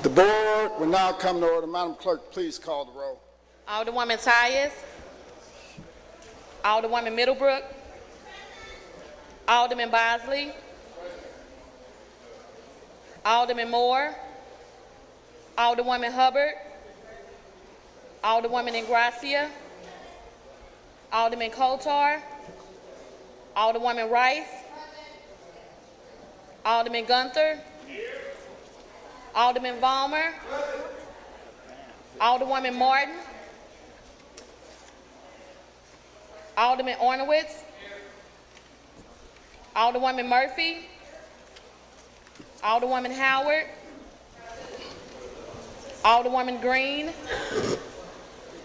The board will now come to order. Madam Clerk, please call the roll. Alderwoman Tyus. Alderwoman Middlebrook. Alderman Bosley. Alderman Moore. Alderwoman Hubbard. Alderwoman Ingracia. Alderman Kotar. Alderwoman Rice. Alderman Gunther. Alderman Vollmer. Alderwoman Martin. Alderman Arnowitz. Alderwoman Murphy. Alderwoman Howard. Alderwoman Green.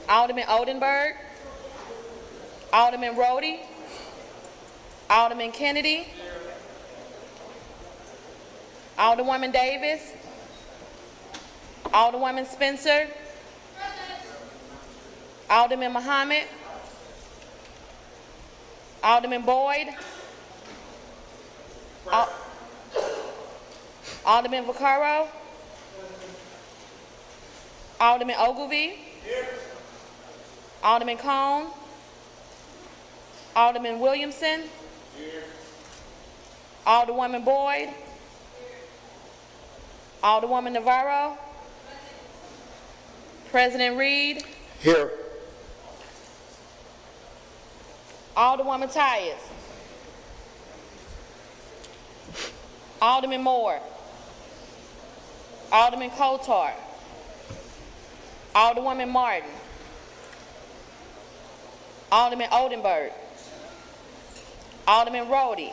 Alderman Oldenburg. Alderman Rhodey. Alderman Kennedy. Alderwoman Davis. Alderwoman Spencer. Alderman Muhammad. Alderman Boyd. Alderman Vaccaro. Alderman Ogilvie. Alderman Cone. Alderman Williamson. Alderwoman Boyd. Alderwoman Navarro. President Reed. Here. Alderwoman Tyus. Alderman Moore. Alderman Kotar. Alderwoman Martin. Alderman Oldenburg. Alderman Rhodey.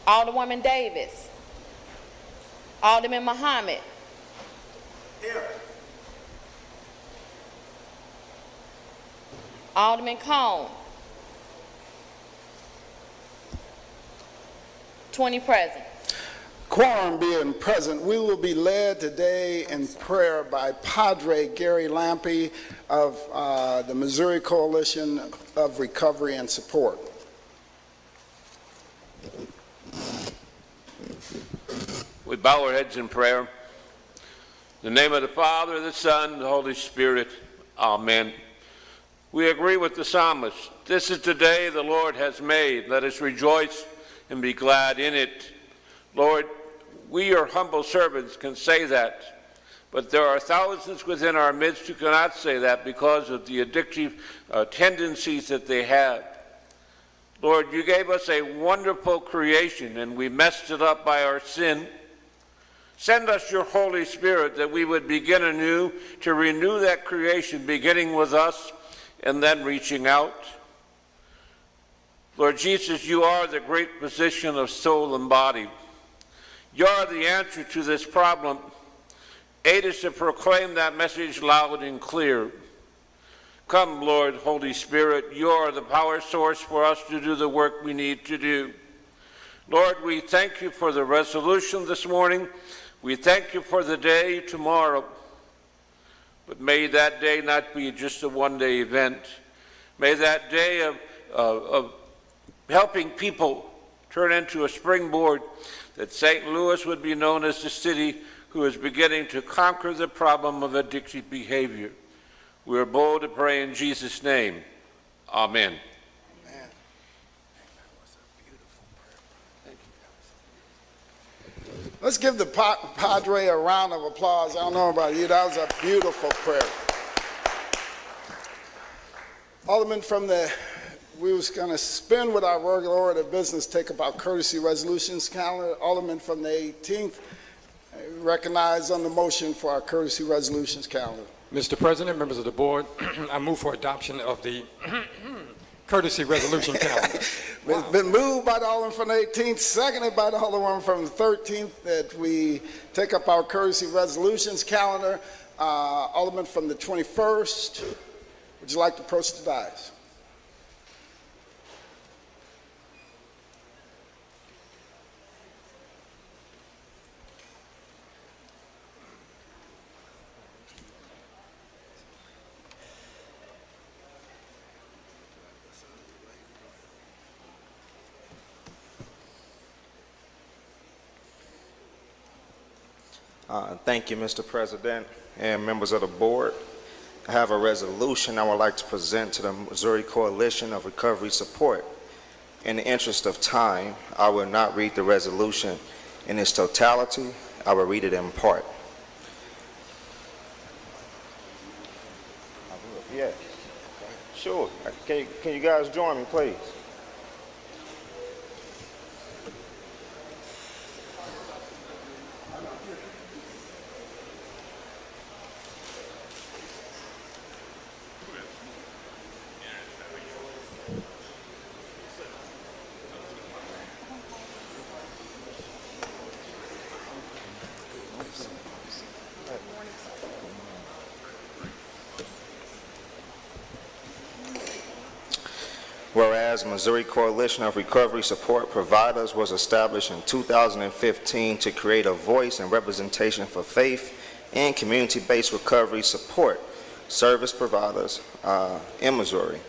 Alderwoman Davis. Alderman Muhammad. Here. Alderman Cone. 20 present. Quorum being present, we will be led today in prayer by Padre Gary Lampe of the Missouri Coalition of Recovery and Support. We bow our heads in prayer. In the name of the Father, the Son, and the Holy Spirit. Amen. We agree with the psalmist. This is the day the Lord has made. Let us rejoice and be glad in it. Lord, we, your humble servants, can say that, but there are thousands within our midst who cannot say that because of the addictive tendencies that they have. Lord, you gave us a wonderful creation, and we messed it up by our sin. Send us your Holy Spirit that we would begin anew to renew that creation, beginning with us and then reaching out. Lord Jesus, you are the great physician of soul and body. You are the answer to this problem. Aid us to proclaim that message loud and clear. Come, Lord, Holy Spirit, you are the power source for us to do the work we need to do. Lord, we thank you for the resolution this morning. We thank you for the day tomorrow. But may that day not be just a one-day event. May that day of helping people turn into a springboard that St. Louis would be known as the city who is beginning to conquer the problem of addictive behavior. We are bold to pray in Jesus' name. Amen. Amen. That was a beautiful prayer. Thank you. Let's give the Padre a round of applause. I don't know about you. That was a beautiful prayer. Alderman we was going to spin with our regular order of business, take up our courtesy resolutions calendar. Alderman from the 18th, recognize on the motion for our courtesy resolutions calendar. Mr. President, members of the board, I move for adoption of the courtesy resolution calendar. It's been moved by the Alderman from the 18th, seconded by the Alderman from the 13th, that we take up our courtesy resolutions calendar. Alderman from the 21st, would you like to approach the dais? Thank you, Mr. President and members of the board. I have a resolution I would like to present to the Missouri Coalition of Recovery Support. In the interest of time, I will not read the resolution in its totality. I will read it in part. Yeah, sure. Can you guys join me, please? Whereas Missouri Coalition of Recovery Support Providers was established in 2015 to create a voice and representation for faith and community-based recovery support service providers in Missouri.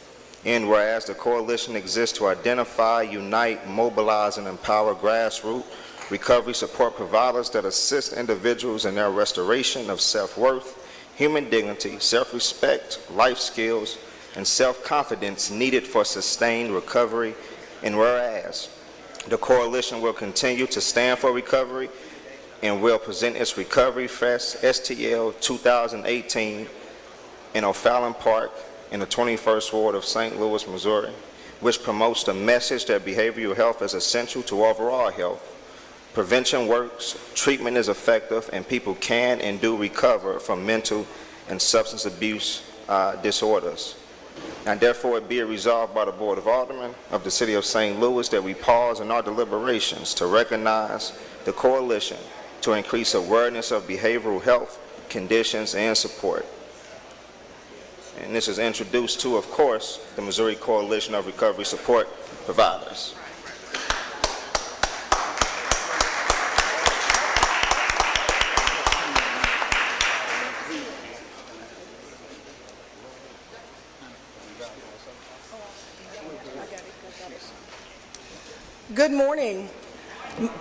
And whereas the coalition exists to identify, unite, mobilize, and empower grassroots recovery support providers that assist individuals in their restoration of self-worth, human dignity, self-respect, life skills, and self-confidence needed for sustained recovery. And whereas the coalition will continue to stand for recovery and will present its Recovery Fest STL 2018 in O'Fallon Park in the 21st Ward of St. Louis, Missouri, which promotes the message that behavioral health is essential to overall health. Prevention works, treatment is effective, and people can and do recover from mental and substance abuse disorders. And therefore it be resolved by the Board of Aldermen of the City of St. Louis that we pause in our deliberations to recognize the coalition to increase awareness of behavioral health conditions and support. And this is introduced to, of course, the Missouri Coalition of Recovery Support Providers. Good morning.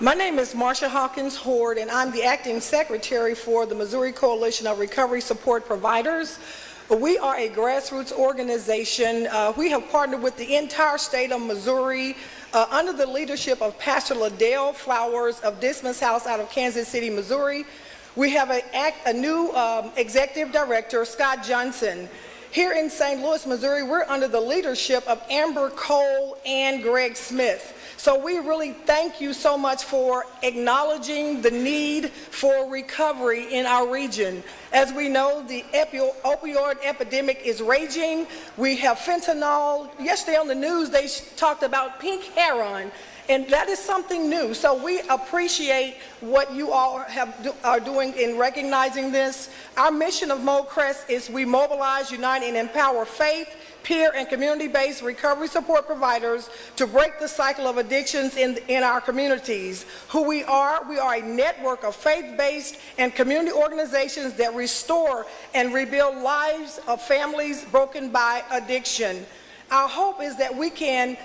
My name is Marsha Hawkins Hord, and I'm the acting secretary for the Missouri Coalition of Recovery Support Providers. We are a grassroots organization. We have partnered with the entire state of Missouri under the leadership of Pastor Liddell Flowers of Dismas House out of Kansas City, Missouri. We have a new executive director, Scott Johnson. Here in St. Louis, Missouri, we're under the leadership of Amber Cole and Greg Smith. So we really thank you so much for acknowledging the need for recovery in our region. As we know, the opioid epidemic is raging. We have fentanyl. Yesterday on the news, they talked about pink heroin, and that is something new. So we appreciate what you all are doing in recognizing this. Our mission of MoCREST is we mobilize, unite, and empower faith, peer, and community-based recovery support providers to break the cycle of addictions in our communities. Who we are a network of faith-based and community organizations that restore and rebuild lives of families broken by addiction. Our hope is that we can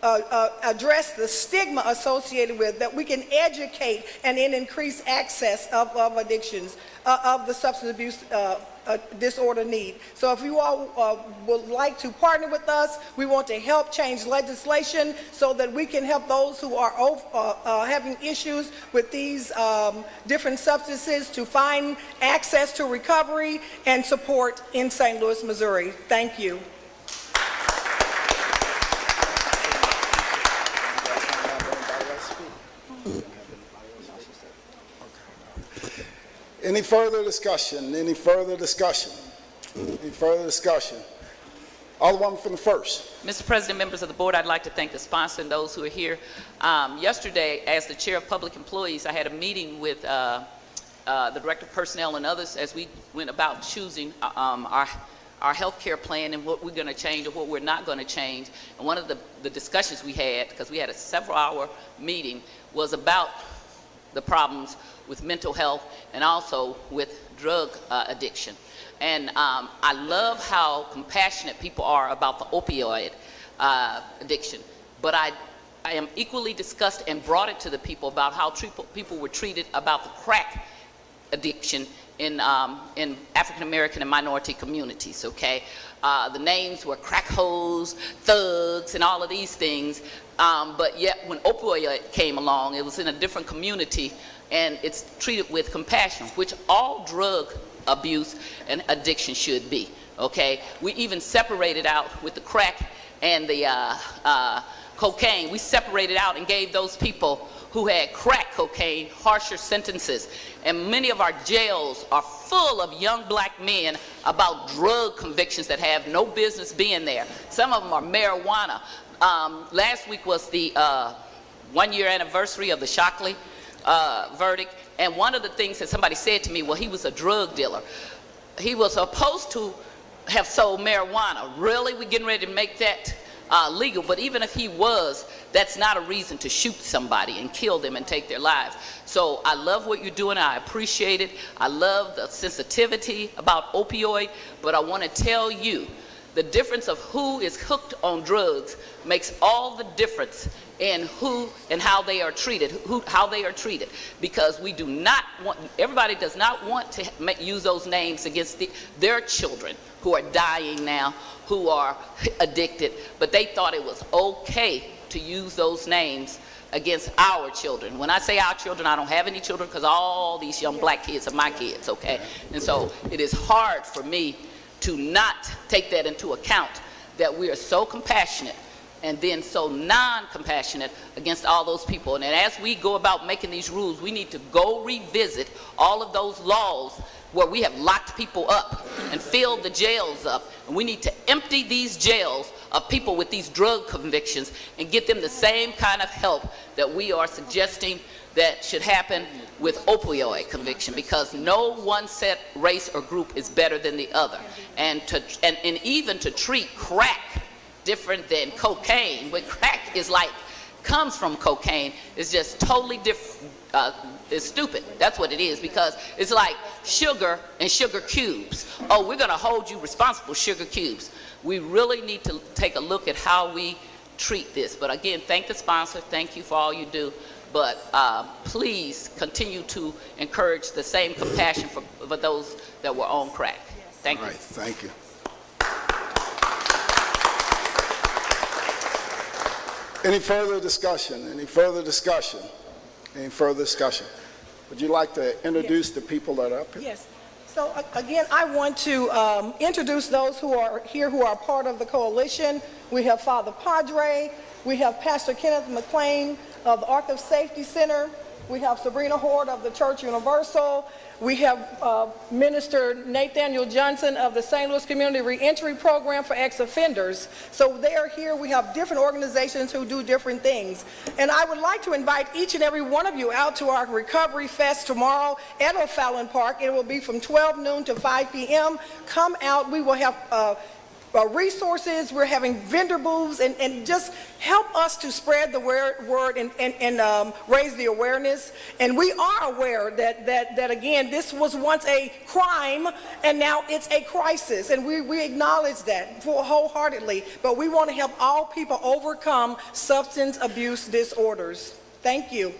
address the stigma associated with, that we can educate and then increase access of addictions, of the substance abuse disorder need. So if you all would like to partner with us, we want to help change legislation so that we can help those who are having issues with these different substances to find access to recovery and support in St. Louis, Missouri. Thank you. Any further discussion? Any further discussion? Any further discussion? Alderwoman from the first. Mr. President, members of the board, I'd like to thank the sponsor and those who are here. Yesterday, as the chair of public employees, I had a meeting with the director of personnel and others as we went about choosing our health care plan and what we're going to change or what we're not going to change. And one of the discussions we had, because we had a several-hour meeting, was about the problems with mental health and also with drug addiction. And I love how compassionate people are about the opioid addiction. But I am equally disgusted and brought it to the people about how people were treated about the crack addiction in African American and minority communities, okay? The names were crack hoes, thugs, and all of these things, but yet when opioid came along, it was in a different community, and it's treated with compassion, which all drug abuse and addiction should be, okay? We even separated out with the crack and the cocaine. We separated out and gave those people who had crack cocaine harsher sentences. And many of our jails are full of young black men about drug convictions that have no business being there. Some of them are marijuana. Last week was the 1-year anniversary of the Shockley verdict. And one of the things that somebody said to me, well, he was a drug dealer. He was supposed to have sold marijuana. Really? We're getting ready to make that legal, but even if he was, that's not a reason to shoot somebody and kill them and take their lives. So I love what you're doing. I appreciate it. I love the sensitivity about opioid, but I want to tell you the difference of who is hooked on drugs makes all the difference in who and how they are treated, how they are treated, because we do not want, everybody does not want to use those names against their children who are dying now, who are addicted, but they thought it was okay to use those names against our children. When I say our children, I don't have any children because all these young black kids are my kids, okay? And so it is hard for me to not take that into account, that we are so compassionate and then so non-compassionate against all those people. And as we go about making these rules, we need to go revisit all of those laws where we have locked people up and filled the jails up. And we need to empty these jails of people with these drug convictions and get them the same kind of help that we are suggesting that should happen with opioid conviction, because no one set race or group is better than the other. And even to treat crack different than cocaine, when crack is like, comes from cocaine, is just totally different. It's stupid. That's what it is, because it's like sugar and sugar cubes. Oh, we're going to hold you responsible, sugar cubes. We really need to take a look at how we treat this. But again, thank the sponsor. Thank you for all you do. But please continue to encourage the same compassion for those that were on crack. Thank you. All right, thank you. Any further discussion? Any further discussion? Any further discussion? Would you like to introduce the people that are up here? Yes. So again, I want to introduce those who are here who are part of the coalition. We have Father Padre. We have Pastor Kenneth McLean of the Ark of Safety Center. We have Sabrina Horde of the Church Universal. We have Minister Nathaniel Johnson of the St. Louis Community Reentry Program for ex-offenders. So they are here. We have different organizations who do different things. And I would like to invite each and every one of you out to our Recovery Fest tomorrow at O'Fallon Park. It will be from 12 noon to 5 p.m. Come out. We will have resources. We're having vendor booths, and just help us to spread the word and raise the awareness. And we are aware that again, this was once a crime and now it's a crisis, and we acknowledge that wholeheartedly, but we want to help all people overcome substance abuse disorders. Thank you.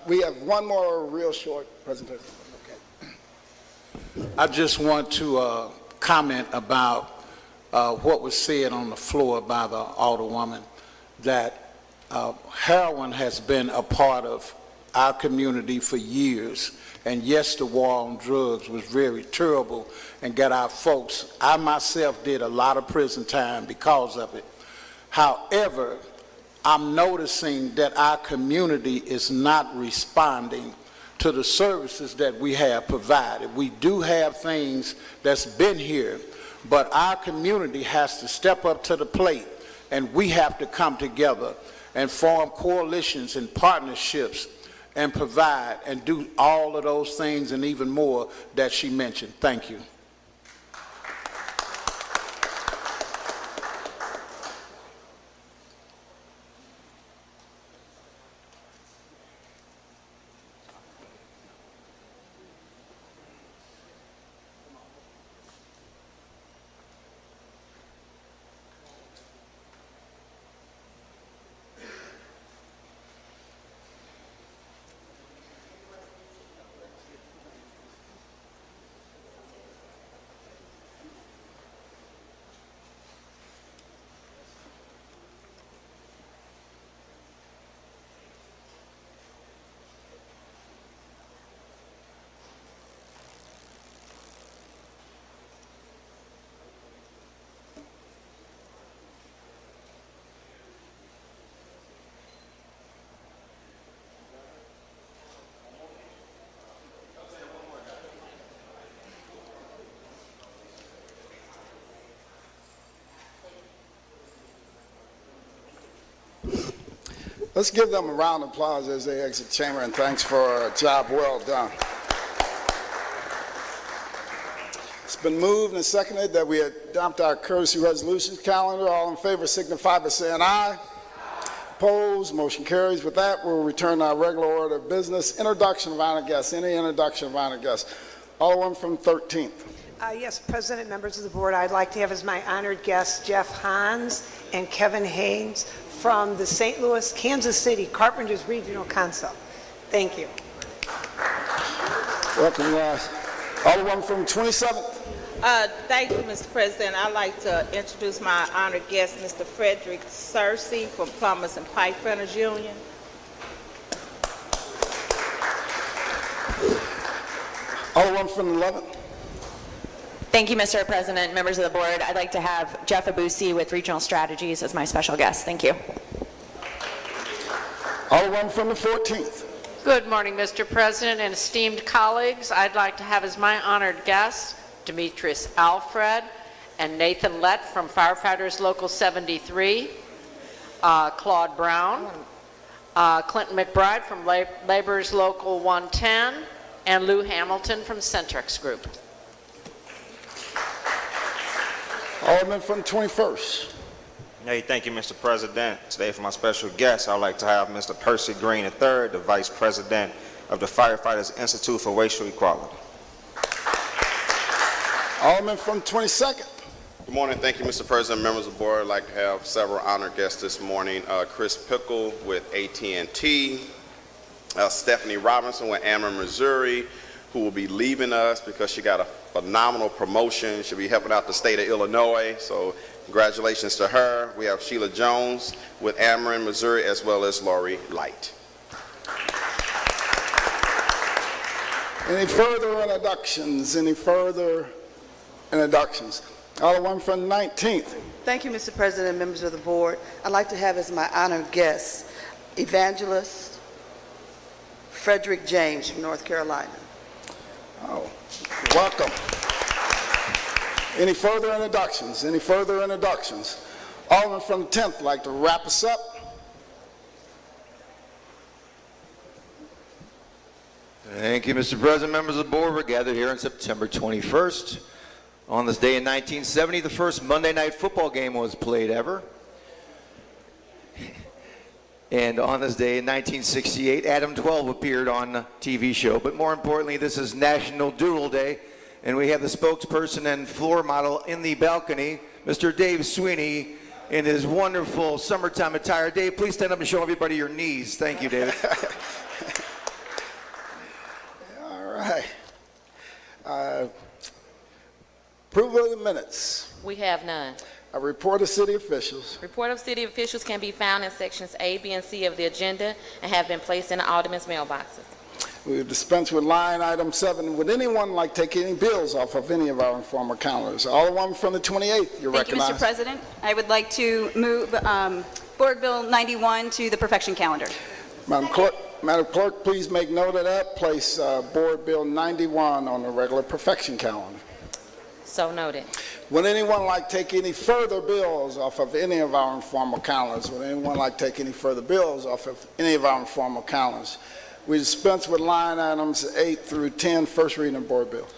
We have one more real short presentation. Okay. I just want to comment about what was said on the floor by the Alderwoman, that heroin has been a part of our community for years. And yes, the war on drugs was very terrible and got our folks. I myself did a lot of prison time because of it. However, I'm noticing that our community is not responding to the services that we have provided. We do have things that's been here, but our community has to step up to the plate, and we have to come together and form coalitions and partnerships and provide and do all of those things and even more that she mentioned. Thank you. Let's give them a round of applause as they exit chamber, and thanks for a job well done. It's been moved and seconded that we adopt our courtesy resolutions calendar. All in favor signify by saying aye. Opposed, motion carries. With that, we'll return to our regular order of business. Introduction of honored guests. Any introduction of honored guests? Alderman from 13th. Yes, President, members of the board, I'd like to have as my honored guests Jeff Hans and Kevin Haynes from the St. Louis, Kansas City Carpenters Regional Council. Thank you. Welcome, guys. Alderman from 27th. Thank you, Mr. President. I'd like to introduce my honored guest, Mr. Frederick Searcy from Plumbers and Pipe Fitters Union. Alderman from 11th. Thank you, Mr. President, members of the board. I'd like to have Jeff Abusi with Regional Strategies as my special guest. Thank you. Alderman from the 14th. Good morning, Mr. President and esteemed colleagues. I'd like to have as my honored guests Demetrius Alfred and Nathan Lett from Firefighters Local 73, Claude Brown, Clinton McBride from Laborers Local 110, and Lou Hamilton from Centrex Group. Alderman from 21st. Hey, thank you, Mr. President. Today, for my special guest, I'd like to have Mr. Percy Green III, the Vice President of the Firefighters Institute for Racial Equality. Alderman from 22nd. Good morning. Thank you, Mr. President. Members of the board, I'd like to have several honored guests this morning. Chris Pickle with AT&T, Stephanie Robinson with Ameren, Missouri, who will be leaving us because she got a phenomenal promotion. She'll be helping out the state of Illinois, so congratulations to her. We have Sheila Jones with Ameren, Missouri, as well as Lori Light. Any further introductions? Any further introductions? Alderman from 19th. Thank you, Mr. President and members of the board. I'd like to have as my honored guest Evangelist Frederick James from North Carolina. Oh, welcome. Any further introductions? Any further introductions? Alderman from the 10th, like to wrap us up? Thank you, Mr. President, members of the board. We're gathered here on September 21st. On this day in 1970, the first Monday night football game was played ever. And on this day in 1968, Adam 12 appeared on a TV show. But more importantly, this is National Doodle Day, and we have the spokesperson and floor model in the balcony, Mr. Dave Sweeney, in his wonderful summertime attire. Dave, please stand up and show everybody your knees. Thank you, David. All right. Approval of the minutes. We have none. A report of city officials. Report of city officials can be found in sections A, B, and C of the agenda and have been placed in the aldermen's mailboxes. We will dispense with line item 7. Would anyone like to take any bills off of any of our informal calendars? Alderman from the 28th, you're Thank recognized. you, Mr. President. I would like to move Board Bill 91 to the perfection calendar. Madam Clerk, please make note of that. Place Board Bill 91 on the regular perfection calendar. So noted. Would anyone like to take any further bills off of any of our informal calendars? Would anyone like to take any further bills off of any of our informal calendars? We dispense with line items 8 through 10, first reading of board bills.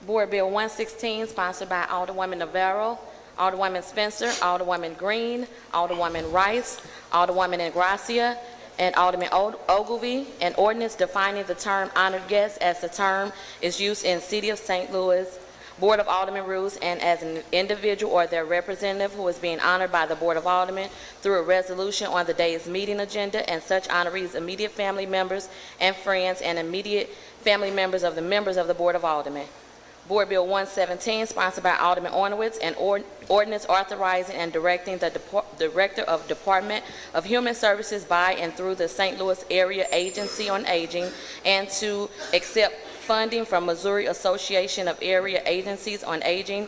Board Bill 116, sponsored by Alderwoman Navarro, Alderwoman Spencer, Alderwoman Green, Alderwoman Rice, Alderwoman Ingracia, and Alderman Ogilvy, an ordinance defining the term honored guest as the term is used in City of St. Louis Board of Aldermen Rules and as an individual or their representative who is being honored by the Board of Aldermen through a resolution on the day's meeting agenda, and such honorees' immediate family members and friends and immediate family members of the Board of Aldermen. Board Bill 117, sponsored by Alderman Arnowitz, an ordinance authorizing and directing the Director of Department of Human Services by and through the St. Louis Area Agency on Aging and to accept funding from Missouri Association of Area Agencies on Aging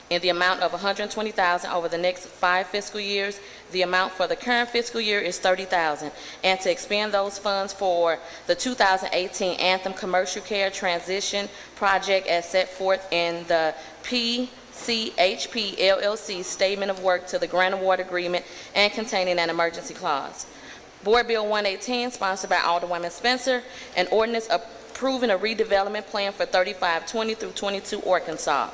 in the amount of $120,000 over the next 5 fiscal years. The amount for the current fiscal year is $30,000, and to expend those funds for the 2018 Anthem Commercial Care Transition Project as set forth in the P CHP LLC Statement of Work to the Grant Award Agreement and containing an emergency clause. Board Bill 118, sponsored by Alderwoman Spencer, an ordinance approving a redevelopment plan for 3520 through 22 Arkansas.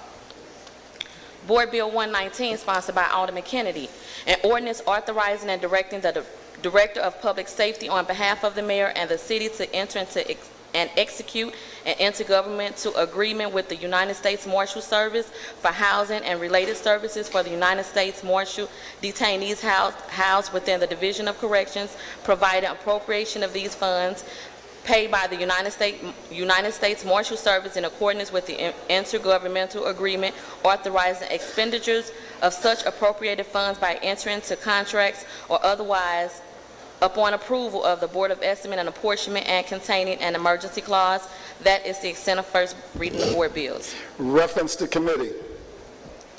Board Bill 119, sponsored by Alderman Kennedy, an ordinance authorizing and directing the Director of Public Safety on behalf of the mayor and the city to enter into and execute an intergovernmental agreement with the United States Marshal Service for housing and related services for the United States Marshal detainees housed within the Division of Corrections, providing appropriation of these funds paid by the United States Marshal Service in accordance with the Intergovernmental Agreement, authorizing expenditures of such appropriated funds by entering into contracts or otherwise upon approval of the Board of Estimate and Apportionment and containing an emergency clause. That is the extent of first reading of board bills. Reference to committee.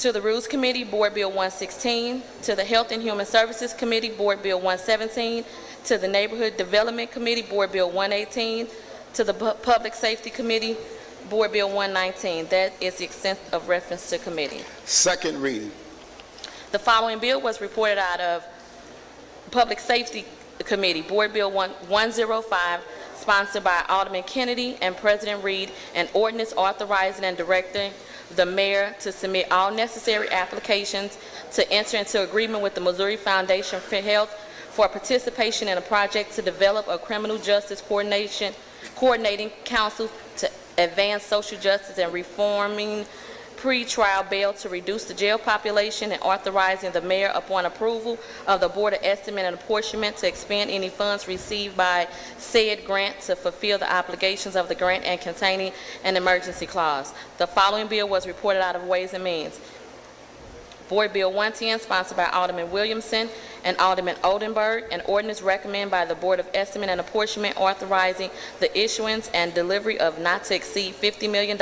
To the Rules Committee, Board Bill 116. To the Health and Human Services Committee, Board Bill 117. To the Neighborhood Development Committee, Board Bill 118. To the Public Safety Committee, Board Bill 119. That is the extent of reference to committee. Second reading. The following bill was reported out of Public Safety Committee, Board Bill 105, sponsored by Alderman Kennedy and President Reed, an ordinance authorizing and directing the mayor to submit all necessary applications to enter into agreement with the Missouri Foundation for Health for participation in a project to develop a criminal justice coordinating council to advance social justice and reforming pre-trial bail to reduce the jail population, and authorizing the mayor upon approval of the Board of Estimate and Apportionment to expend any funds received by said grant to fulfill the obligations of the grant and containing an emergency clause. The following bill was reported out of Ways and Means. Board Bill 110, sponsored by Alderman Williamson and Alderman Oldenburg, an ordinance recommended by the Board of Estimate and Apportionment authorizing the issuance and delivery of not to exceed $50 million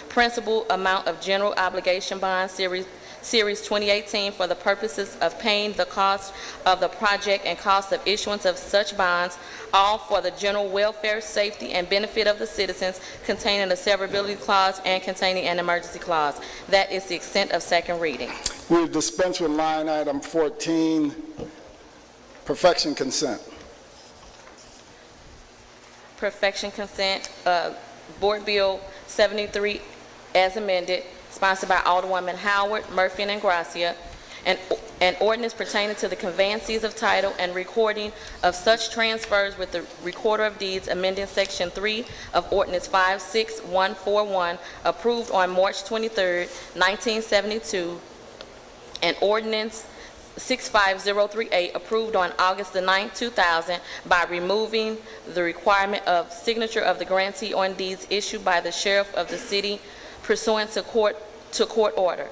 principal amount of general obligation bonds series 2018 for the purposes of paying the cost of the project and cost of issuance of such bonds, all for the general welfare, safety, and benefit of the citizens, containing a severability clause and containing an emergency clause. That is the extent of second reading. We dispense with line item 14, perfection consent. Perfection consent, Board Bill 73 as amended, sponsored by Alderwoman Howard, Murphy, and Gracia, an ordinance pertaining to the conveyances of title and recording of such transfers with the Recorder of Deeds, amending Section 3 of Ordinance 56141, approved on March 23, 1972, and Ordinance 65038, approved on August the 9th, 2000, by removing the requirement of signature of the grantee on deeds issued by the sheriff of the city pursuant to court order.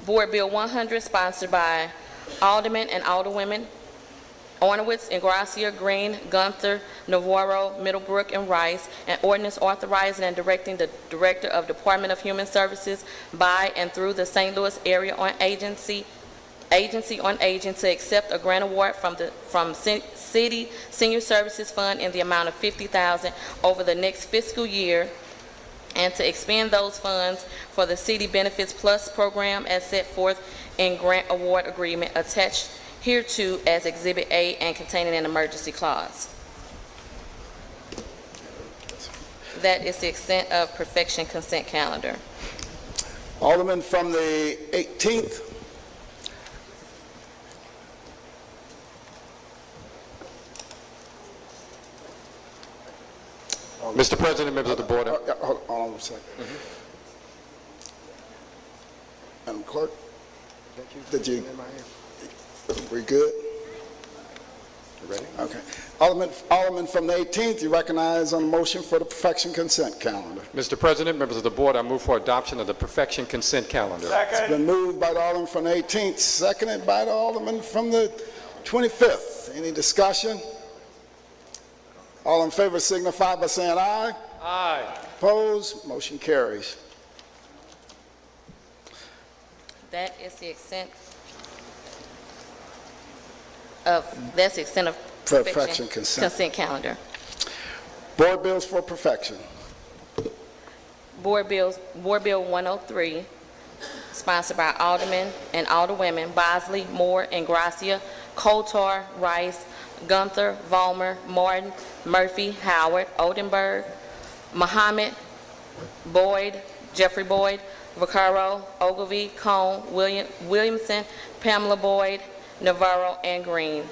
Board Bill 100, sponsored by Aldermen and Alderwomen Arnowitz, Gracia, Green, Gunther, Navarro, Middlebrook, and Rice, an ordinance authorizing and directing the Director of Department of Human Services by and through the St. Louis Area on Agency on Aging to accept a grant award from City Senior Services Fund in the amount of $50,000 over the next fiscal year, and to expend those funds for the City Benefits Plus program as set forth in grant award agreement attached hereto as Exhibit A and containing an emergency clause. That is the extent of perfection consent calendar. Alderman from the 18th. Mr. President, members of the board. Hold on a second. Madam Clerk, did you? We good? Ready? Okay. Alderman from the 18th, you recognize on the motion for the perfection consent calendar. Mr. President, members of the board, I move for adoption of the perfection consent calendar. It's been moved by the Alderman from the 18th, seconded by the Alderman from the 25th. Any discussion? All in favor signify by saying aye. Aye. Opposed? Motion carries. That is the extent of Perfection consent calendar. Board bills for perfection. Board Bill 103, sponsored by Aldermen and Alderwomen Bosley, Moore, and Gracia, Kotar, Rice, Gunther, Vollmer, Martin, Murphy, Howard, Oldenburg, Muhammad, Boyd, Jeffrey Boyd, Vaccaro, Ogilvy, Cone, Williamson, Pamela Boyd, Navarro, and Green.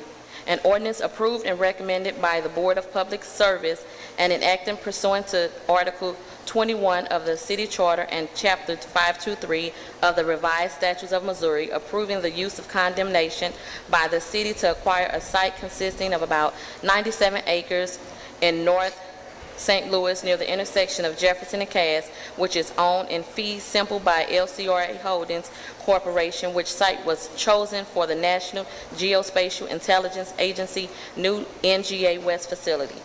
An ordinance approved and recommended by the Board of Public Service and enacting pursuant to Article 21 of the City Charter and Chapter 523 of the Revised Statutes of Missouri, approving the use of condemnation by the city to acquire a site consisting of about 97 acres in North St. Louis near the intersection of Jefferson and Cass, which is owned in fee simple by LCRA Holdings Corporation, which site was chosen for the National Geospatial Intelligence Agency new NGA West facility.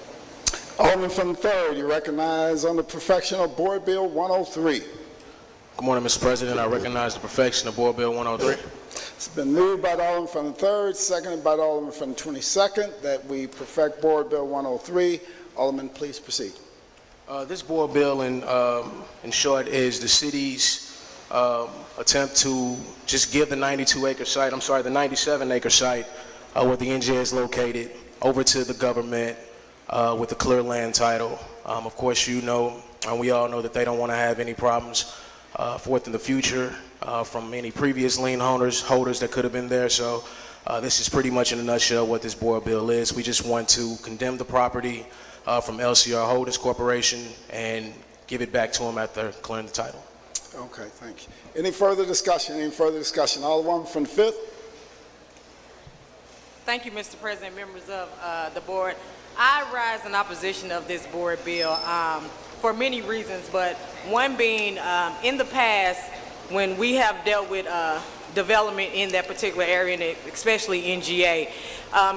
Alderman from the 3rd, you recognize on the perfection of Board Bill 103. Good morning, Mr. President. I recognize the perfection of Board Bill 103. It's been moved by the Alderman from the 3rd, seconded by the Alderman from the 22nd, that we perfect Board Bill 103. Alderman, please proceed. This board bill, in short, is the city's attempt to just give the 92-acre site, the 97-acre site where the NGA is located, over to the government with a clear land title. Of course, you know, and we all know that they don't want to have any problems forth in the future from any previous lien holders that could have been there. So this is pretty much in a nutshell what this board bill is. We just want to condemn the property from LCR Holdings Corporation and give it back to them after clearing the title. Okay, thank you. Any further discussion? Alderman from the 5th. Thank you, Mr. President, members of the board. I rise in opposition of this board bill for many reasons, but one being in the past when we have dealt with development in that particular area, and especially NGA,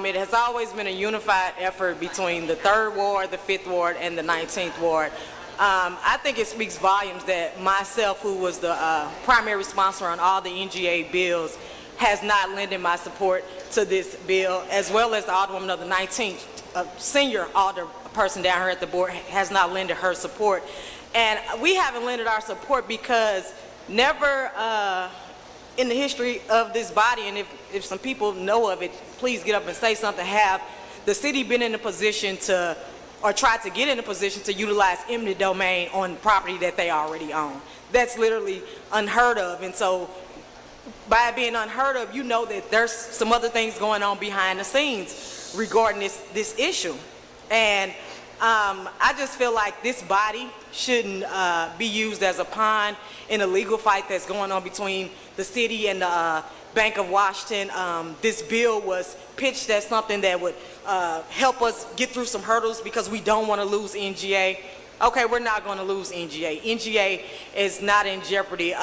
it has always been a unified effort between the 3rd Ward, the 5th Ward, and the 19th Ward. I think it speaks volumes that myself, who was the primary sponsor on all the NGA bills, has not lended my support to this bill, as well as the Alderwoman of the 19th, senior Alder person down here at the board, has not lended her support. And we haven't lended our support because never in the history of this body, and if some people know of it, please get up and say something, have the city been in a position to, or tried to get in a position to utilize eminent domain on property that they already own. That's literally unheard of. And so by being unheard of, you know that there's some other things going on behind the scenes regarding this issue. And I just feel like this body shouldn't be used as a pawn in a legal fight that's going on between the city and the Bank of Washington. This bill was pitched as something that would help us get through some hurdles because we don't want to lose NGA. Okay, we're not going to lose NGA. NGA is not in jeopardy.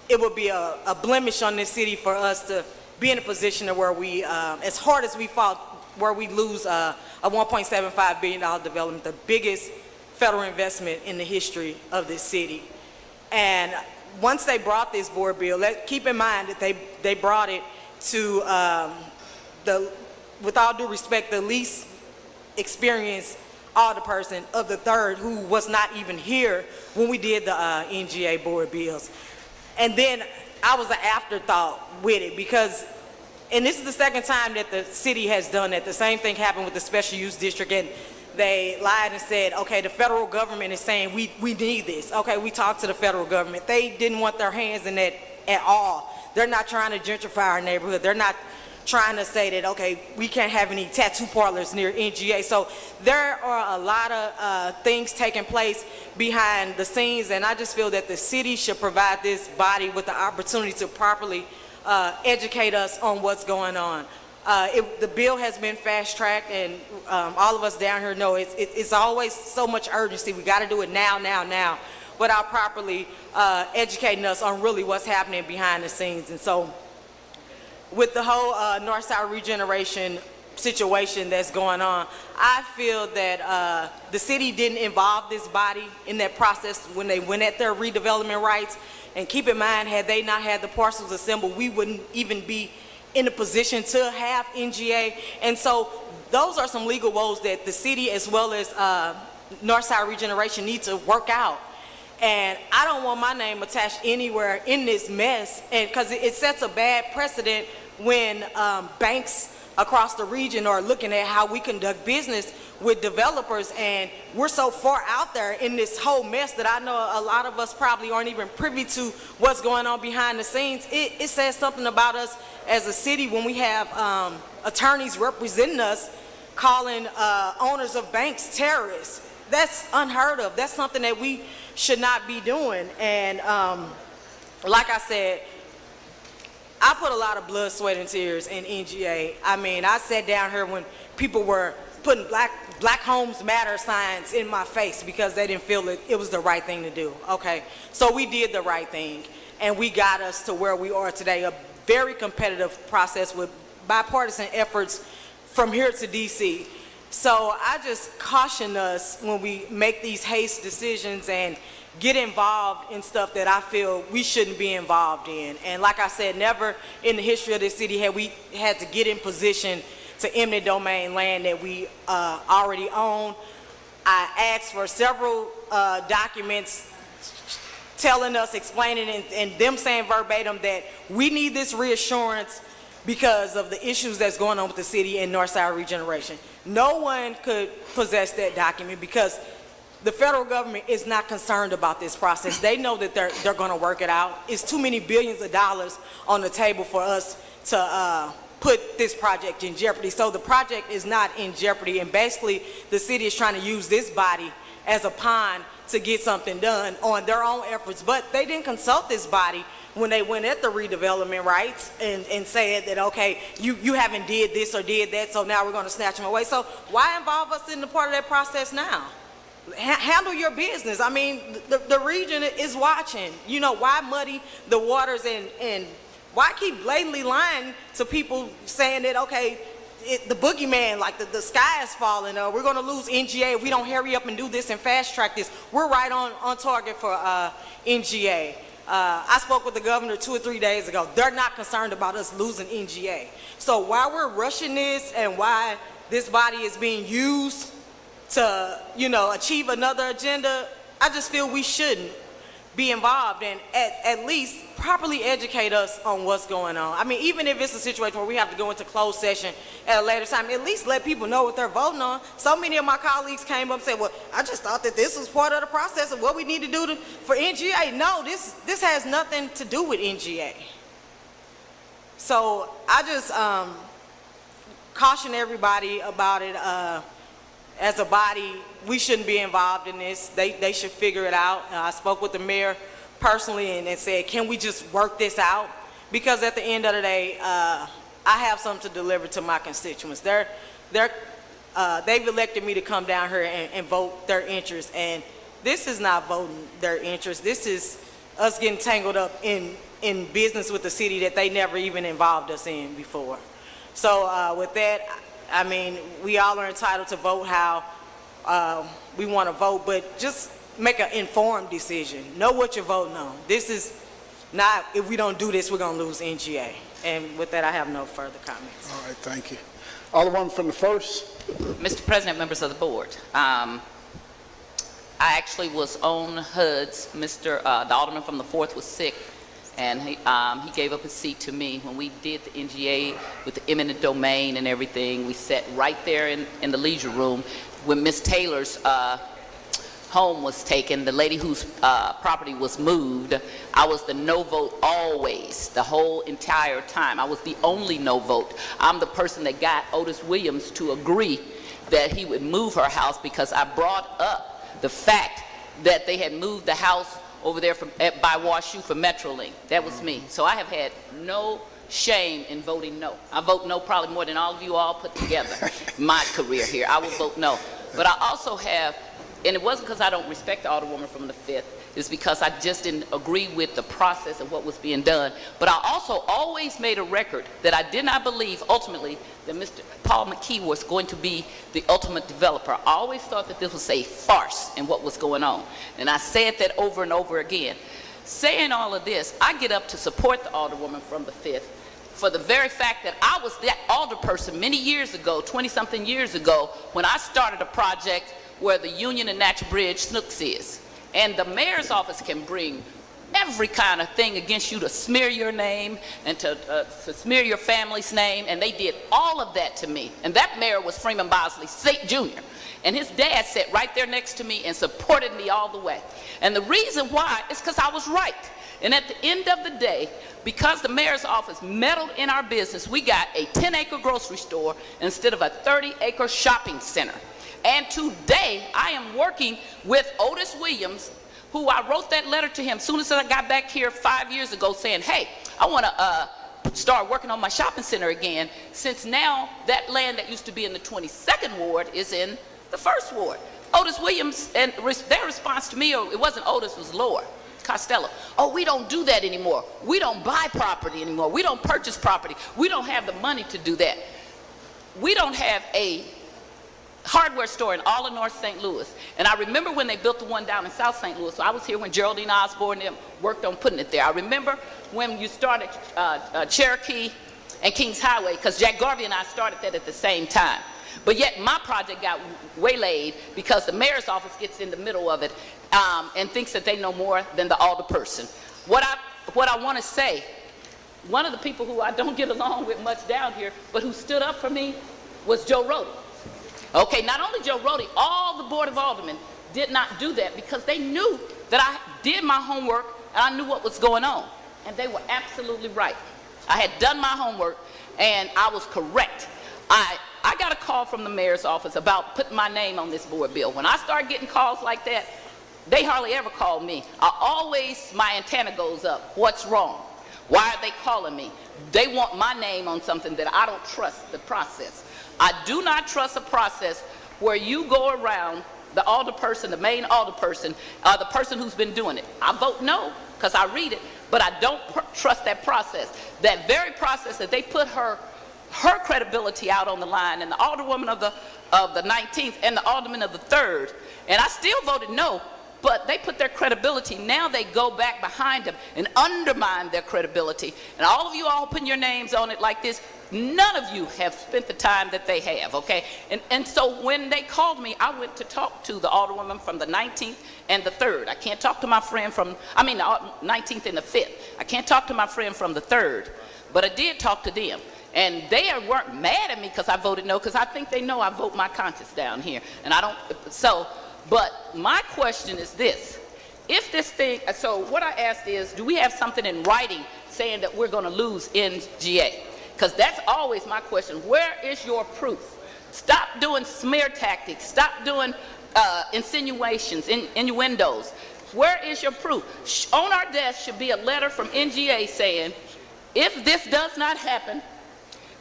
It would be a blemish on this city for us to be in a position where we, as hard as we fought, where we lose a $1.75 billion development, the biggest federal investment in the history of this city. And once they brought this board bill, keep in mind that they brought it to with all due respect, the least experienced alderperson of the 3rd, who was not even here when we did the NGA board bills. And then I was an afterthought with it because, and this is the second time that the city has done that. The same thing happened with the special use district, and they lied and said, okay, the federal government is saying we need this. Okay, we talked to the federal government. They didn't want their hands in that at all. They're not trying to gentrify our neighborhood. They're not trying to say that, okay, we can't have any tattoo parlors near NGA. So there are a lot of things taking place behind the scenes, and I just feel that the city should provide this body with the opportunity to properly educate us on what's going on. The bill has been fast-tracked, and all of us down here know it's always so much urgency. We got to do it now, without properly educating us on really what's happening behind the scenes. And so with the whole North-South regeneration situation that's going on, I feel that the city didn't involve this body in that process when they went at their redevelopment rights. And keep in mind, had they not had the parcels assembled, we wouldn't even be in a position to have NGA. And so those are some legal woes that the city as well as North-South regeneration need to work out. And I don't want my name attached anywhere in this mess, and because it sets a bad precedent when banks across the region are looking at how we conduct business with developers, and we're so far out there in this whole mess that I know a lot of us probably aren't even privy to what's going on behind the scenes. It says something about us as a city when we have attorneys representing us calling owners of banks terrorists. That's unheard of. That's something that we should not be doing. And like I said, I put a lot of blood, sweat, and tears in NGA. I mean, I sat down here when people were putting Black Homes Matter signs in my face because they didn't feel it was the right thing to do, okay? So we did the right thing, and we got us to where we are today, a very competitive process with bipartisan efforts from here to DC. So I just caution us when we make these haste decisions and get involved in stuff that I feel we shouldn't be involved in. And like I said, never in the history of this city have we had to get in position to eminent domain land that we already own. I asked for several documents telling us, explaining, and them saying verbatim that we need this reassurance because of the issues that's going on with the city and Northside regeneration. No one could possess that document because the federal government is not concerned about this process. They know that they're going to work it out. It's too many billions of dollars on the table for us to put this project in jeopardy. So the project is not in jeopardy, and basically the city is trying to use this body as a pawn to get something done on their own efforts. But they didn't consult this body when they went at the redevelopment rights and said that, okay, you haven't did this or did that, so now we're going to snatch them away. So why involve us in the part of that process now? Handle your business. I mean, the region is watching. You know, why muddy the waters and why keep blatantly lying to people saying that, okay, the boogeyman, like the sky is falling, or we're going to lose NGA if we don't hurry up and do this and fast track this. We're right on target for NGA. I spoke with the governor 2 or 3 days ago. They're not concerned about us losing NGA. So while we're rushing this and why this body is being used to, you know, achieve another agenda, I just feel we shouldn't be involved and at least properly educate us on what's going on. I mean, even if it's a situation where we have to go into closed session at a later time, at least let people know what they're voting on. So many of my colleagues came up and said, well, I just thought that this was part of the process of what we need to do for NGA. No, this has nothing to do with NGA. So I just caution everybody about it. As a body, we shouldn't be involved in this. They should figure it out. I spoke with the mayor personally and said, can we just work this out? Because at the end of the day, I have something to deliver to my constituents. They've elected me to come down here and vote their interest, and this is not voting their interest. This is us getting tangled up in business with the city that they never even involved us in before. So with that, I mean, we all are entitled to vote how we want to vote, but just make an informed decision. Know what you're voting on. This is not, if we don't do this, we're going to lose NGA. And with that, I have no further comments. All right, thank you. Alderman from the first. Mr. President, members of the board, I actually was on HUD's. The alderman from the 4th was sick, and he gave up his seat to me. When we did the NGA with the eminent domain and everything, we sat right there in the leisure room when Miss Taylor's home was taken, the lady whose property was moved. I was the no vote always, the whole entire time. I was the only no vote. I'm the person that got Otis Williams to agree that he would move her house because I brought up the fact that they had moved the house over there by WashU for Metrolink. That was me. So I have had no shame in voting no. I vote no probably more than all of you all put together. My career here, I will vote no. But I also have, and it wasn't because I don't respect the Alderwoman from the 5th, it's because I just didn't agree with the process of what was being done. But I also always made a record that I did not believe ultimately that Mr. Paul McKee was going to be the ultimate developer. I always thought that this was a farce in what was going on. And I said that over and over again. Saying all of this, I get up to support the Alderwoman from the 5th for the very fact that I was that alderperson many years ago, 20-something years ago, when I started a project where the Union and Natch Bridge Snooks is. And the mayor's office can bring every kind of thing against you to smear your name and to smear your family's name, and they did all of that to me. And that mayor was Freeman Bosley State Jr., and his dad sat right there next to me and supported me all the way. And the reason why is because I was right. And at the end of the day, because the mayor's office meddled in our business, we got a 10-acre grocery store instead of a 30-acre shopping center. And today, I am working with Otis Williams, who I wrote that letter to him as soon as I got back here 5 years ago saying, hey, I want to start working on my shopping center again, since now that land that used to be in the 22nd Ward is in the 1st Ward. Otis Williams, and their response to me, it wasn't Otis, it was Laura Costello. Oh, we don't do that anymore. We don't buy property anymore. We don't purchase property. We don't have the money to do that. We don't have a hardware store in all of North St. Louis. And I remember when they built the one down in South St. Louis. So I was here when Geraldine Osborne and them worked on putting it there. I remember when you started Cherokee and Kings Highway, because Jack Garvey and I started that at the same time. But yet my project got waylaid because the mayor's office gets in the middle of it and thinks that they know more than the alderperson. What I want to say, one of the people who I don't get along with much down here, but who stood up for me, was Joe Rody. Okay, not only Joe Rody, all the Board of Aldermen did not do that because they knew that I did my homework and I knew what was going on. And they were absolutely right. I had done my homework and I was correct. I got a call from the mayor's office about putting my name on this board bill. When I start getting calls like that, they hardly ever call me. My antenna goes up. What's wrong? Why are they calling me? They want my name on something that I don't trust the process. I do not trust a process where you go around the alderperson, the main alderperson, the person who's been doing it. I vote no because I read it, but I don't trust that process. That very process that they put her credibility out on the line, and the alderwoman of the 19th and the alderman of the 3rd, and I still voted no, but they put their credibility. Now they go back behind them and undermine their credibility. And all of you all putting your names on it like this, none of you have spent the time that they have, okay? And so when they called me, I went to talk to the alderwoman from the 19th and the 3rd. I can't talk to my friend from, the 19th and the 5th. I can't talk to my friend from the 3rd, but I did talk to them. And they weren't mad at me because I voted no, because I think they know I vote my conscience down here. And I don't, but my question is this. If this thing, so what I asked is, do we have something in writing saying that we're going to lose NGA? Because that's always my question. Where is your proof? Stop doing smear tactics. Stop doing insinuations, innuendos. Where is your proof? On our desk should be a letter from NGA saying, if this does not happen,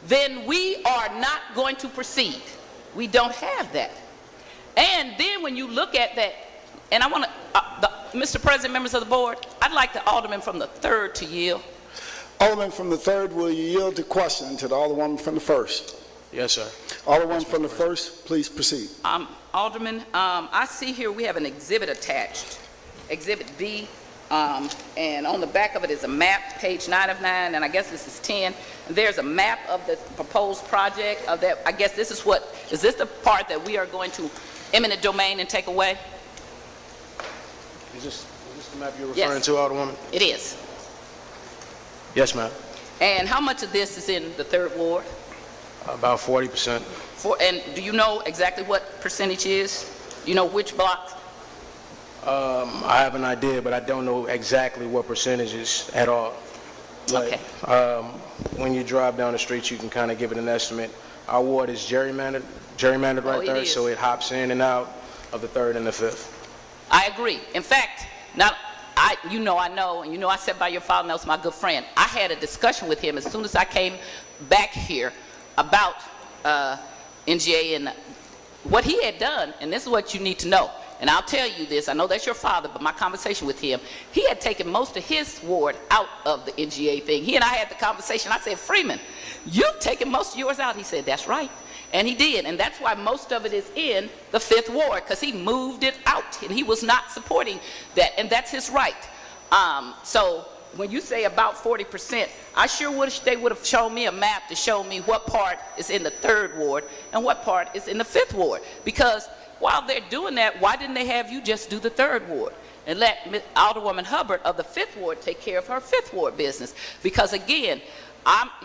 then we are not going to proceed. We don't have that. And then when you look at that, and I want to, Mr. President, members of the board, I'd like the alderman from the 3rd to yield. Alderman from the 3rd, will you yield the question to the alderwoman from the 1st? Yes, sir. Alderwoman from the 1st, please proceed. Alderman, I see here we have an exhibit attached, Exhibit B, and on the back of it is a map, page 9 of 9, and I guess this is 10. There's a map of the proposed project of that. I guess this is is this the part that we are going to eminent domain and take away? Is this the map you're referring to, Alderwoman? It is. Yes, ma'am. And how much of this is in the 3rd Ward? About 40%. And do you know exactly what percentage is? You know which blocks? I have an idea, but I don't know exactly what percentages at all. Okay. When you drive down the street, you can kind of give it an estimate. Our ward is gerrymandered right there, so it hops in and out of the 3rd and the 5th. I agree. In fact, I know, and I sat by your father, and that was my good friend. I had a discussion with him as soon as I came back here about NGA and what he had done, and this is what you need to know. And I'll tell you this, I know that's your father, but my conversation with him, he had taken most of his ward out of the NGA thing. He and I had the conversation. I said, Freeman, you've taken most of yours out. He said, that's right. And he did. And that's why most of it is in the 5th Ward, because he moved it out and he was not supporting that. And that's his right. So when you say about 40%, I sure wish they would have shown me a map to show me what part is in the 3rd Ward and what part is in the 5th Ward. Because while they're doing that, why didn't they have you just do the 3rd ward and let Alderwoman Hubbard of the 5th ward take care of her 5th ward business? Because again,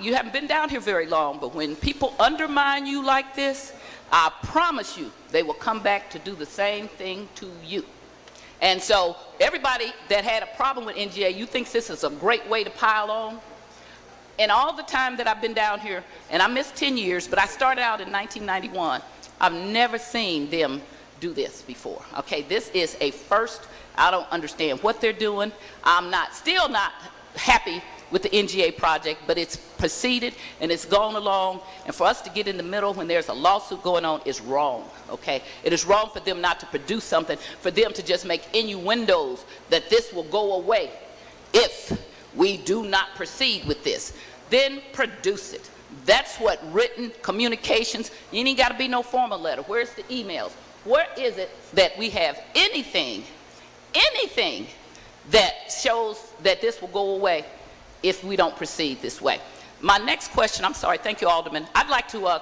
you haven't been down here very long, but when people undermine you like this, I promise you they will come back to do the same thing to you. And so everybody that had a problem with NGA, you think this is a great way to pile on? And all the time that I've been down here, and I missed 10 years, but I started out in 1991, I've never seen them do this before. Okay, this is a first. I don't understand what they're doing. I'm still not happy with the NGA project, but it's proceeded and it's gone along, and for us to get in the middle when there's a lawsuit going on is wrong, okay? It is wrong for them not to produce something, for them to just make innuendos that this will go away if we do not proceed with this. Then produce it. That's what written communications, you ain't got to be no formal letter. Where's the emails? Where is it that we have anything that shows that this will go away if we don't proceed this way? My next question, I'm sorry, thank you, Alderman. I'd like to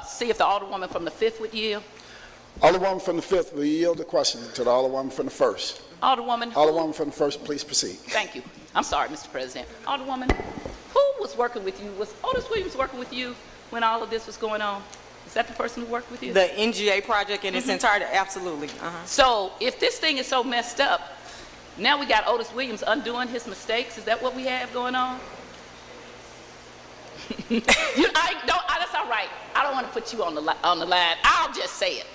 see if the Alderwoman from the 5th would yield. Alderwoman from the 5th will yield the question to the Alderwoman from the 1st. Alderwoman from the 1st, please proceed. Thank you. I'm sorry, Mr. President. Alderwoman, who was working with you? Was Otis Williams working with you when all of this was going on? Is that the person who worked with you? The NGA project in its entirety, absolutely. So if this thing is so messed up, now we got Otis Williams undoing his mistakes. Is that what we have going on? That's all right. I don't want to put you on the line. I'll just say it.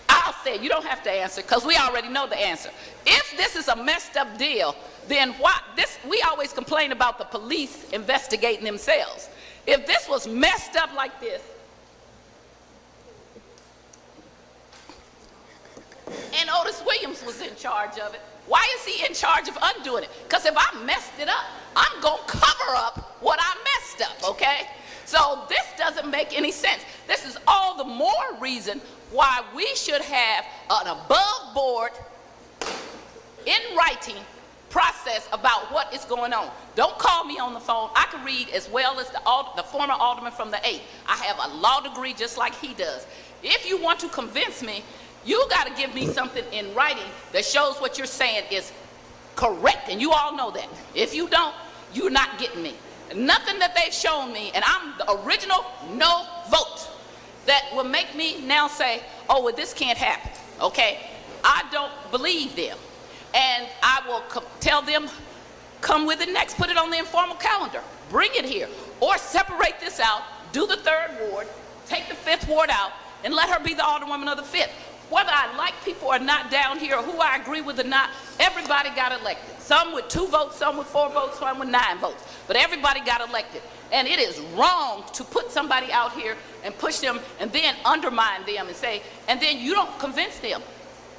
I'll say it. You don't have to answer because we already know the answer. If this is a messed up deal, then we always complain about the police investigating themselves. If this was messed up like this, and Otis Williams was in charge of it, why is he in charge of undoing it? Because if I messed it up, I'm going to cover up what I messed up, okay? So this doesn't make any sense. This is all the more reason why we should have an above board, in writing, process about what is going on. Don't call me on the phone. I can read as well as the former alderman from the 8th. I have a law degree just like he does. If you want to convince me, you got to give me something in writing that shows what you're saying is correct, and you all know that. If you don't, you're not getting me. Nothing that they've shown me, and I'm the original no vote, that will make me now say, oh, well, this can't happen, okay? I don't believe them, and I will tell them, come with it next, put it on the informal calendar, bring it here, or separate this out, do the 3rd ward, take the 5th ward out, and let her be the Alderwoman of the 5th. Whether I like people or not down here, or who I agree with or not, everybody got elected. Some with 2 votes, some with 4 votes, some with 9 votes. But everybody got elected. And it is wrong to put somebody out here and push them and then undermine them and say, and then you don't convince them.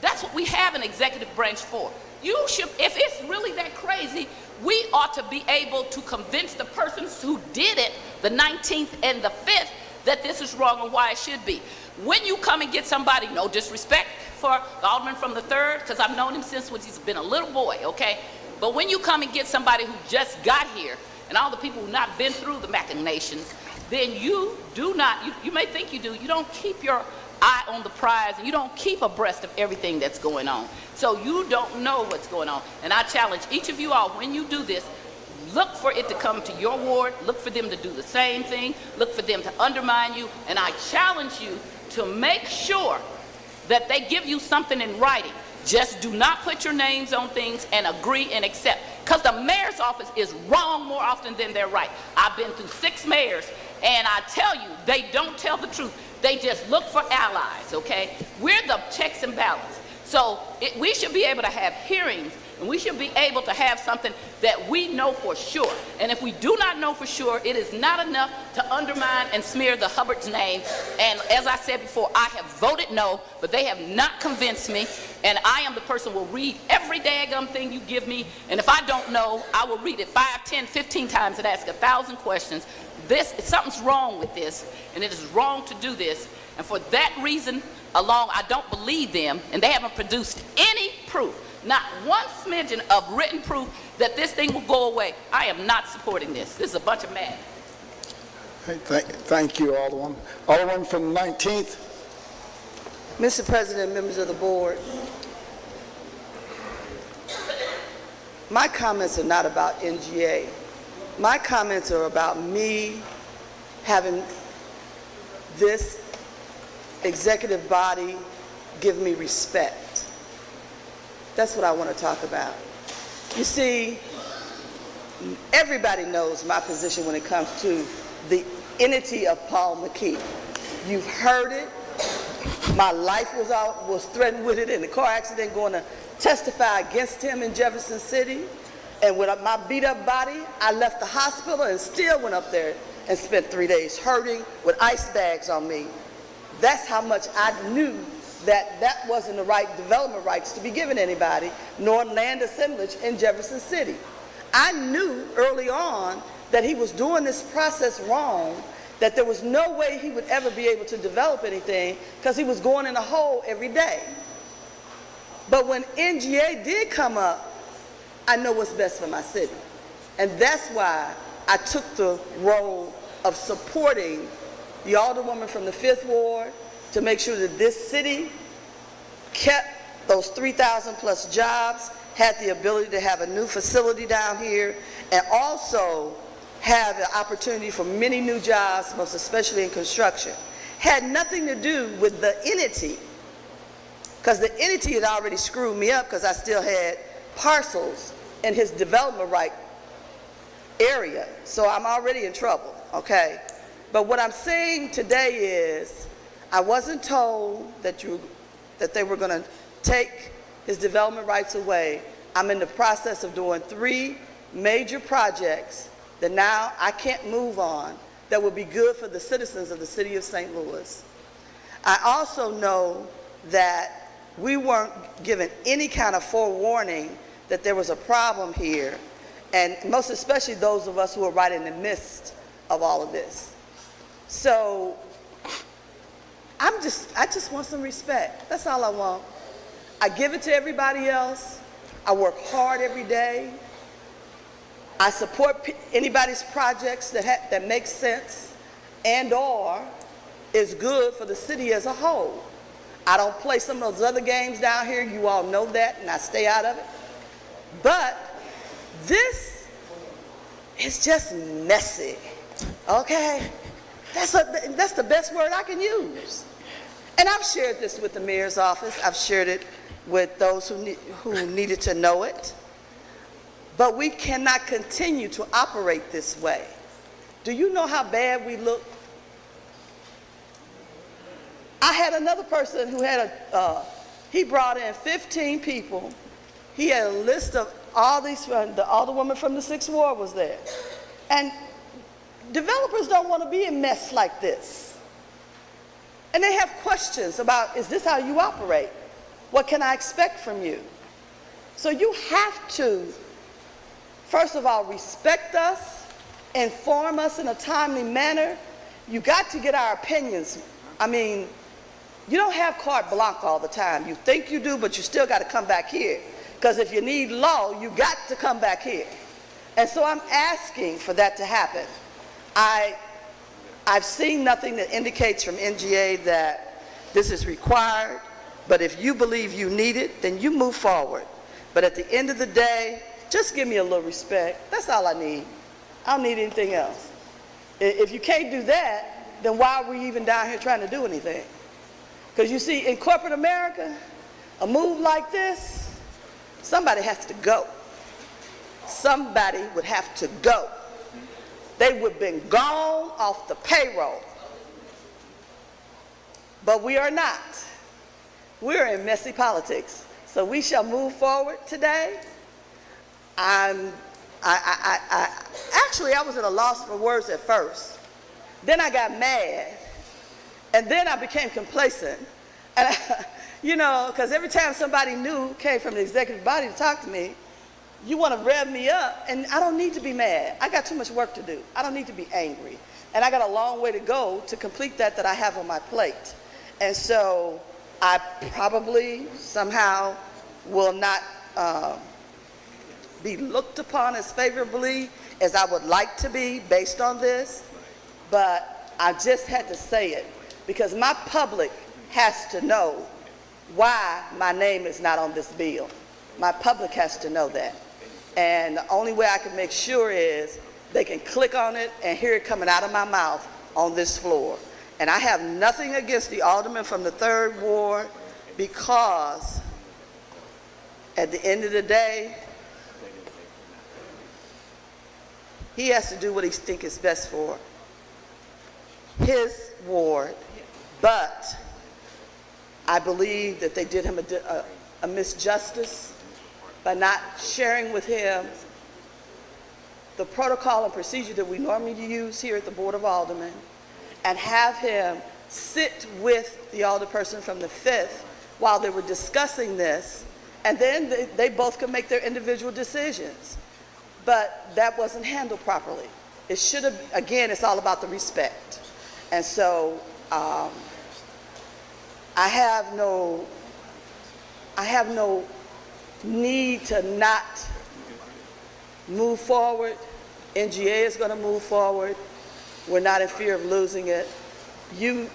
That's what we have an executive branch for. You should, if it's really that crazy, we ought to be able to convince the persons who did it, the 19th and the 5th, that this is wrong and why it should be. When you come and get somebody, no disrespect for the alderman from the 3rd, because I've known him since when he's been a little boy, okay? But when you come and get somebody who just got here, and all the people who've not been through the machinations, then you do not, you may think you do, you don't keep your eye on the prize, and you don't keep abreast of everything that's going on. So you don't know what's going on. And I challenge each of you all, when you do this, look for it to come to your ward, look for them to do the same thing, look for them to undermine you, and I challenge you to make sure that they give you something in writing. Just do not put your names on things and agree and accept, because the mayor's office is wrong more often than they're right. I've been through 6 mayors, and I tell you, they don't tell the truth. They just look for allies, okay? We're the checks and balances. So we should be able to have hearings, and we should be able to have something that we know for sure. And if we do not know for sure, it is not enough to undermine and smear the Hubbard's name. And as I said before, I have voted no, but they have not convinced me. And I am the person who will read every daggum thing you give me. And if I don't know, I will read it 5, 10, 15 times and ask 1,000 questions. Something's wrong with this, and it is wrong to do this. And for that reason alone, I don't believe them, and they haven't produced any proof. Not one smidgen of written proof that this thing will go away. I am not supporting this. This is a bunch of madness. Hey, thank you, Alderwoman. Alderwoman from the 19th. Mr. President, members of the board, my comments are not about NGA. My comments are about me having this executive body give me respect. That's what I want to talk about. You see, everybody knows my position when it comes to the entity of Paul McKee. You've heard it. My life was threatened with it in the car accident, going to testify against him in Jefferson City. And with my beat up body, I left the hospital and still went up there and spent 3 days hurting with ice bags on me. That's how much I knew that that wasn't the right development rights to be given anybody, nor land assemblage in Jefferson City. I knew early on that he was doing this process wrong, that there was no way he would ever be able to develop anything because he was going in a hole every day. But when NGA did come up, I know what's best for my city. And that's why I took the role of supporting the alderwoman from the 5th Ward to make sure that this city kept those 3,000 plus jobs, had the ability to have a new facility down here, and also have the opportunity for many new jobs, most especially in construction. Had nothing to do with the entity, because the entity had already screwed me up because I still had parcels in his development right area. So I'm already in trouble, okay? But what I'm saying today is I wasn't told that they were going to take his development rights away. I'm in the process of doing 3 major projects that now I can't move on that would be good for the citizens of the city of St. Louis. I also know that we weren't given any kind of forewarning that there was a problem here, and most especially those of us who are right in the midst of all of this. So I just want some respect. That's all I want. I give it to everybody else. I work hard every day. I support anybody's projects that make sense and or is good for the city as a whole. I don't play some of those other games down here. You all know that, and I stay out of it. But this is just messy, okay? That's the best word I can use. And I've shared this with the mayor's office. I've shared it with those who needed to know it. But we cannot continue to operate this way. Do you know how bad we look? I had another person who had he brought in 15 people. He had a list of all these, the alderwoman from the 6th Ward was there. And developers don't want to be in mess like this. And they have questions about, is this how you operate? What can I expect from you? So you have to, first of all, respect us, inform us in a timely manner. You got to get our opinions. I mean, you don't have carte blanche all the time. You think you do, but you still got to come back here. Because if you need law, you got to come back here. And so I'm asking for that to happen. I've seen nothing that indicates from NGA that this is required, but if you believe you need it, then you move forward. But at the end of the day, just give me a little respect. That's all I need. I don't need anything else. If you can't do that, then why are we even down here trying to do anything? Because you see, in corporate America, a move like this, somebody has to go. Somebody would have to go. They would have been gone off the payroll. But we are not. We're in messy politics. So we shall move forward today. Actually, I was at a loss for words at first. Then I got mad. And then I became complacent. And because every time somebody new came from the executive body to talk to me, you want to rev me up, and I don't need to be mad. I got too much work to do. I don't need to be angry. And I got a long way to go to complete that I have on my plate. And so I probably somehow will not be looked upon as favorably as I would like to be based on this, but I just had to say it because my public has to know why my name is not on this bill. My public has to know that. And the only way I can make sure is they can click on it and hear it coming out of my mouth on this floor. And I have nothing against the alderman from the 3rd Ward, because at the end of the day, he has to do what he thinks is best for his ward. But I believe that they did him a misjustice by not sharing with him the protocol and procedure that we normally use here at the Board of Aldermen, and have him sit with the alderperson from the 5th while they were discussing this, and then they both could make their individual decisions. But that wasn't handled properly. It should have, again, it's all about the respect. And so I have no need to not move forward. NGA is going to move forward. We're not in fear of losing it. You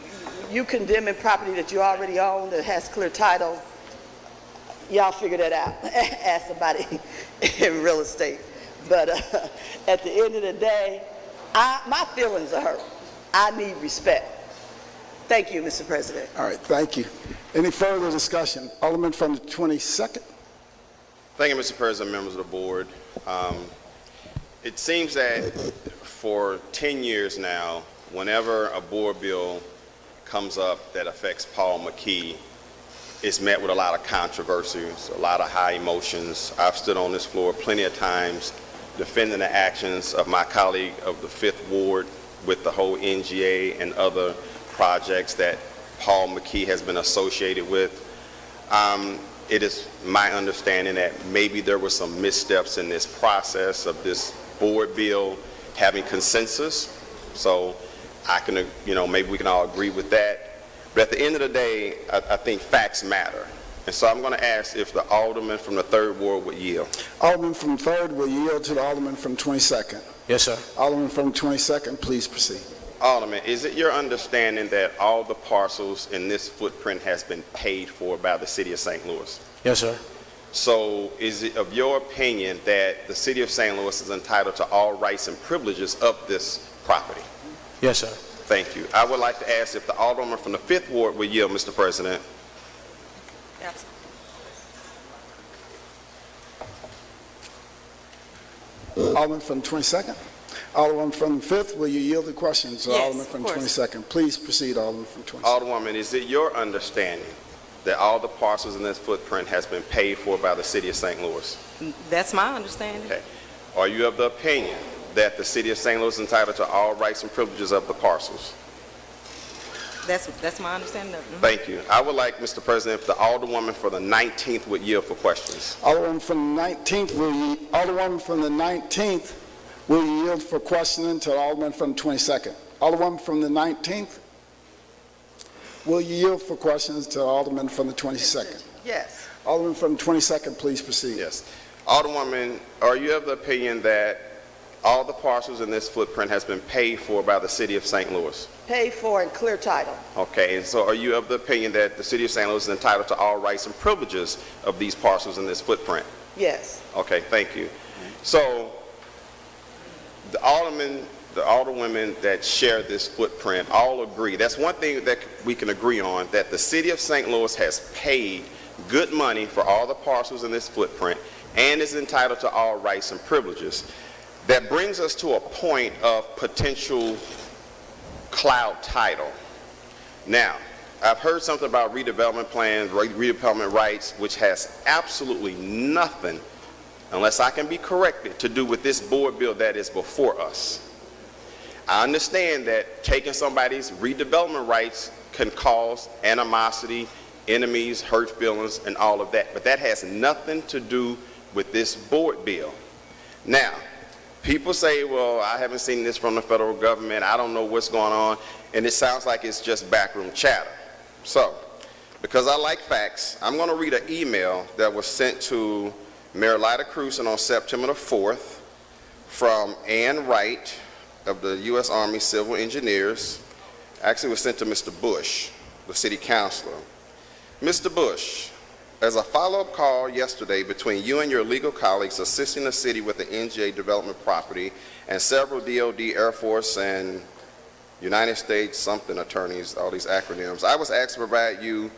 condemning property that you already own that has clear title, y'all figure that out. Ask somebody in real estate. But at the end of the day, my feelings are hurt. I need respect. Thank you, Mr. President. All right, thank you. Any further discussion? Alderman from the 22nd. Thank you, Mr. President, members of the board. It seems that for 10 years now, whenever a board bill comes up that affects Paul McKee, it's met with a lot of controversies, a lot of high emotions. I've stood on this floor plenty of times defending the actions of my colleague of the 5th Ward with the whole NGA and other projects that Paul McKee has been associated with. It is my understanding that maybe there were some missteps in this process of this board bill having consensus. So I can, maybe we can all agree with that. But at the end of the day, I think facts matter. And so I'm going to ask if the alderman from the 3rd Ward would yield. Alderman from 3rd will yield to the alderman from 22nd. Yes, sir. Alderman from 22nd, please proceed. Alderman, is it your understanding that all the parcels in this footprint has been paid for by the city of St. Louis? Yes, sir. So is it of your opinion that the city of St. Louis is entitled to all rights and privileges of this property? Yes, sir. Thank you. I would like to ask if the alderman from the 5th Ward would yield, Mr. President. Yes. Alderman from 22nd. Alderman from 5th, will you yield the questions? Yes, Alderman from 22nd. Please proceed, Alderman from 22nd. Alderwoman, is it your understanding that all the parcels in this footprint has been paid for by the city of St. Louis? That's my understanding. Okay. Are you of the opinion that the city of St. Louis is entitled to all rights and privileges of the parcels? That's my understanding of it. Thank you. I would like, Mr. President, if the alderwoman for the 19th would yield for questions. Alderman from the 19th Alderwoman from the 19th will yield for questioning to the alderman from the 22nd. Alderwoman from the 19th will yield for questions to the alderman from the 22nd. Yes. Alderman from the 22nd, please proceed. Yes. Alderwoman, are you of the opinion that all the parcels in this footprint has been paid for by the city of St. Louis? Paid for and clear title. Okay, and so are you of the opinion that the city of St. Louis is entitled to all rights and privileges of these parcels in this footprint? Yes. Okay, thank you. So the alderwomen that share this footprint all agree. That's one thing that we can agree on, that the city of St. Louis has paid good money for all the parcels in this footprint and is entitled to all rights and privileges. That brings us to a point of potential cloud title. Now, I've heard something about redevelopment plans, redevelopment rights, which has absolutely nothing, unless I can be corrected, to do with this board bill that is before us. I understand that taking somebody's redevelopment rights can cause animosity, enemies, hurt feelings, and all of that, but that has nothing to do with this board bill. Now, people say, well, I haven't seen this from the federal government, I don't know what's going on, and it sounds like it's just backroom chatter. So, because I like facts, I'm going to read an email that was sent to Mayor Lyda Crewson on September the 4th from Ann Wright of the U.S. Army Civil Engineers. Actually, it was sent to Mr. Bush. the city councilor. Mr. Bush, as a follow-up call yesterday between you and your legal colleagues assisting the city with the NGA development property and several DOD, Air Force, and United States something attorneys, all these acronyms, I was asked to provide you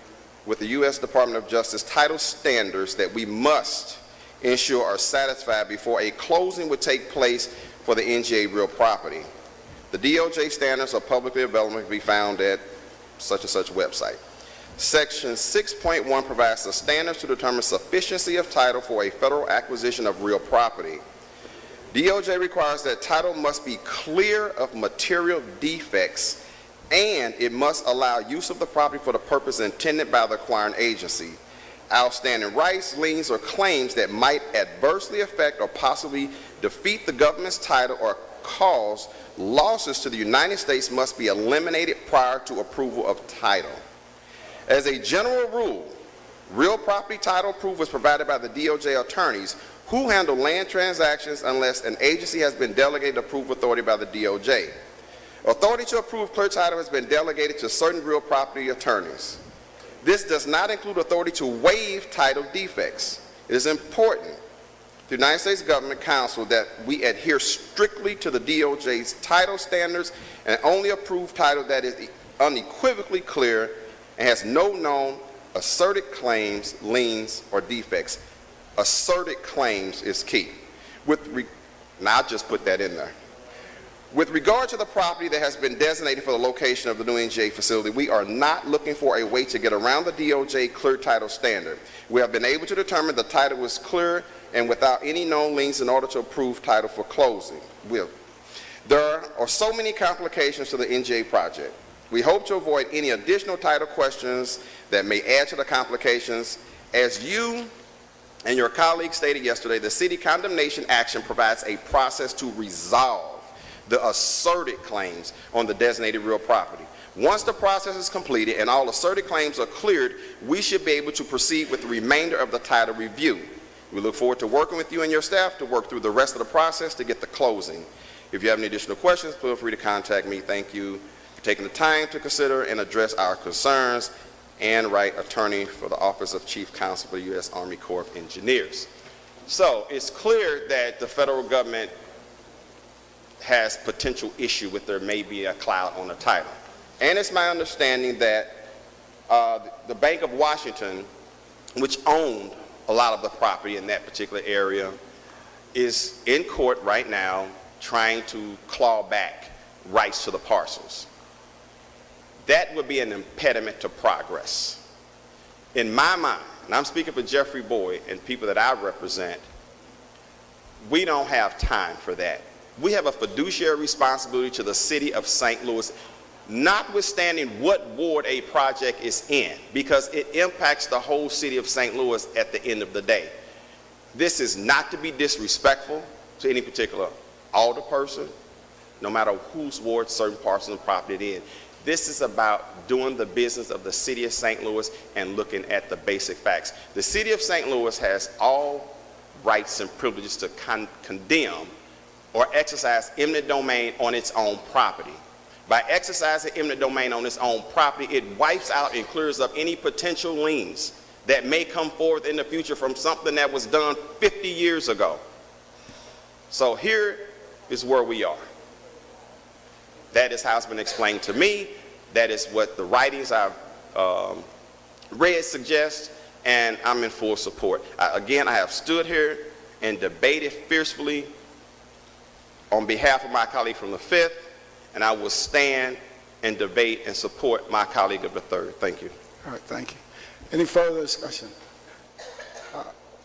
with the U.S. Department of Justice title standards that we must ensure are satisfied before a closing would take place for the NGA real property. The DOJ standards are publicly available and can be found at such and such website. Section 6.1 provides the standards to determine sufficiency of title for a federal acquisition of real property. DOJ requires that title must be clear of material defects and it must allow use of the property for the purpose intended by the acquiring agency. Outstanding rights, liens, or claims that might adversely affect or possibly defeat the government's title or cause losses to the United States must be eliminated prior to approval of title. As a general rule, real property title approval is provided by the DOJ attorneys who handle land transactions unless an agency has been delegated approval authority by the DOJ. Authority to approve clear title has been delegated to certain real property attorneys. This does not include authority to waive title defects. It is important to the United States Government Council that we adhere strictly to the DOJ's title standards and only approve title that is unequivocally clear and has no known asserted claims, liens, or defects. Asserted claims is key. Now I'll just put that in there. With regard to the property that has been designated for the location of the new NGA facility, we are not looking for a way to get around the DOJ clear title standard. We have been able to determine the title was clear and without any known liens in order to approve title for closing. There are so many complications to the NGA project. We hope to avoid any additional title questions that may add to the complications. As you and your colleagues stated yesterday, the city condemnation action provides a process to resolve the asserted claims on the designated real property. Once the process is completed and all asserted claims are cleared, we should be able to proceed with the remainder of the title review. We look forward to working with you and your staff to work through the rest of the process to get the closing. If you have any additional questions, feel free to contact me. Thank you for taking the time to consider and address our concerns. Ann Wright, attorney for the Office of Chief Counsel for the U.S. Army Corps of Engineers. So it's clear that the federal government has potential issue with there may be a cloud on the title. And it's my understanding that the Bank of Washington, which owned a lot of the property in that particular area, is in court right now trying to claw back rights to the parcels. That would be an impediment to progress. In my mind, and I'm speaking for Jeffrey Boyd and people that I represent, we don't have time for that. We have a fiduciary responsibility to the city of St. Louis, notwithstanding what ward a project is in, because it impacts the whole city of St. Louis at the end of the day. This is not to be disrespectful to any particular alderperson, no matter whose ward certain parcels of property it is. This is about doing the business of the city of St. Louis and looking at the basic facts. The city of St. Louis has all rights and privileges to condemn or exercise eminent domain on its own property. By exercising eminent domain on its own property, it wipes out and clears up any potential liens that may come forth in the future from something that was done 50 years ago. So here is where we are. That is how it's been explained to me. That is what the writings I've read suggest, and I'm in full support. Again, I have stood here and debated fiercely on behalf of my colleague from the 5th, and I will stand and debate and support my colleague of the 3rd. Thank you. All right, thank you. Any further discussion?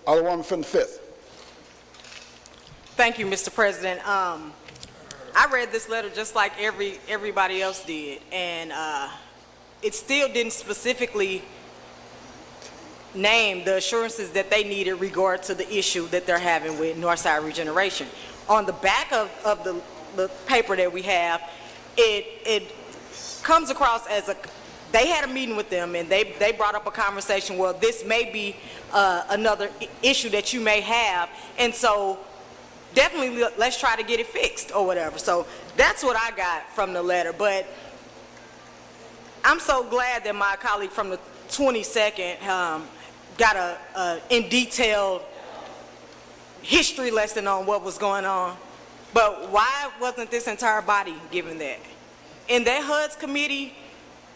Alderwoman from the 5th. Thank you, Mr. President. I read this letter just like everybody else did, and it still didn't specifically name the assurances that they needed regard to the issue that they're having with Northside Regeneration. On the back of the paper that we have, it comes across as they had a meeting with them and they brought up a conversation, well, this may be another issue that you may have, and so definitely let's try to get it fixed or whatever. So that's what I got from the letter. But I'm so glad that my colleague from the 22nd got a in detailed history lesson on what was going on. But why wasn't this entire body given that? In that HUD's committee,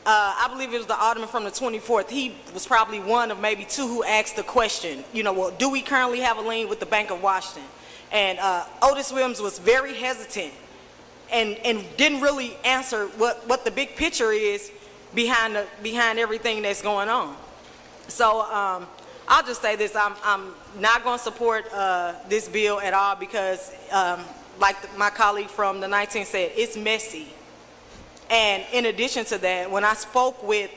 I believe it was the alderman from the 24th, he was probably one of maybe two who asked the question, well, do we currently have a lien with the Bank of Washington? And Otis Williams was very hesitant and didn't really answer what the big picture is behind everything that's going on. So I'll just say this, I'm not going to support this bill at all because like my colleague from the 19th said, it's messy. And in addition to that, when I spoke with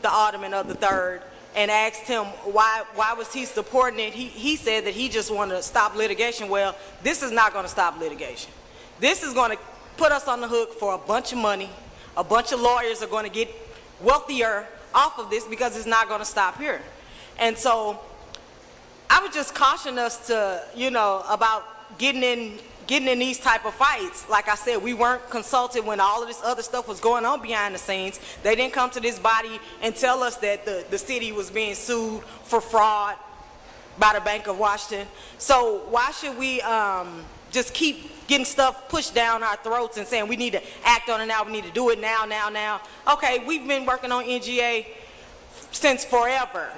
the alderman of the 3rd and asked him why was he supporting it, he said that he just wanted to stop litigation. Well, this is not going to stop litigation. This is going to put us on the hook for a bunch of money. A bunch of lawyers are going to get wealthier off of this because it's not going to stop here. And so I would just caution us to, about getting in these type of fights. Like I said, we weren't consulted when all of this other stuff was going on behind the scenes. They didn't come to this body and tell us that the city was being sued for fraud by the Bank of Washington. So why should we just keep getting stuff pushed down our throats and saying we need to act on it now, we need to do it now? Okay, we've been working on NGA since forever.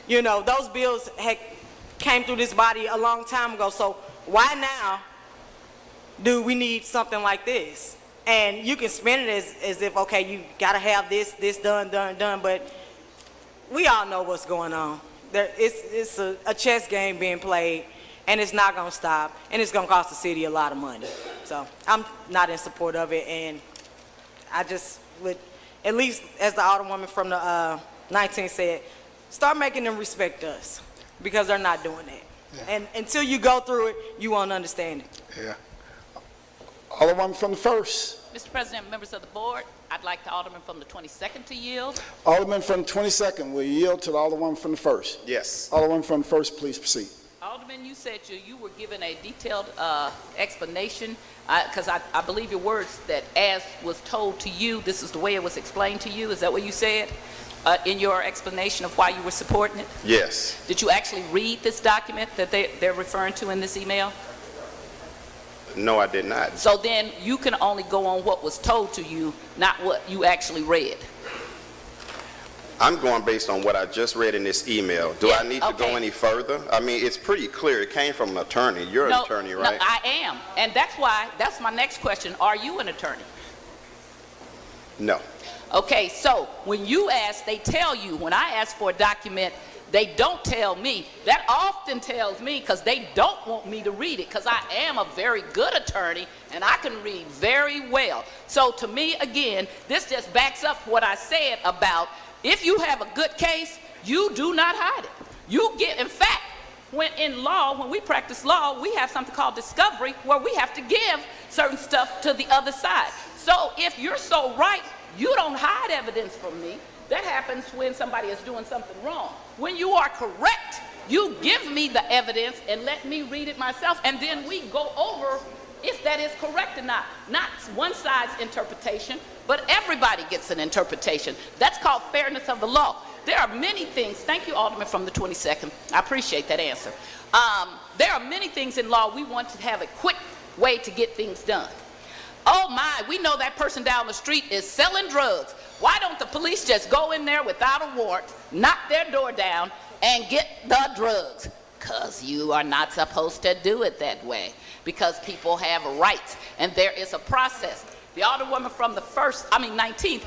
Those bills came through this body a long time ago, so why now do we need something like this? And you can spin it as if, okay, you got to have this done, but we all know what's going on. It's a chess game being played, and it's not going to stop, and it's going to cost the city a lot of money. So I'm not in support of it, and I just would, at least as the alderwoman from the 19th said, start making them respect us, because they're not doing that. Yeah. And until you go through it, you won't understand it. Yeah. Alderman from the 1st. Mr. President, members of the board, I'd like the alderman from the 22nd to yield. Alderman from the 22nd will yield to the alderman from the 1st. Yes. Alderman from the 1st, please proceed. Alderman, you said you were given a detailed explanation, because I believe your words that as was told to you, this is the way it was explained to you. Is that what you said in your explanation of why you were supporting it? Yes. Did you actually read this document that they're referring to in this email? No, I did not. So then you can only go on what was told to you, not what you actually read. I'm going based on what I just read in this email. Do I need to go any further? I mean, it's pretty clear. It came from an attorney. You're an attorney, right? No, I am. And that's my next question. Are you an attorney? No. Okay, so when you ask, they tell you. When I ask for a document, they don't tell me. That often tells me because they don't want me to read it, because I am a very good attorney and I can read very well. So to me, again, this just backs up what I said about if you have a good case, you do not hide it. You get, in fact, when we practice law, we have something called discovery where we have to give certain stuff to the other side. So if you're so right, you don't hide evidence from me. That happens when somebody is doing something wrong. When you are correct, you give me the evidence and let me read it myself, and then we go over if that is correct or not. Not one side's interpretation, but everybody gets an interpretation. That's called fairness of the law. There are many things, thank you, Alderman from the 22nd, I appreciate that answer. There are many things in law we want to have a quick way to get things done. Oh my, we know that person down the street is selling drugs. Why don't the police just go in there without a warrant, knock their door down, and get the drugs? Because you are not supposed to do it that way, because people have rights, and there is a process. The alderwoman from the 19th,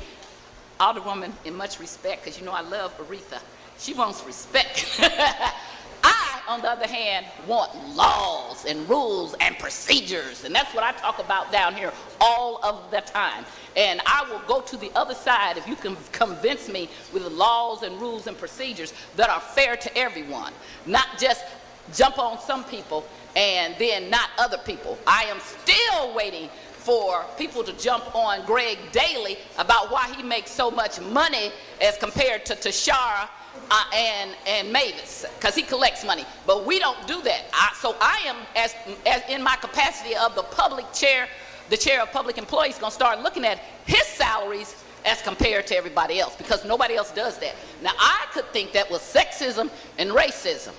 alderwoman, in much respect, because you know I love Aretha, she wants respect. I, on the other hand, want laws and rules and procedures, and that's what I talk about down here all of the time. And I will go to the other side if you can convince me with the laws and rules and procedures that are fair to everyone, not just jump on some people and then not other people. I am still waiting for people to jump on Greg Daly about why he makes so much money as compared to Tashara and Mavis, because he collects money, but we don't do that. So I am, as in my capacity of the public chair, the chair of public employees, going to start looking at his salaries as compared to everybody else, because nobody else does that. Now, I could think that was sexism and racism,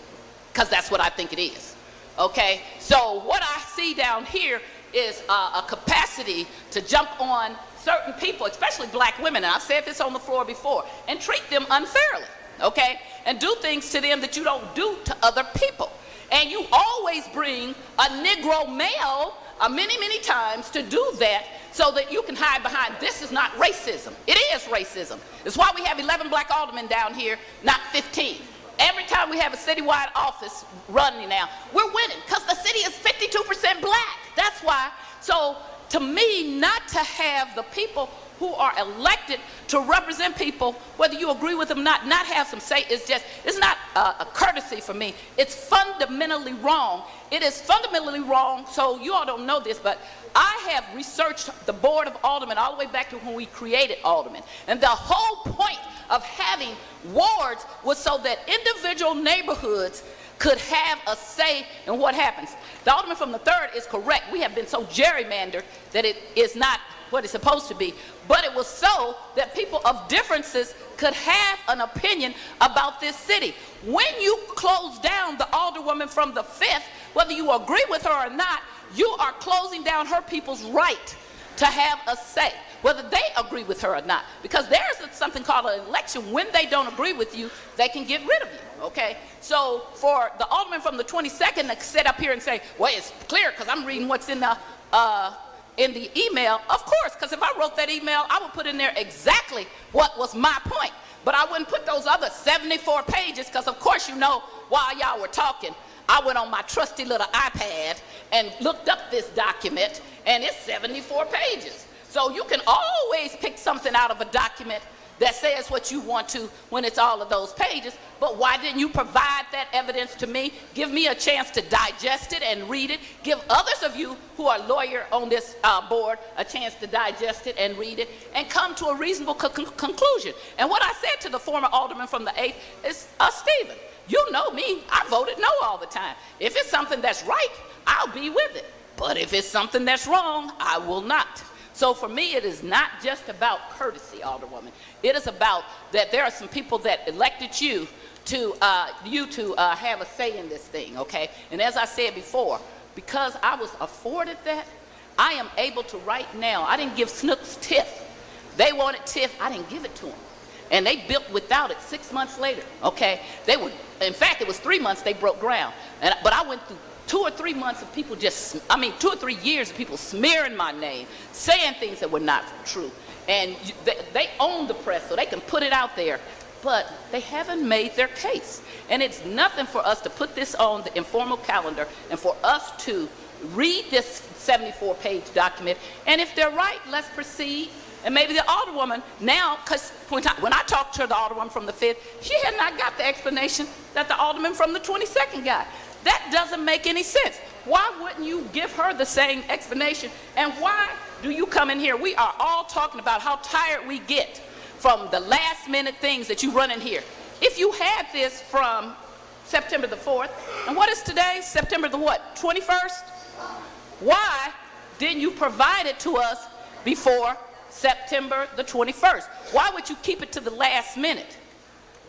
because that's what I think it is, okay? So what I see down here is a capacity to jump on certain people, especially black women, and I've said this on the floor before, and treat them unfairly, okay? And do things to them that you don't do to other people. And you always bring a Negro male many, many times to do that so that you can hide behind, this is not racism. It is racism. It's why we have 11 black aldermen down here, not 15. Every time we have a citywide office running now, we're winning because the city is 52% black. That's why. So to me, not to have the people who are elected to represent people, whether you agree with them or not have some say, it's not a courtesy for me. It's fundamentally wrong. It is fundamentally wrong, so you all don't know this, but I have researched the Board of Aldermen all the way back to when we created aldermen. And the whole point of having wards was so that individual neighborhoods could have a say in what happens. The alderman from the 3rd is correct. We have been so gerrymandered that it is not what it's supposed to be. But it was so that people of differences could have an opinion about this city. When you close down the alderwoman from the 5th, whether you agree with her or not, you are closing down her people's right to have a say, whether they agree with her or not. Because there's something called an election. When they don't agree with you, they can get rid of you, okay? So for the alderman from the 22nd to sit up here and say, well, it's clear because I'm reading what's in the email, of course, because if I wrote that email, I would put in there exactly what was my point. But I wouldn't put those other 74 pages because, of course, you know, while y'all were talking, I went on my trusty little iPad and looked up this document, and it's 74 pages. So you can always pick something out of a document that says what you want to when it's all of those pages. But why didn't you provide that evidence to me? Give me a chance to digest it and read it. Give others of you who are lawyer on this board a chance to digest it and read it and come to a reasonable conclusion. And what I said to the former alderman from the 8th is, Stephen, you know me, I voted no all the time. If it's something that's right, I'll be with it. But if it's something that's wrong, I will not. So for me, it is not just about courtesy, Alderwoman. It is about that there are some people that elected you to have a say in this thing, okay? And as I said before, because I was afforded that, I am able to right now, I didn't give Snooks TIF. They wanted TIF, I didn't give it to them. And they built without it 6 months later, okay? In fact, it was 3 months they broke ground. But I went through 2 or 3 months of people 2 or 3 years of people smearing my name, saying things that were not true. And they own the press, so they can put it out there. But they haven't made their case. And it's nothing for us to put this on the informal calendar and for us to read this 74-page document. And if they're right, let's proceed. And maybe the alderwoman now, because when I talked to the alderwoman from the 5th, she had not got the explanation that the alderman from the 22nd got. That doesn't make any sense. Why wouldn't you give her the same explanation? And why do you come in here? We are all talking about how tired we get from the last minute things that you run in here. If you had this from September the 4th, and what is today? September the what? 21st? Why didn't you provide it to us before September the 21st? Why would you keep it to the last minute?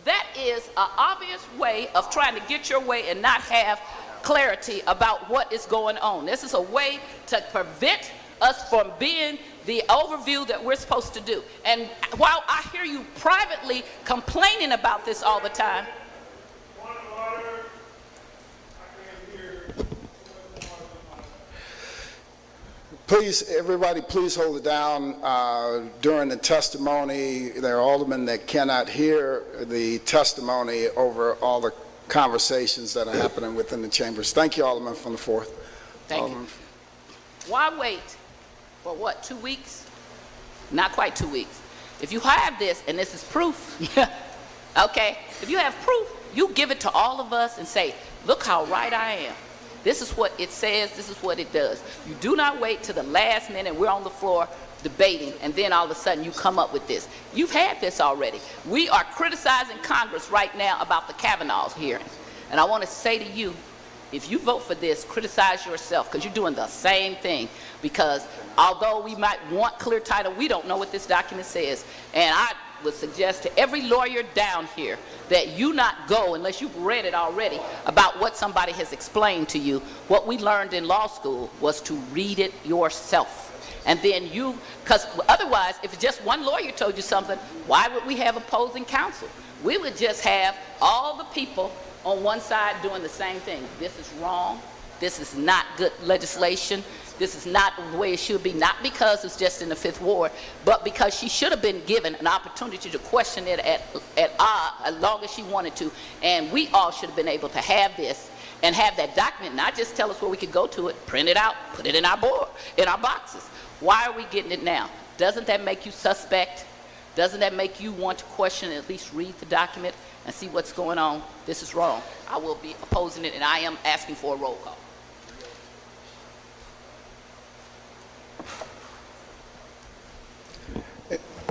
That is an obvious way of trying to get your way and not have clarity about what is going on. This is a way to prevent us from being the overview that we're supposed to do. And while I hear you privately complaining about this all the time, please, everybody, please hold it down. During the testimony, there are aldermen that cannot hear the testimony over all the conversations that are happening within the chambers. Thank you, Alderman from the 4th. Thank you. Why wait for what, 2 weeks? Not quite 2 weeks. If you have this, and this is proof, okay, if you have proof, you give it to all of us and say, look how right I am. This is what it says, this is what it does. You do not wait to the last minute, we're on the floor debating, and then all of a sudden you come up with this. You've had this already. We are criticizing Congress right now about the Kavanaugh hearings. And I want to say to you, if you vote for this, criticize yourself, because you're doing the same thing. Because although we might want clear title, we don't know what this document says. And I would suggest to every lawyer down here that you not go, unless you've read it already, about what somebody has explained to you. What we learned in law school was to read it yourself. And then because otherwise, if just one lawyer told you something, why would we have opposing counsel? We would just have all the people on one side doing the same thing. This is wrong. This is not good legislation. This is not the way it should be, not because it's just in the Fifth Ward, but because she should have been given an opportunity to question it as long as she wanted to. And we all should have been able to have this and have that document, not just tell us where we could go to it, print it out, put it in our boxes. Why are we getting it now? Doesn't that make you suspect? Doesn't that make you want to question and at least read the document and see what's going on? This is wrong. I will be opposing it, and I am asking for a roll call.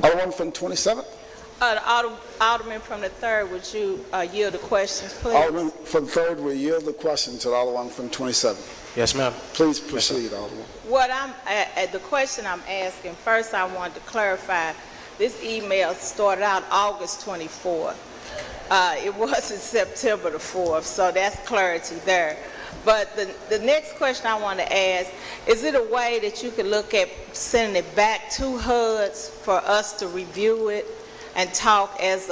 Alderman from 27th. Alderman from the 3rd, would you yield the questions, please? Alderman from 3rd will yield the question to the Alderman from 27th. Yes, ma'am. Please proceed, Alderman. The question I'm asking, first I wanted to clarify, this email started out August 24th. It wasn't September the 4th, so that's clarity there. But the next question I want to ask, is it a way that you could look at sending it back to HUDs for us to review it and talk as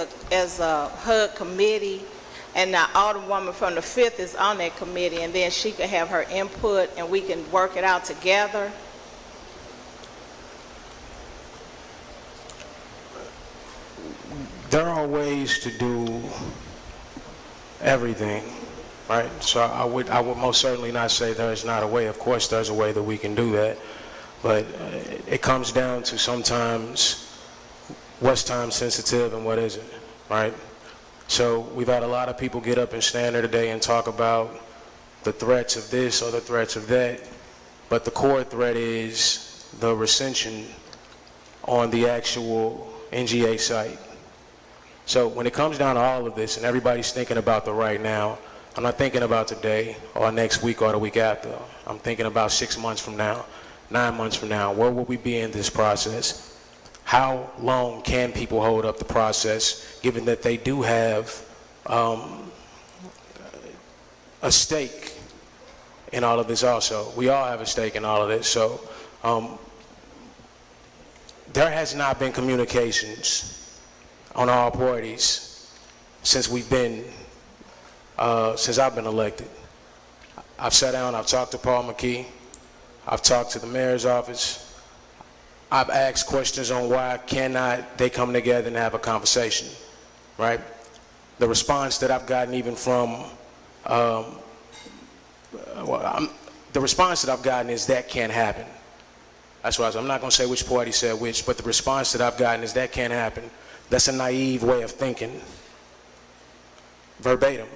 a HUD committee, and the Alderwoman from the 5th is on that committee, and then she could have her input and we can work it out together? There are ways to do everything, right? So I would most certainly not say there is not a way. Of course, there's a way that we can do that, but it comes down to sometimes what's time sensitive and what isn't, right? So we've had a lot of people get up and stand there today and talk about the threats of this or the threats of that, but the core threat is the recension on the actual NGA site. So when it comes down to all of this and everybody's thinking about the right now, I'm not thinking about today or next week or the week after. I'm thinking about 6 months from now, 9 months from now. Where will we be in this process? How long can people hold up the process, given that they do have a stake in all of this also? We all have a stake in all of this. So there has not been communications on all parties since I've been elected. I've sat down, I've talked to Paul McKee, I've talked to the mayor's office, I've asked questions on why cannot they come together and have a conversation, right? The response that I've gotten even from, the response that I've gotten is that can't happen. That's why I'm not gonna say which party said which, but the response that I've gotten is that can't happen. That's a naive way of thinking, verbatim.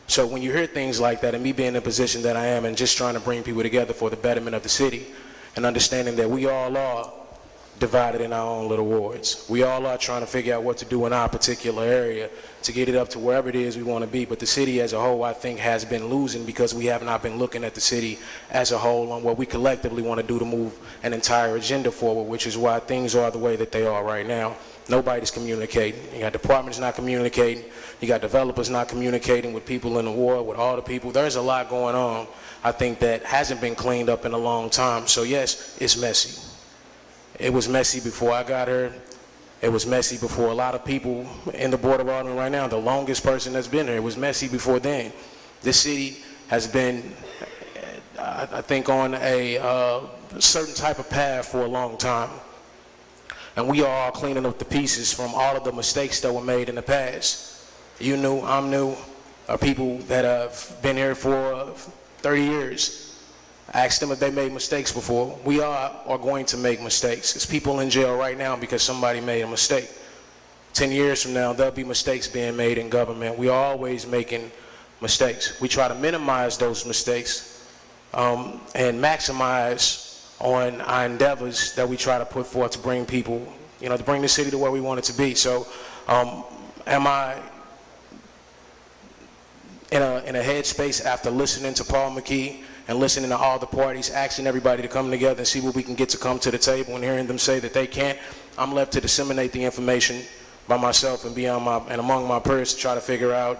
So when you hear things like that, and me being in the position that I am and just trying to bring people together for the betterment of the city, and understanding that we all are divided in our own little wards. We all are trying to figure out what to do in our particular area to get it up to wherever it is we want to be. But the city as a whole, I think, has been losing because we have not been looking at the city as a whole on what we collectively want to do to move an entire agenda forward, which is why things are the way that they are right now. Nobody's communicating. You got departments not communicating. You got developers not communicating with people in the ward, with all the people. There's a lot going on, I think, that hasn't been cleaned up in a long time. So yes, it's messy. It was messy before I got here. It was messy before a lot of people in the Board of Aldermen right now, the longest person that's been there. It was messy before then. This city has been, I think, on a certain type of path for a long time. And we are all cleaning up the pieces from all of the mistakes that were made in the past. You new, I'm new, people that have been here for 30 years. Ask them if they made mistakes before. We are going to make mistakes. There's people in jail right now because somebody made a mistake. 10 years from now, there'll be mistakes being made in government. We are always making mistakes. We try to minimize those mistakes and maximize on our endeavors that we try to put forth to bring people, to bring the city to where we want it to be. So am I in a headspace after listening to Paul McKee and listening to all the parties, asking everybody to come together and see what we can get to come to the table, and hearing them say that they can't, I'm left to disseminate the information by myself and among my peers to try to figure out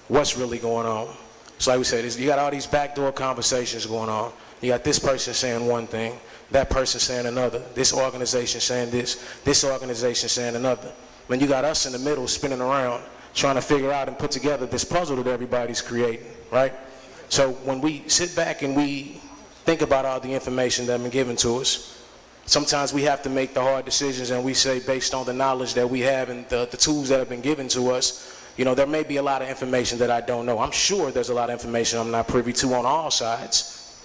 what's really going on. So like we said, you got all these backdoor conversations going on. You got this person saying one thing, that person saying another, this organization saying this organization saying another. Then you got us in the middle spinning around trying to figure out and put together this puzzle that everybody's creating, right? So when we sit back and we think about all the information that's been given to us, sometimes we have to make the hard decisions, and we say, based on the knowledge that we have and the tools that have been given to us, you know, there may be a lot of information that I don't know. I'm sure there's a lot of information I'm not privy to on all sides,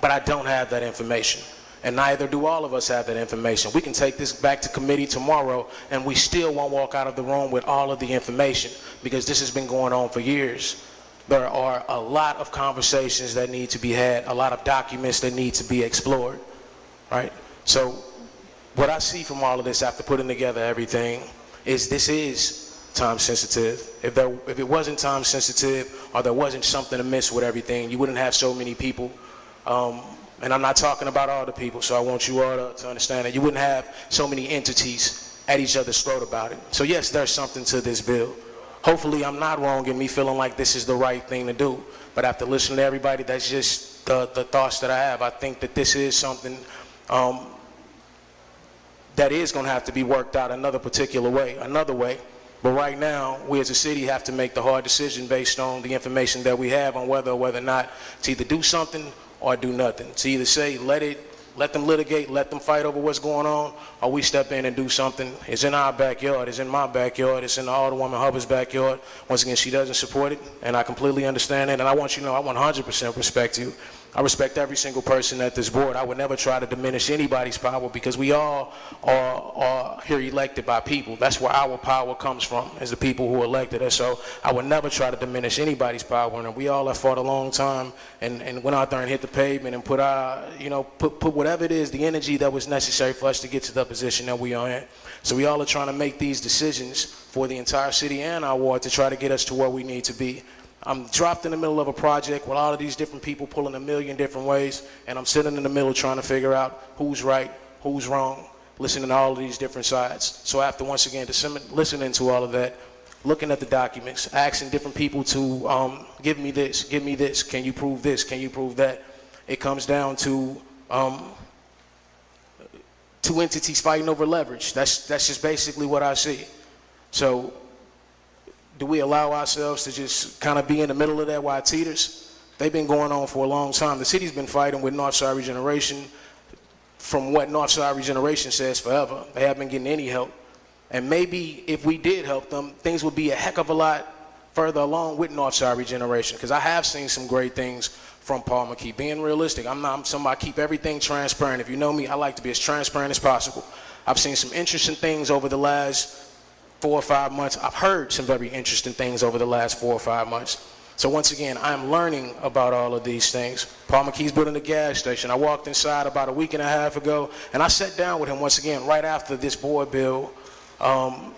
but I don't have that information. And neither do all of us have that information. We can take this back to committee tomorrow, and we still won't walk out of the room with all of the information, because this has been going on for years. There are a lot of conversations that need to be had, a lot of documents that need to be explored, right? So what I see from all of this after putting together everything is this is time sensitive. If it wasn't time sensitive, or there wasn't something amiss with everything, you wouldn't have so many people. And I'm not talking about all the people, so I want you all to understand that you wouldn't have so many entities at each other's throat about it. So yes, there's something to this bill. Hopefully I'm not wrong in me feeling like this is the right thing to do. But after listening to everybody, that's just the thoughts that I have. I think that this is something that is going to have to be worked out another way. But right now, we as a city have to make the hard decision based on the information that we have on whether or not to either do something or do nothing. To either say, let them litigate, let them fight over what's going on, or we step in and do something. It's in our backyard, it's in my backyard, it's in Alderwoman Hubbard's backyard. Once again, she doesn't support it, and I completely understand it, and I want you to know I 100% respect you. I respect every single person at this board. I would never try to diminish anybody's power, because we all are here elected by people. That's where our power comes from, is the people who elected us. So I would never try to diminish anybody's power. And we all have fought a long time and went out there and hit the pavement and put whatever it is, the energy that was necessary for us to get to the position that we are in. So we all are trying to make these decisions for the entire city and our ward to try to get us to where we need to be. I'm dropped in the middle of a project with all of these different people pulling a million different ways, and I'm sitting in the middle trying to figure out who's right, who's wrong, listening to all of these different sides. So after, once again, listening to all of that, looking at the documents, asking different people to give me this, can you prove this, can you prove that, it comes down to two entities fighting over leverage. That's just basically what I see. So do we allow ourselves to just kind of be in the middle of that while it teeters? They've been going on for a long time. The city's been fighting with North Side Regeneration from what North Side Regeneration says forever. They haven't been getting any help. And maybe if we did help them, things would be a heck of a lot further along with North Side Regeneration, because I have seen some great things from Paul McKee. Being realistic, I'm somebody, I keep everything transparent. If you know me, I like to be as transparent as possible. I've seen some interesting things over the last 4 or 5 months. I've heard some very interesting things over the last 4 or 5 months. So once again, I'm learning about all of these things. Paul McKee's building a gas station. I walked inside about a week and a half ago, and I sat down with him once again right after this board bill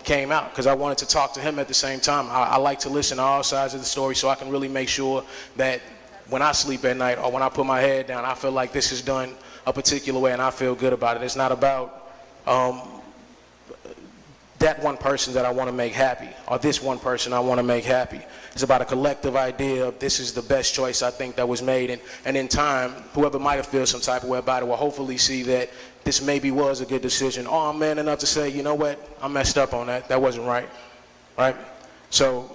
came out, because I wanted to talk to him at the same time. I like to listen to all sides of the story so I can really make sure that when I sleep at night or when I put my head down, I feel like this is done a particular way and I feel good about it. It's not about that one person that I want to make happy, or this one person I want to make happy. It's about a collective idea of this is the best choice I think that was made, and in time, whoever might have felt some type of way about it will hopefully see that this maybe was a good decision. Or I'm man enough to say, you know what, I messed up on that. That wasn't right, right? So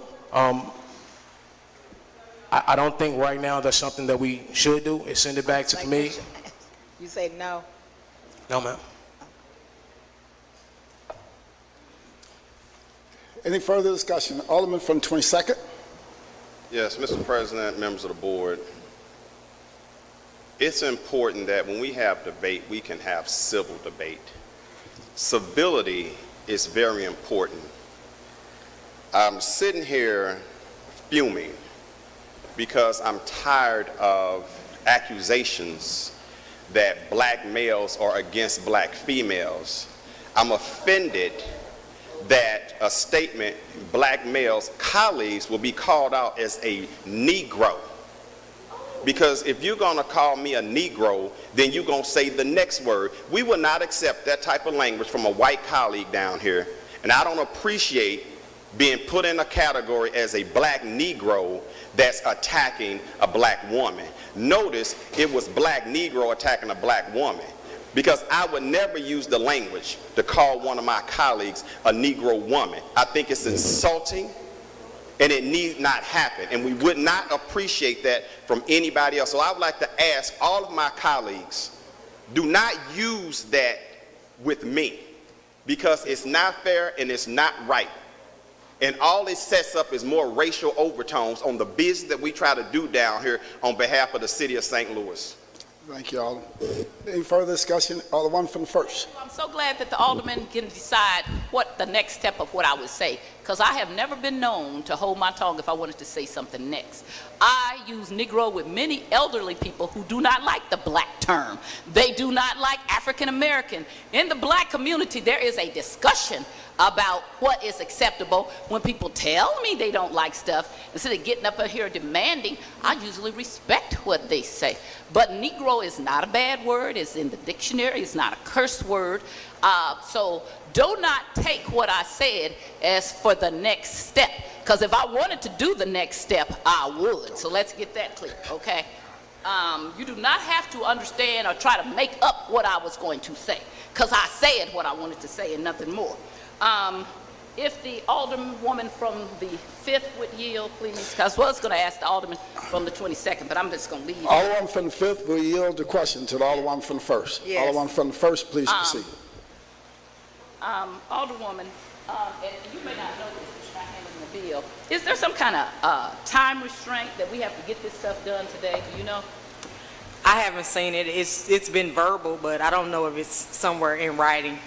I don't think right now that's something that we should do, is send it back to committee. You say no? No, ma'am. Any further discussion? Alderman from 22nd. Yes, Mr. President, members of the board, it's important that when we have debate, we can have civil debate. Civility is very important. I'm sitting here fuming because I'm tired of accusations that black males are against black females. I'm offended that a statement, black males, colleagues, will be called out as a Negro. Because if you're going to call me a Negro, then you're going to say the next word. We will not accept that type of language from a white colleague down here. And I don't appreciate being put in a category as a black Negro that's attacking a black woman. Notice it was black Negro attacking a black woman, because I would never use the language to call one of my colleagues a Negro woman. I think it's insulting, and it need not happen, and we would not appreciate that from anybody else. So I would like to ask all of my colleagues, do not use that with me, because it's not fair and it's not right. And all it sets up is more racial overtones on the business that we try to do down here on behalf of the city of St. Louis. Thank you, Alderman. Any further discussion? Alderman from the first. I'm so glad that the alderman can decide what the next step of what I would say, because I have never been known to hold my tongue if I wanted to say something next. I use Negro with many elderly people who do not like the black term. They do not like African American. In the black community, there is a discussion about what is acceptable. When people tell me they don't like stuff, instead of getting up here demanding, I usually respect what they say. But Negro is not a bad word. It's in the dictionary. It's not a curse word. So do not take what I said as for the next step, because if I wanted to do the next step, I would. So let's get that clear, okay? You do not have to understand or try to make up what I was going to say, because I said what I wanted to say and nothing more. If the alderwoman from the 5th would yield, please, because I was going to ask the alderman from the 22nd, but I'm just going to leave. Alderman from the 5th will yield the question to the alderman from the 1st. Yes. Alderman from the 1st, please proceed. Alderwoman, and you may not know this, but you're not handling the bill. Is there some kind of time restraint that we have to get this stuff done today? Do you know? I haven't seen it. It's been verbal, but I don't know if it's somewhere in writing.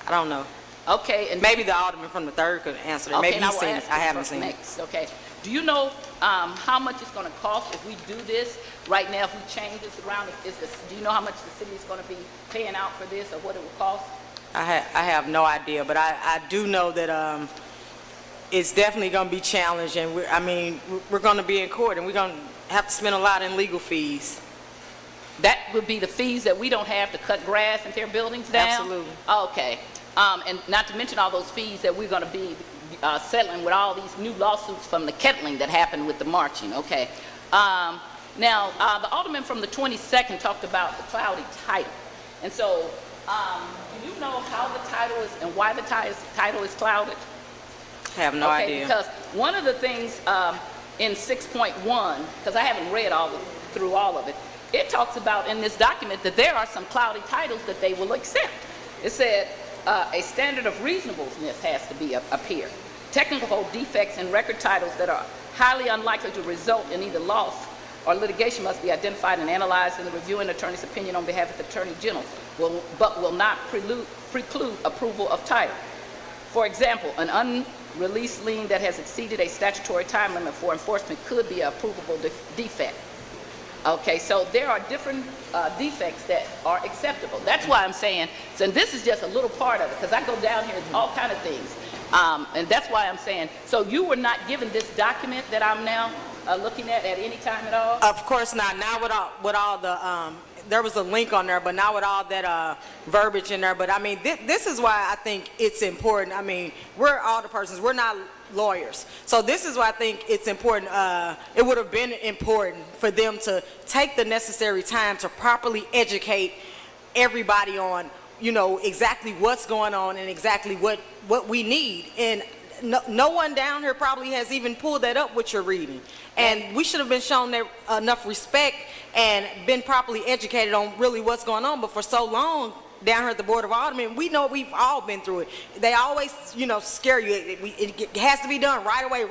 I don't know. Okay, and maybe the alderman from the 3rd could answer that. Maybe he's seen it. I haven't seen it. Okay. Do you know how much it's going to cost if we do this right now? If we change this around, do you know how much the city is going to be paying out for this, or what it will cost? I have no idea, but I do know that it's definitely going to be challenging. We're going to be in court, and we're going to have to spend a lot in legal fees. That would be the fees that we don't have to cut grass and tear buildings down? Absolutely. Okay. And not to mention all those fees that we're going to be settling with all these new lawsuits from the kettling that happened with the marching. Okay. Now, the alderman from the 22nd talked about the cloudy title. And so, do you know how the title is and why the title is clouded? I have no idea. Because one of the things in 6.1, because I haven't read through all of it, it talks about in this document that there are some cloudy titles that they will accept. It said, a standard of reasonableness has to appear. Technical defects in record titles that are highly unlikely to result in either loss or litigation must be identified and analyzed in the reviewing attorney's opinion on behalf of the Attorney General, but will not preclude approval of title. For example, an unreleased lien that has exceeded a statutory time limit for enforcement could be an approvable defect. Okay, so there are different defects that are acceptable. That's why I'm saying, so this is just a little part of it, because I go down here, it's all kind of things. And that's why I'm saying, so you were not given this document that I'm now looking at any time at all? Of course not. Now with all the, there was a link on there, but not with all that verbiage in there. But I mean, this is why I think it's important. I mean, we're alder persons, we're not lawyers. So this is why I think it's important. It would have been important for them to take the necessary time to properly educate everybody on, exactly what's going on and exactly what we need. And no one down here probably has even pulled that up what you're reading. And we should have been shown enough respect and been properly educated on really what's going on. But for so long, down here at the Board of Aldermen, we know we've all been through it. They always, scare you. It has to be done right away.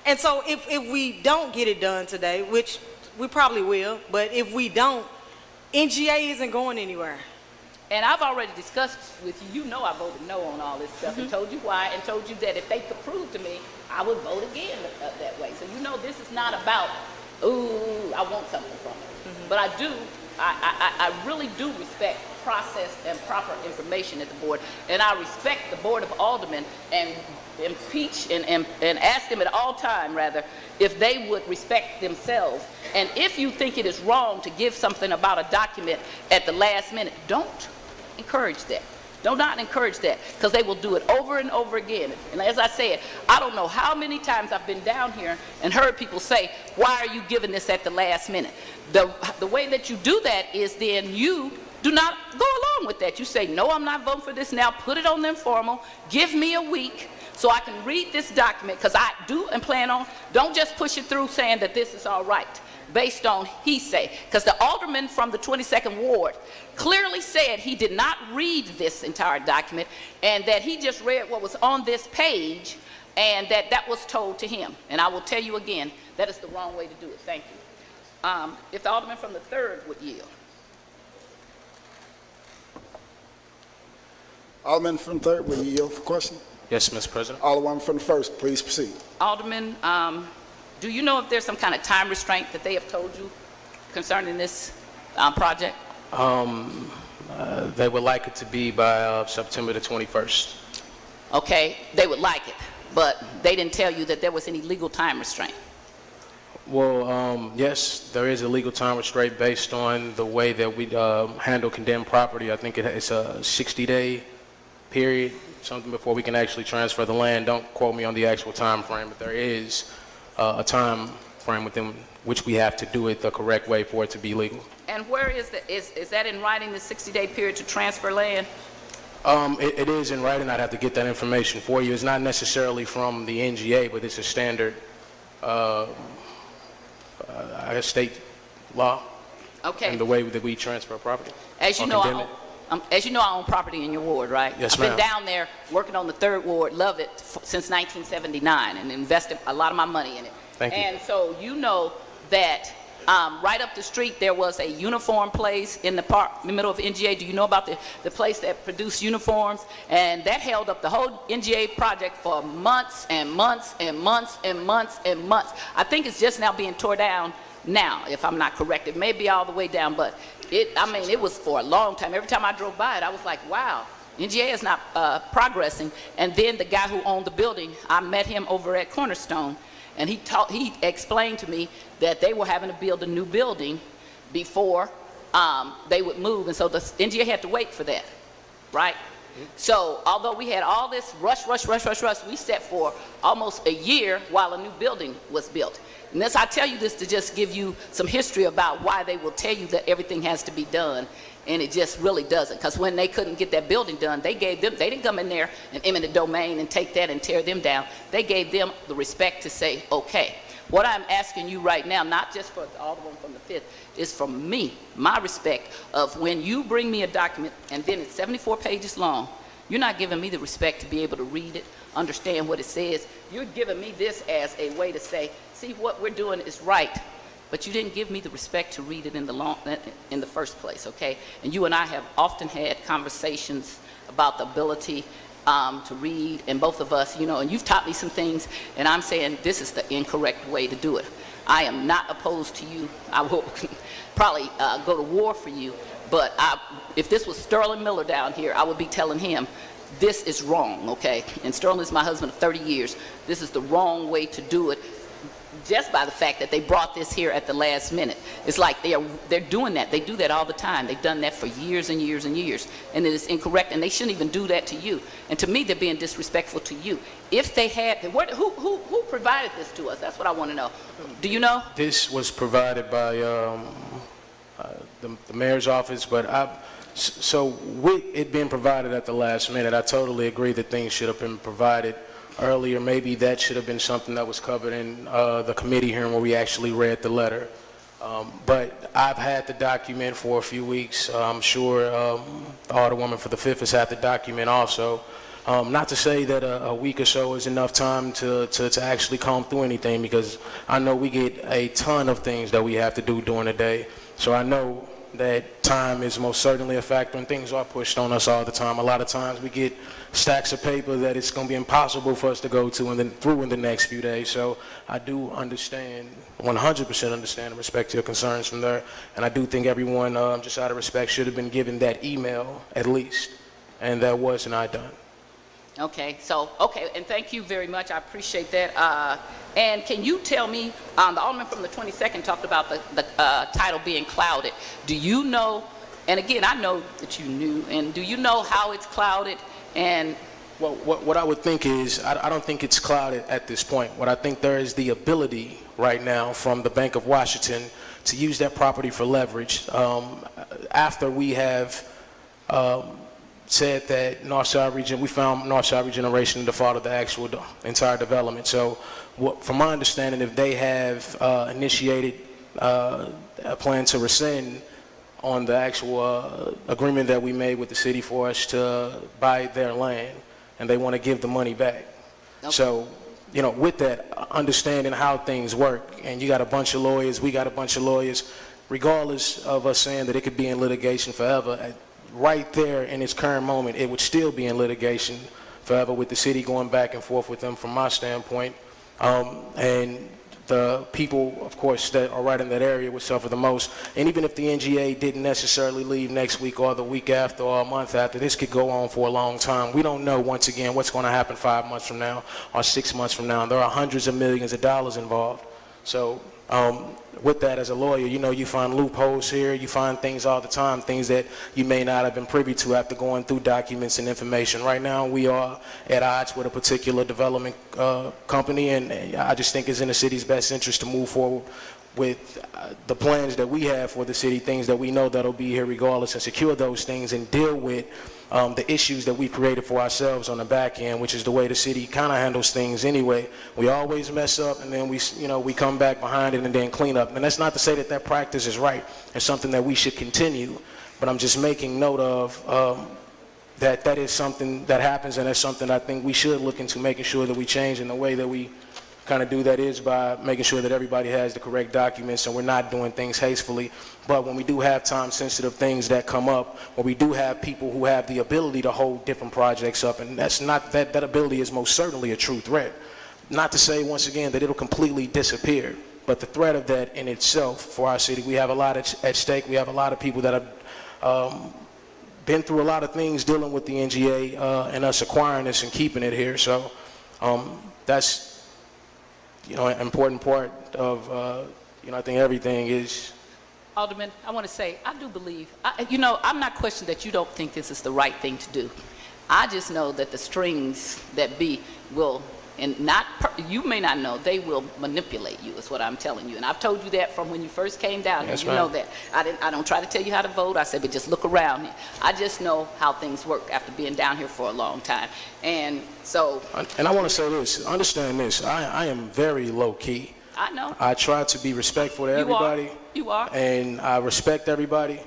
And so if we don't get it done today, which we probably will, but if we don't, NGA isn't going anywhere. And I've already discussed with you, I voted no on all this stuff and told you why, and told you that if they could prove to me, I would vote again that way. So this is not about, ooh, I want something from it. But I really do respect process and proper information at the board. And I respect the Board of Aldermen and impeach and ask them at all time, rather, if they would respect themselves. And if you think it is wrong to give something about a document at the last minute, don't encourage that. Do not encourage that, because they will do it over and over again. And as I said, I don't know how many times I've been down here and heard people say, why are you giving this at the last minute? The way that you do that is then you do not go along with that. You say, no, I'm not voting for this now. Put it on the informal. Give me a week so I can read this document, because I do and plan on, don't just push it through saying that this is all right, based on he say. Because the alderman from the 22nd Ward clearly said he did not read this entire document, and that he just read what was on this page, and that was told to him. And I will tell you again, that is the wrong way to do it. Thank you. If the alderman from the 3rd would yield. Alderman from the 3rd, will you yield for question? Yes, Mr. President. Alderman from the 1st, please proceed. Alderman, do you know if there's some kind of time restraint that they have told you concerning this project? They would like it to be by September the 21st. Okay, they would like it, but they didn't tell you that there was any legal time restraint. Well, yes, there is a legal time restraint based on the way that we handle condemned property. I think it's a 60-day period, something before we can actually transfer the land. Don't quote me on the actual time frame, but there is a time frame within which we have to do it the correct way for it to be legal. And where is that in writing, the 60-day period to transfer land? It is in writing. I'd have to get that information for you. It's not necessarily from the NGA, but it's a standard state law. Okay. And the way that we transfer property. As you know, I own property in your ward, right? Yes, ma'am. I've been down there working on the 3rd Ward, love it, since 1979, and invested a lot of my money in it. Thank you. And so you know that right up the street there was a uniform place in the park, in the middle of NGA. Do you know about the place that produced uniforms? And that held up the whole NGA project for months and months and months and months and months. I think it's just now being tore down now, if I'm not correct. It may be all the way down, but it was for a long time. Every time I drove by it, I was like, wow, NGA is not progressing. And then the guy who owned the building, I met him over at Cornerstone, and he explained to me that they were having to build a new building before they would move, and so the NGA had to wait for that, right? So although we had all this rush, we sat for almost a year while a new building was built. And I tell you this to just give you some history about why they will tell you that everything has to be done, and it just really doesn't. Because when they couldn't get that building done, they didn't come in there in eminent domain and take that and tear them down. They gave them the respect to say, okay. What I'm asking you right now, not just for the Alderman from the 5th, is from me, my respect of when you bring me a document and then it's 74 pages long, you're not giving me the respect to be able to read it, understand what it says. You're giving me this as a way to say, see, what we're doing is right, but you didn't give me the respect to read it in the first place, okay? And you and I have often had conversations about the ability to read, and both of us, and you've taught me some things, and I'm saying this is the incorrect way to do it. I am not opposed to you. I will probably go to war for you, but if this was Sterling Miller down here, I would be telling him, this is wrong, okay? And Sterling is my husband of 30 years. This is the wrong way to do it, just by the fact that they brought this here at the last minute. It's like they're doing that. They do that all the time. They've done that for years and years and years, and it is incorrect, and they shouldn't even do that to you. And to me, they're being disrespectful to you. If they had, who provided this to us? That's what I want to know. Do you know? This was provided by the mayor's office, but so with it being provided at the last minute, I totally agree that things should have been provided earlier. Maybe that should have been something that was covered in the committee hearing where we actually read the letter. But I've had the document for a few weeks. I'm sure the Alderwoman for the 5th has had the document also. Not to say that a week or so is enough time to actually comb through anything, because I know we get a ton of things that we have to do during the day. So I know that time is most certainly a factor, and things are pushed on us all the time. A lot of times we get stacks of paper that it's going to be impossible for us to go to and then through in the next few days. So I do understand, 100% understand and respect your concerns from there. And I do think everyone, just out of respect, should have been given that email at least. And that was not done. Okay, and thank you very much. I appreciate that. And can you tell me, the Alderman from the 22nd talked about the title being clouded. Do you know, and again, I know that you knew, and do you know how it's clouded? And well, what I would think is, I don't think it's clouded at this point. What I think there is the ability right now from the Bank of Washington to use that property for leverage. After we have said that North Side Region, we found North Side Regeneration in default of the actual entire development. So from my understanding, if they have initiated a plan to rescind on the actual agreement that we made with the city for us to buy their land, and they want to give the money back. Okay. So, with that, understanding how things work, and you got a bunch of lawyers, we got a bunch of lawyers, regardless of us saying that it could be in litigation forever, right there in its current moment, it would still be in litigation forever with the city going back and forth with them from my standpoint. And the people, of course, that are right in that area would suffer the most. And even if the NGA didn't necessarily leave next week or the week after or a month after, this could go on for a long time. We don't know, once again, what's going to happen 5 months from now or 6 months from now. There are hundreds of millions of dollars involved. So with that, as a lawyer, you find loopholes here, you find things all the time, things that you may not have been privy to after going through documents and information. Right now, we are at odds with a particular development company, and I just think it's in the city's best interest to move forward with the plans that we have for the city, things that we know that'll be here regardless, and secure those things and deal with the issues that we created for ourselves on the back end, which is the way the city kind of handles things anyway. We always mess up, and then we come back behind it and then clean up. And that's not to say that practice is right. It's something that we should continue. But I'm just making note of that is something that happens, and that's something I think we should look into, making sure that we change in the way that we kind of do that is by making sure that everybody has the correct documents and we're not doing things hastily. But when we do have time-sensitive things that come up, where we do have people who have the ability to hold different projects up, and that's not that ability is most certainly a true threat. Not to say, once again, that it'll completely disappear, but the threat of that in itself for our city, we have a lot at stake. We have a lot of people that have been through a lot of things dealing with the NGA and us acquiring this and keeping it here. So that's an important part of, I think everything is. Alderman, I want to say, I do believe, I'm not questioning that you don't think this is the right thing to do. I just know that the strings that be will, and you may not know, they will manipulate you, is what I'm telling you. And I've told you that from when you first came down here. You know that. I don't try to tell you how to vote. I said, but just look around. I just know how things work after being down here for a long time. And so. And I want to say this, understand this, I am very low key. I know. I try to be respectful to everybody. You are. And I respect everybody.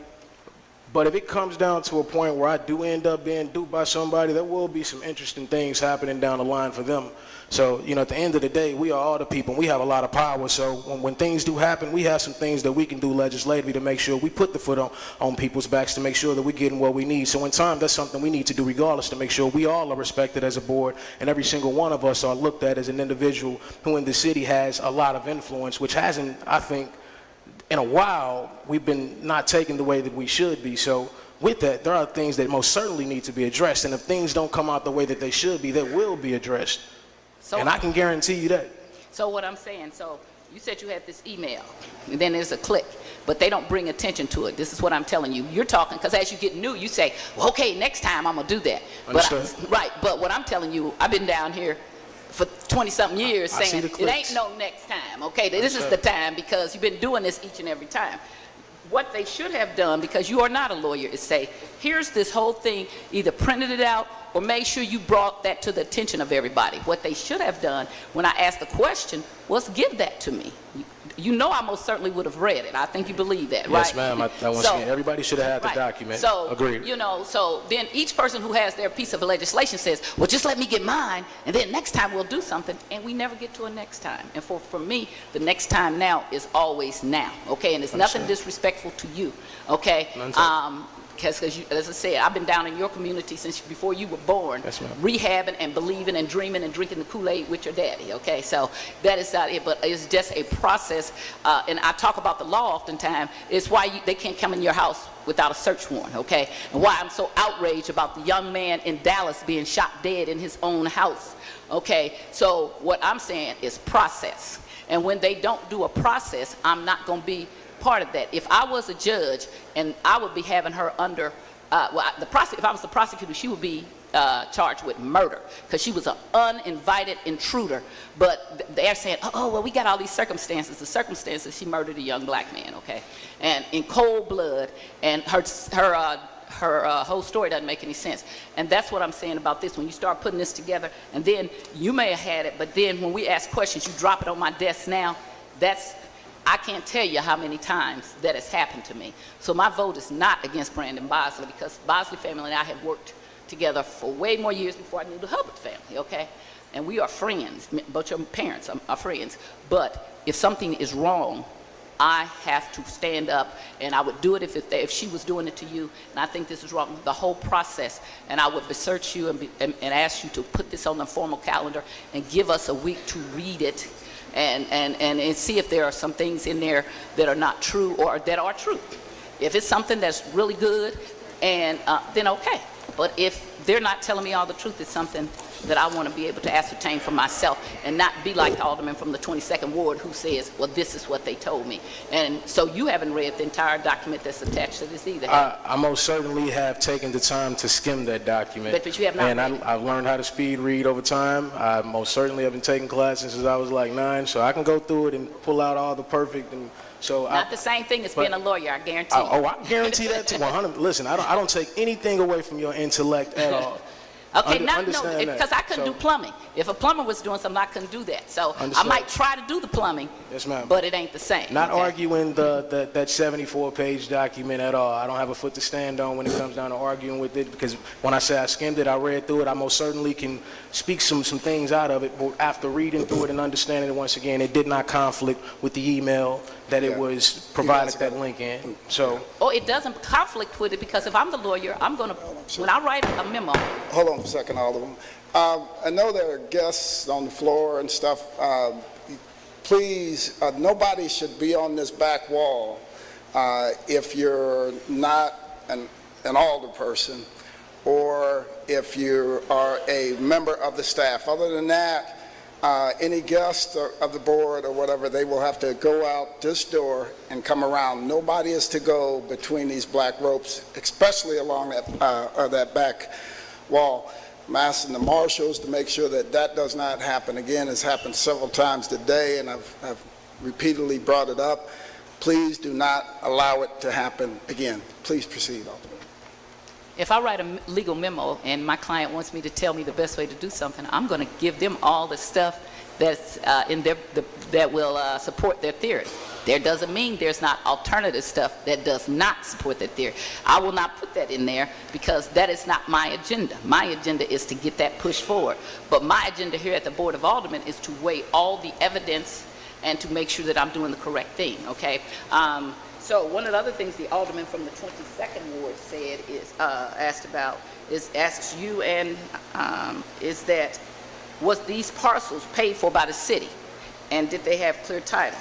But if it comes down to a point where I do end up being duped by somebody, there will be some interesting things happening down the line for them. So, at the end of the day, we are all the people, and we have a lot of power. So when things do happen, we have some things that we can do legislatively to make sure we put the foot on people's backs to make sure that we're getting what we need. So in time, that's something we need to do regardless, to make sure we all are respected as a board, and every single one of us are looked at as an individual who in the city has a lot of influence, which hasn't, I think, in a while, we've been not taken the way that we should be. So with that, there are things that most certainly need to be addressed. And if things don't come out the way that they should be, they will be addressed. And I can guarantee you that. So what I'm saying, you said you had this email, and then there's a click, but they don't bring attention to it. This is what I'm telling you. You're talking, because as you get new, you say, well, okay, next time I'm going to do that. But what I'm telling you, I've been down here for 20-something years saying it ain't no next time, okay? This is the time, because you've been doing this each and every time. What they should have done, because you are not a lawyer, is say, here's this whole thing, either printed it out or make sure you brought that to the attention of everybody. What they should have done when I asked the question was give that to me. you know I most certainly would have read it. I think you believe that, right? Yes, ma'am. Everybody should have had the document. So, agreed. So then each person who has their piece of legislation says, well, just let me get mine, and then next time we'll do something, and we never get to a next time. And for me, the next time now is always now, okay? And it's nothing disrespectful to you, okay? Because as I said, I've been down in your community since before you were born, rehabbing and believing and dreaming and drinking the Kool-Aid with your daddy, okay? So that is not it, but it's just a process, and I talk about the law oftentimes. It's why they can't come in your house without a search warrant, okay? And why I'm so outraged about the young man in Dallas being shot dead in his own house, okay? So what I'm saying is process. And when they don't do a process, I'm not going to be part of that. If I was a judge and I would be having her under, if I was the prosecutor, she would be charged with murder because she was an uninvited intruder. But they're saying, oh, well, we got all these circumstances. The circumstances, she murdered a young black man, okay? And in cold blood, and her whole story doesn't make any sense. And that's what I'm saying about this. When you start putting this together, and then you may have had it, but then when we ask questions, you drop it on my desk now. I can't tell you how many times that has happened to me. So my vote is not against Brandon Bosley, because Bosley family and I have worked together for way more years before I knew the Hubbard family, okay? And we are friends, but your parents are friends. But if something is wrong, I have to stand up, and I would do it if she was doing it to you, and I think this is wrong, the whole process, and I would research you and ask you to put this on the formal calendar and give us a week to read it and see if there are some things in there that are not true or that are true. If it's something that's really good, and then okay. But if they're not telling me all the truth, it's something that I want to be able to ascertain for myself and not be like the alderman from the 22nd Ward who says, well, this is what they told me. And so you haven't read the entire document that's attached to this either. I most certainly have taken the time to skim that document. But you have not and I've learned how to speed read over time. I most certainly have been taking classes since I was like 9, so I can go through it and pull out all the perfect. And so not the same thing as being a lawyer, I guarantee. I guarantee that too. 100. Listen, I don't take anything away from your intellect at all. Okay, because I couldn't do plumbing. If a plumber was doing something, I couldn't do that. So I might try to do the plumbing, yes, ma'am, but it ain't the same. Not arguing that 74-page document at all. I don't have a foot to stand on when it comes down to arguing with it, because when I say I skimmed it, I read through it, I most certainly can speak some things out of it, but after reading through it and understanding it once again, it did not conflict with the email that it was provided that link in. So. Oh, it doesn't conflict with it, because if I'm the lawyer, I'm going to, when I write a memo. Hold on for a second, Alderman. I know there are guests on the floor and stuff. Please, nobody should be on this back wall if you're not an alder person or if you are a member of the staff. Other than that, any guest of the board or whatever, they will have to go out this door and come around. Nobody is to go between these black ropes, especially along that back wall. I'm asking the marshals to make sure that that does not happen again. It's happened several times today, and I've repeatedly brought it up. Please do not allow it to happen again. Please proceed, Alderman. If I write a legal memo and my client wants me to tell me the best way to do something, I'm going to give them all the stuff that's in their that will support their theory. There doesn't mean there's not alternative stuff that does not support that theory. I will not put that in there because that is not my agenda. My agenda is to get that pushed forward. But my agenda here at the Board of Aldermen is to weigh all the evidence and to make sure that I'm doing the correct thing, okay? So one of the other things the alderman from the 22nd Ward said is, asks you and is that, was these parcels paid for by the city? And did they have clear title?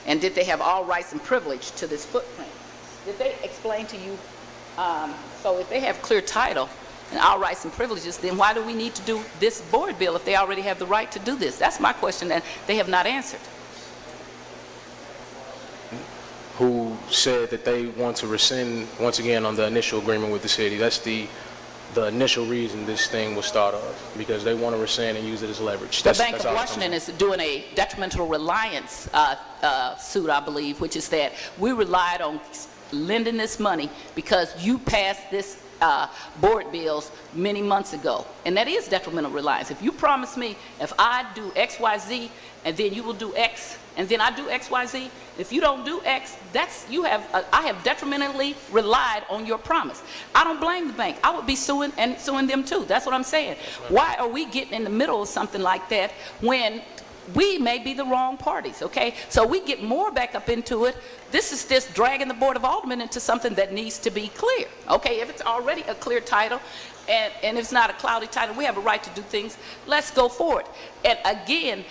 And did they have all rights and privilege to this footprint? Did they explain to you, so if they have clear title and all rights and privileges, then why do we need to do this board bill if they already have the right to do this? That's my question, and they have not answered. Who said that they want to rescind, once again, on the initial agreement with the city. That's the initial reason this thing was thought of, because they want to rescind and use it as leverage. The Bank of Washington is doing a detrimental reliance suit, I believe, which is that we relied on lending this money because you passed this board bills many months ago. And that is detrimental reliance. If you promise me if I do X, Y, Z, and then you will do X, and then I do X, Y, Z, if you don't do X, I have detrimentally relied on your promise. I don't blame the bank. I would be suing them too. That's what I'm saying. Why are we getting in the middle of something like that when we may be the wrong parties, okay? So we get more back up into it. This is just dragging the Board of Aldermen into something that needs to be clear, okay? If it's already a clear title and if it's not a cloudy title, we have a right to do things. Let's go forward. And again,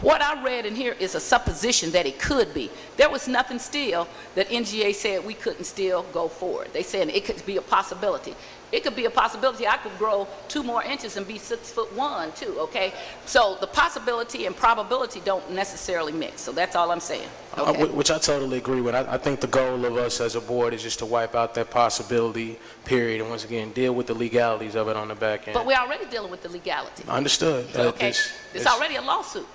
what I read in here is a supposition that it could be. There was nothing still that NGA said we couldn't still go forward. They said it could be a possibility. It could be a possibility I could grow 2 more inches and be 6'1" too, okay? So the possibility and probability don't necessarily mix. So that's all I'm saying. Okay? Which I totally agree with. I think the goal of us as a board is just to wipe out that possibility period and once again deal with the legalities of it on the back end. But we're already dealing with the legality. Understood. Okay? It's already a lawsuit.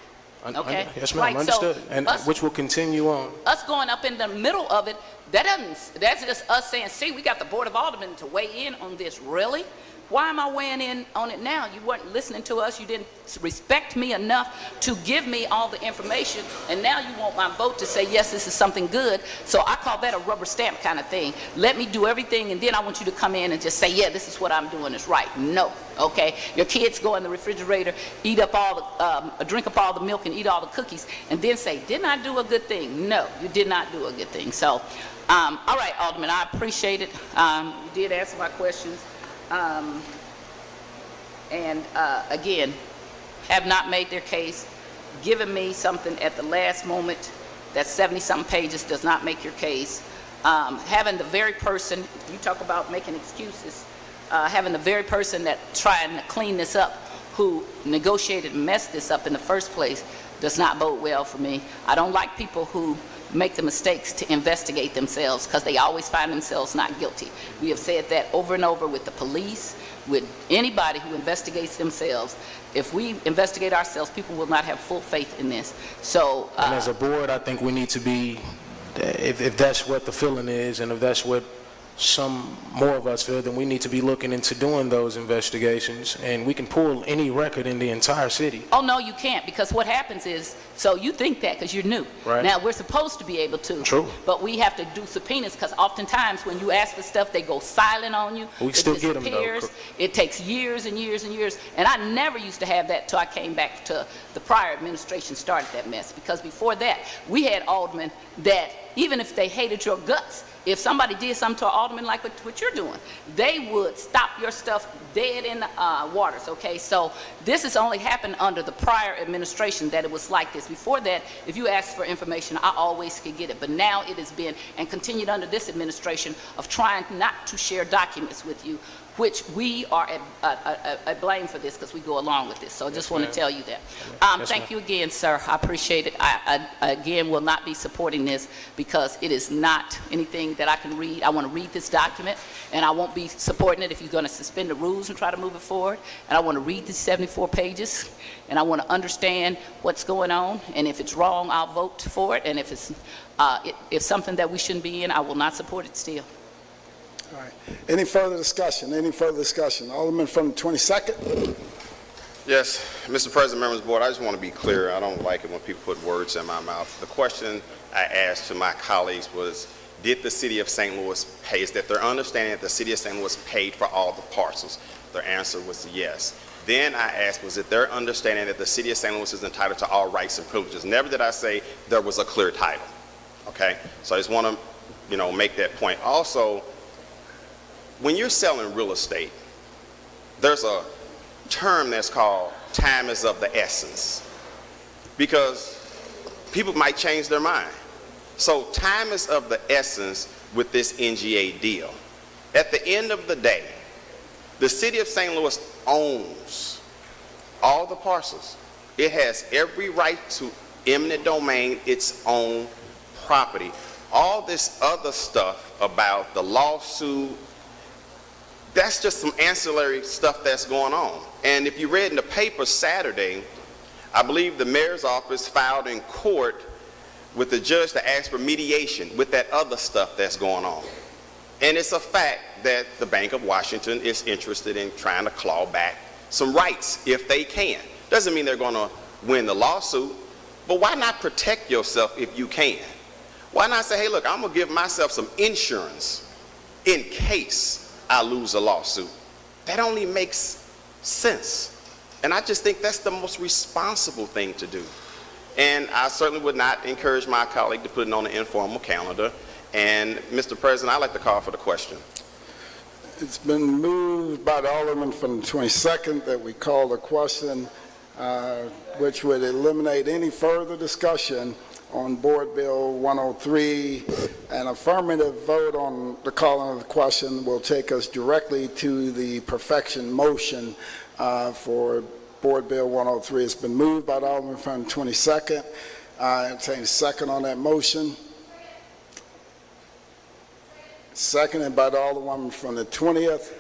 Okay? Yes, ma'am. Right, Understood. so And which will continue on. Us going up in the middle of it, that's just us saying, see, we got the Board of Aldermen to weigh in on this. Really? Why am I weighing in on it now? You weren't listening to us. You didn't respect me enough to give me all the information, and now you want my vote to say, yes, this is something good. So I call that a rubber stamp kind of thing. Let me do everything, and then I want you to come in and just say, yeah, this is what I'm doing is right. No, okay? Your kids go in the refrigerator, drink up all the milk and eat all the cookies, and then say, didn't I do a good thing? No, you did not do a good thing. So, all right, Alderman, I appreciate it. You did answer my questions. Again, have not made their case. Giving me something at the last moment that's 70-something pages does not make your case. Having the very person, you talk about making excuses, having the very person that trying to clean this up, who negotiated and messed this up in the first place, does not bode well for me. I don't like people who make the mistakes to investigate themselves because they always find themselves not guilty. We have said that over and over with the police, with anybody who investigates themselves. If we investigate ourselves, people will not have full faith in this. So, and as a board, I think we need to be, if that's what the feeling is, and if that's what some more of us feel, then we need to be looking into doing those investigations, and we can pull any record in the entire city. Oh, no, you can't, because what happens is, so you think that because you're new. Right. Now, we're supposed to be able to. True. But we have to do subpoenas because oftentimes when you ask for stuff, they go silent on you. We still get them, though. It takes years and years and years. And I never used to have that until I came back to the prior administration started that mess, because before that, we had aldermen that, even if they hated your guts, if somebody did something to an alderman like what you're doing, they would stop your stuff dead in the waters, okay? So this has only happened under the prior administration that it was like this. Before that, if you asked for information, I always could get it. But now it has been, and continued under this administration, of trying not to share documents with you, which we are at blame for this because we go along with this. So I just want to tell you that. Thank you again, sir. I appreciate it. I again will not be supporting this because it is not anything that I can read. I want to read this document, and I won't be supporting it if you're going to suspend the rules and try to move it forward. And I want to read these 74 pages, and I want to understand what's going on. And if it's wrong, I'll vote for it. And if it's something that we shouldn't be in, I will not support it still. All right. Any further discussion? Any further discussion? Alderman from the 22nd. Yes, Mr. President, members of the board, I just want to be clear. I don't like it when people put words in my mouth. The question I asked to my colleagues was, did the city of St. Louis pay? Is that their understanding that the city of St. Louis paid for all the parcels? Their answer was yes. Then I asked, was it their understanding that the city of St. Louis is entitled to all rights and privileges? Never did I say there was a clear title, okay? So I just want to, make that point. Also, when you're selling real estate, there's a term that's called time is of the essence, because people might change their mind. So time is of the essence with this NGA deal. At the end of the day, the city of St. Louis owns all the parcels. It has every right to eminent domain, its own property. All this other stuff about the lawsuit, that's just some ancillary stuff that's going on. And if you read in the paper Saturday, I believe the mayor's office filed in court with the judge to ask for mediation with that other stuff that's going on. And it's a fact that the Bank of Washington is interested in trying to claw back some rights if they can. Doesn't mean they're going to win the lawsuit, but why not protect yourself if you can? Why not say, hey, look, I'm going to give myself some insurance in case I lose a lawsuit? That only makes sense. And I just think that's the most responsible thing to do. And I certainly would not encourage my colleague to put it on an informal calendar. And Mr. President, I'd like to call for the question. It's been moved by the Alderman from the 22nd that we call the question, which would eliminate any further discussion on Board Bill 103. An affirmative vote on the calling of the question will take us directly to the perfection motion for Board Bill 103. It's been moved by the Alderman from the 22nd. I entertain a second on that motion. Seconded by the Alderwoman from the 20th.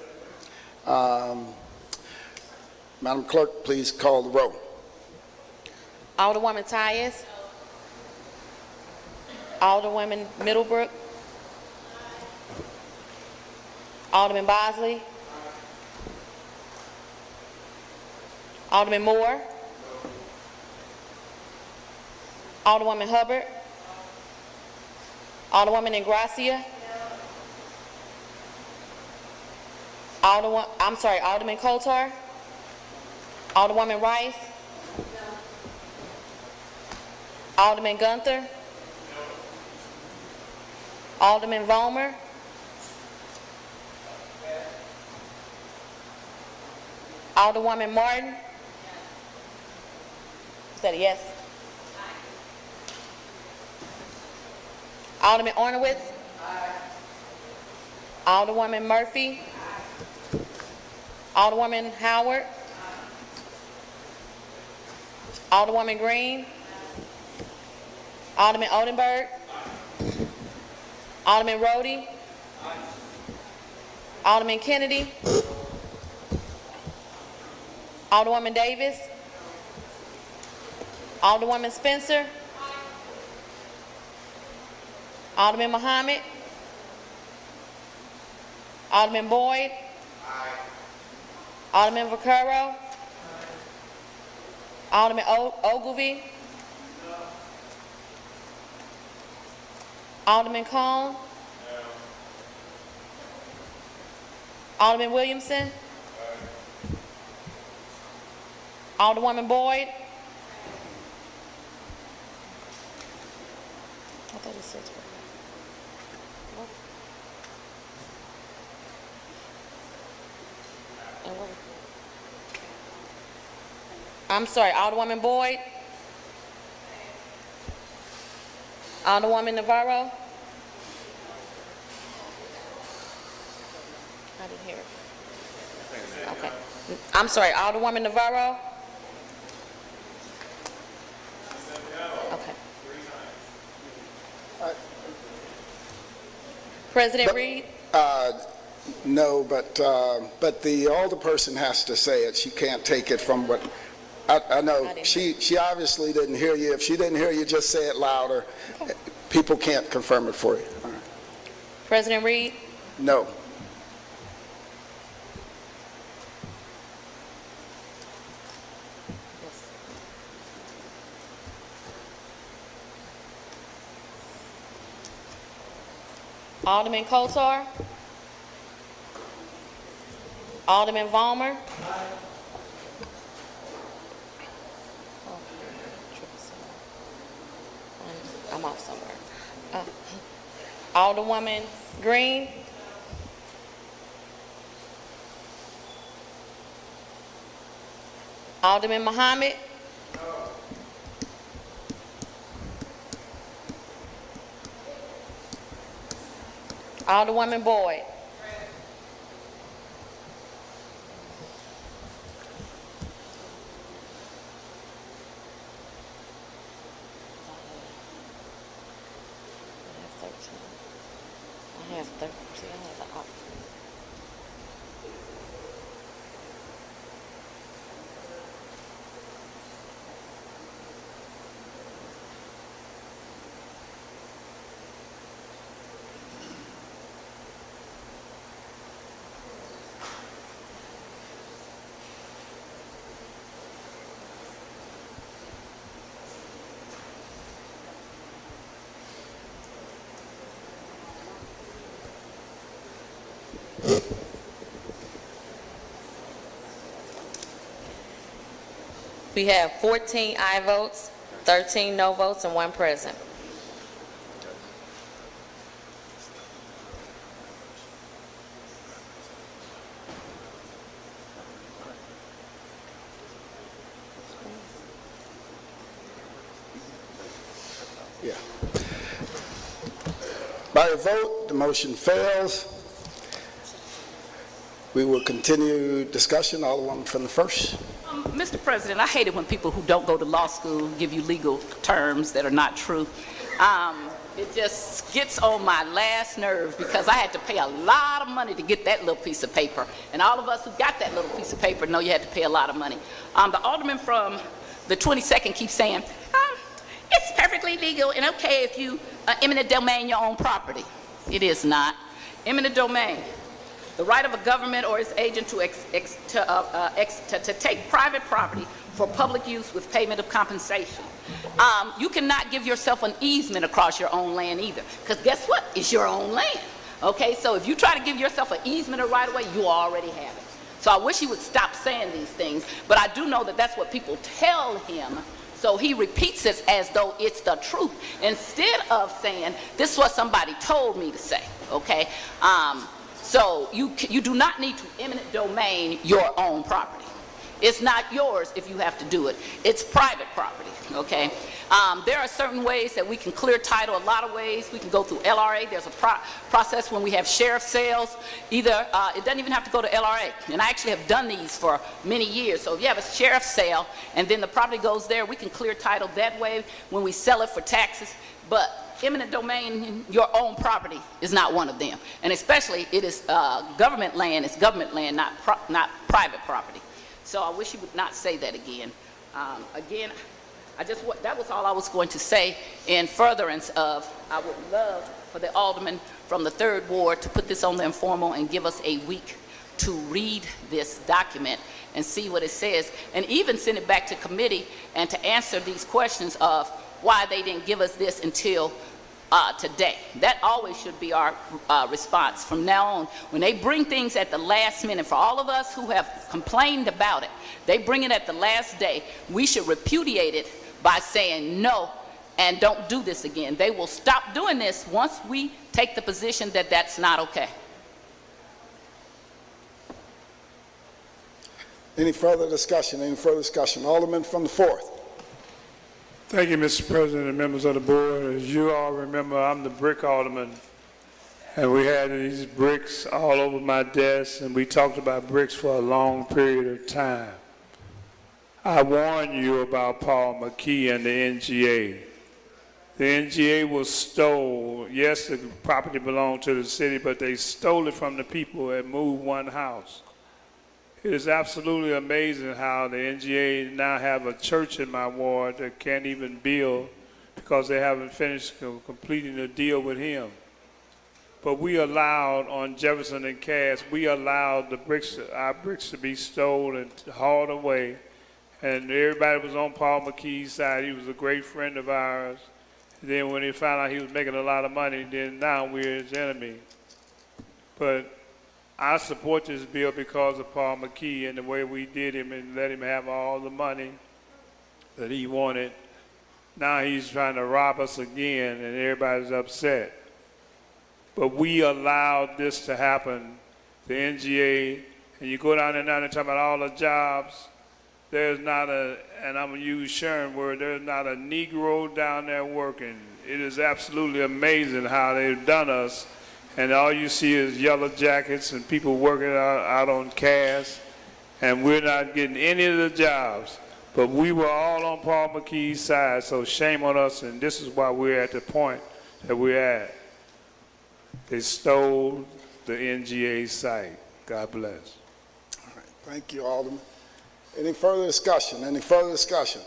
Madam Clerk, please call the roll. Alderwoman Tyus. Alderwoman Middlebrook. Alderman Bosley. Alderman Moore. Alderwoman Hubbard. Alderwoman Ingracia. Alderman Coulter. Alderwoman Rice. Alderman Gunther. Alderman Vollmer. Alderwoman Martin. Is that a yes? Alderman Arnowitz. Alderwoman Murphy. Alderwoman Howard. Alderwoman Green. Alderman Oldenburg. Alderman Rhodey. Alderman Kennedy. Alderwoman Davis. Alderwoman Spencer. Alderman Muhammad. Alderman Boyd. Alderman Vaccaro. Alderman Ogilvy. Alderman Cone. Alderman Williamson. Alderwoman Boyd. I thought it said 12. I'm sorry, Alderwoman Boyd. Alderwoman Navarro. I didn't hear it. Okay. I'm sorry, Alderwoman Navarro. Okay. President Reed? No, but the alderperson has to say it. She can't take it from what, I know, she obviously didn't hear you. If she didn't hear you, just say it louder. Okay. People can't confirm it for you. All right. President Reed? No. Alderman Coulter. Alderman Vollmer. I'm off somewhere. Alderwoman Green. Alderman Muhammad. Alderwoman Boyd. I have 13. See, I have the option. We have 14 aye votes, 13 no votes, and 1 present. Yeah. By a vote, the motion fails. We will continue discussion. Alderwoman from the first. Mr. President, I hate it when people who don't go to law school give you legal terms that are not true. It just gets on my last nerve because I had to pay a lot of money to get that little piece of paper. And all of us who got that little piece of paper know you had to pay a lot of money. The alderman from the 22nd keeps saying, it's perfectly legal and okay if you eminent domain your own property. It is not. Eminent domain, the right of a government or its agent to take private property for public use with payment of compensation. You cannot give yourself an easement across your own land either, because guess what? It's your own land. Okay, so if you try to give yourself an easement or right of way, you already have it. So I wish he would stop saying these things, but I do know that that's what people tell him. So he repeats it as though it's the truth, instead of saying, this is what somebody told me to say, okay? So you do not need to eminent domain your own property. It's not yours if you have to do it. It's private property, okay? There are certain ways that we can clear title, a lot of ways. We can go through LRA. There's a process when we have sheriff sales. Either, it doesn't even have to go to LRA. And I actually have done these for many years. So if you have a sheriff sale and then the property goes there, we can clear title that way when we sell it for taxes. But eminent domain, your own property, is not one of them. And especially, it is government land. It's government land, not private property. So I wish you would not say that again. Again, that was all I was going to say in furtherance of, I would love for the alderman from the 3rd Ward to put this on the informal and give us a week to read this document and see what it says, and even send it back to committee and to answer these questions of why they didn't give us this until today. That always should be our response from now on. When they bring things at the last minute, for all of us who have complained about it, they bring it at the last day, we should repudiate it by saying no and don't do this again. They will stop doing this once we take the position that that's not okay. Any further discussion? Any further discussion? Alderman from the 4th. Thank you, Mr. President and members of the board. As you all remember, I'm the brick alderman, and we had these bricks all over my desk, and we talked about bricks for a long period of time. I warned you about Paul McKee and the NGA. The NGA was stole. Yes, the property belonged to the city, but they stole it from the people and moved one house. It is absolutely amazing how the NGA now have a church in my ward that can't even build because they haven't finished completing the deal with him. But we allowed on Jefferson and Cass, we allowed our bricks to be stolen and hauled away. And everybody was on Paul McKee's side. He was a great friend of ours. And then when they found out he was making a lot of money, then now we're his enemy. But I support this bill because of Paul McKee and the way we did him and let him have all the money that he wanted. Now he's trying to rob us again and everybody's upset. But we allowed this to happen. The NGA, and you go down there now and talk about all the jobs, there's not a, and I'm going to use Sharon word, there's not a Negro down there working. It is absolutely amazing how they've done us. And all you see is yellow jackets and people working out on Cass, and we're not getting any of the jobs. But we were all on Paul McKee's side, so shame on us, and this is why we're at the point that we're at. They stole the NGA site. God bless. All right, thank you, Alderman. Any further discussion? Any further discussion?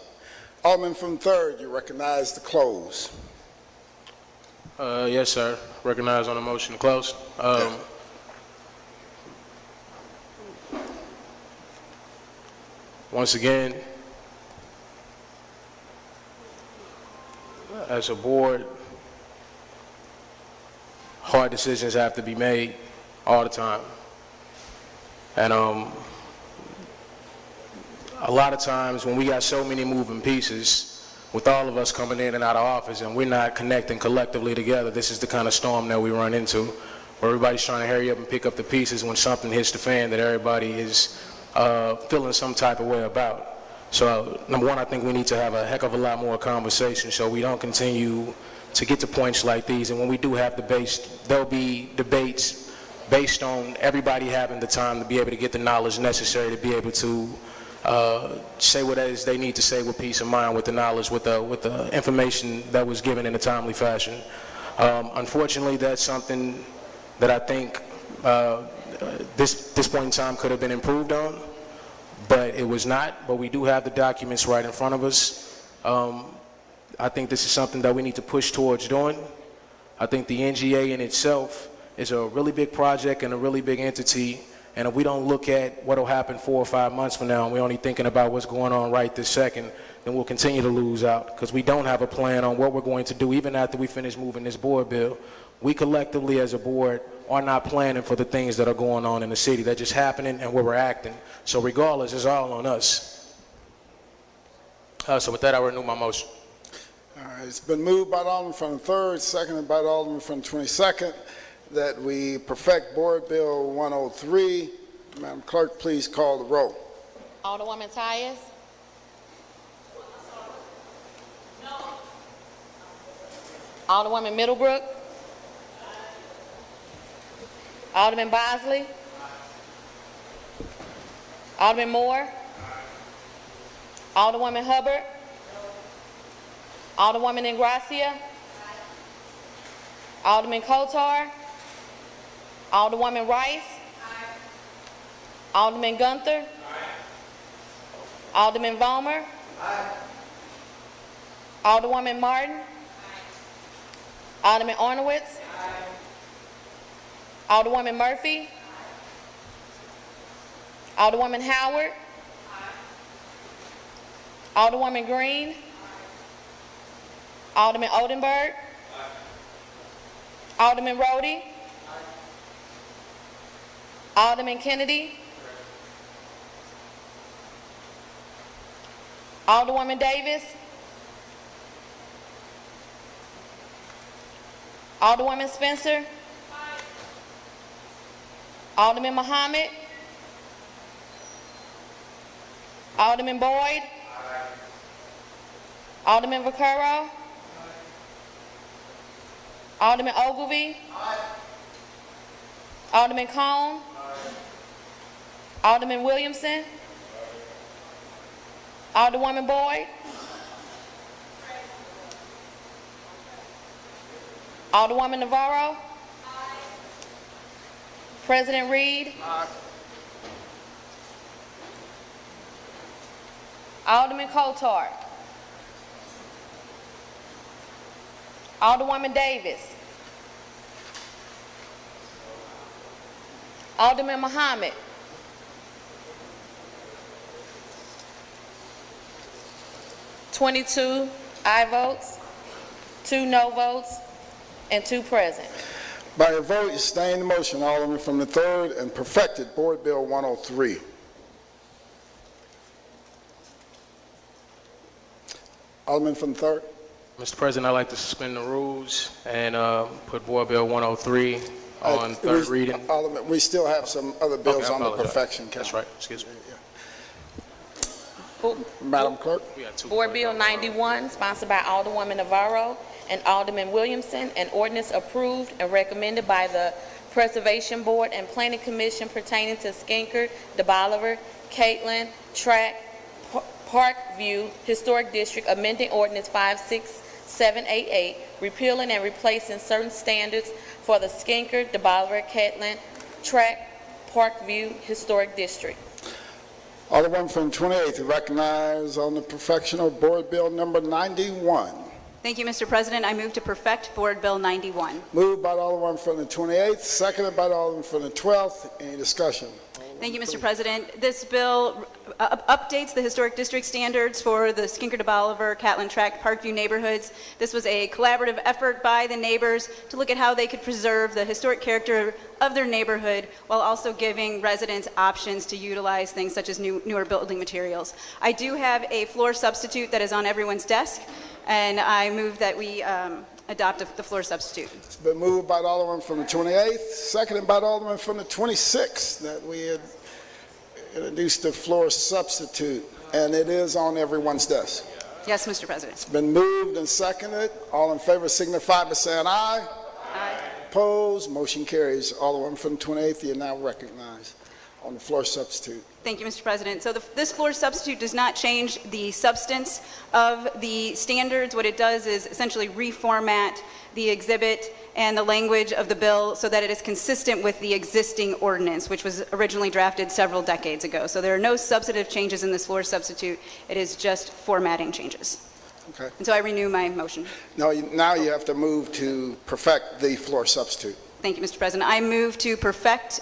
Alderman from 3rd, you recognize the close. Yes, sir. Recognize on the motion to close. Once again, as a board, hard decisions have to be made. all the time. And a lot of times when we got so many moving pieces, with all of us coming in and out of office and we're not connecting collectively together, this is the kind of storm that we run into, where everybody's trying to hurry up and pick up the pieces when something hits the fan that everybody is feeling some type of way about. So number one, I think we need to have a heck of a lot more conversation so we don't continue to get to points like these. And when we do have debates, there'll be debates based on everybody having the time to be able to get the knowledge necessary to be able to say what it is they need to say with peace of mind, with the knowledge, with the information that was given in a timely fashion. Unfortunately, that's something that I think this point in time could have been improved on, but it was not. But we do have the documents right in front of us. I think this is something that we need to push towards doing. I think the NGA in itself is a really big project and a really big entity, and if we don't look at what will happen 4 or 5 months from now and we're only thinking about what's going on right this second, then we'll continue to lose out because we don't have a plan on what we're going to do even after we finish moving this board bill. We collectively as a board are not planning for the things that are going on in the city. They're just happening and where we're acting. So regardless, it's all on us. So with that, I renew my motion. All right, it's been moved by the Alderman from the 3rd, seconded by the Alderman from the 22nd, that we perfect Board Bill 103. Madam Clerk, please call the roll. Alderwoman Tyus. Alderwoman Middlebrook. Alderman Bosley. Alderman Moore. Alderwoman Hubbard. Alderwoman Ingracia. Alderman Kotar. Alderwoman Rice. Alderman Gunther. Alderman Vollmer. Alderwoman Martin. Alderman Arnowitz. Alderwoman Murphy. Alderwoman Howard. Alderwoman Green. Alderman Oldenburg. Alderman Rhodey. Alderman Kennedy. Alderwoman Davis. Alderwoman Spencer. Alderman Muhammad. Alderman Boyd. Alderman Vaccaro. Alderman Ogilvy. Alderman Cone. Alderman Williamson. Alderwoman Boyd. Alderwoman Navarro. President Reed. Alderman Kotar. Alderwoman Davis. Alderman Muhammad. (22) aye votes, 2 no votes, and 2 present. By a vote, you sustain the motion, Alderman from the 3rd, and perfected Board Bill 103. Alderman from the 3rd. Mr. President, I'd like to suspend the rules and put Board Bill 103 on third reading. Alderman, we still have some other bills Okay, I on the apologize. perfection count. That's right, excuse me. Madam Clerk. We got 2. Board Bill 91, sponsored by Alderwoman Navarro and Alderman Williamson, an ordinance approved and recommended by the Preservation Board and Planning Commission pertaining to Skinkard, DeBoliver, Catlin, Track, Parkview Historic District, amending Ordinance 56788, repealing and replacing certain standards for the Skinkard, DeBoliver, Catlin, Track, Parkview Historic District. Alderman from the 28th, recognized on the perfection of Board Bill number 91. Thank you, Mr. President. I move to perfect Board Bill 91. Moved by the Alderman from the 28th, seconded by the Alderman from the 12th. Any discussion? Thank you, Mr. President. This bill updates the historic district standards for the Skinker to Bolivar, Catlin Tract, Parkview neighborhoods. This was a collaborative effort by the neighbors to look at how they could preserve the historic character of their neighborhood while also giving residents options to utilize things such as newer building materials. I do have a floor substitute that is on everyone's desk, and I move that we adopt the floor substitute. It's been moved by the Alderman from the 28th, seconded by the Alderman from the 26th, that we had introduced the floor substitute, and it is on everyone's desk. Yes, Mr. President. It's been moved and seconded. All in favor signify by saying aye. Aye. Opposed, motion carries. Alderman from the 28th, you are now recognized on the floor substitute. Thank you, Mr. President. So this floor substitute does not change the substance of the standards. What it does is essentially reformat the exhibit and the language of the bill so that it is consistent with the existing ordinance, which was originally drafted several decades ago. So there are no substantive changes in this floor substitute. It is just formatting changes. Okay. And so I renew my motion. Now you have to move to perfect the floor substitute. Thank you, Mr. President. I move to perfect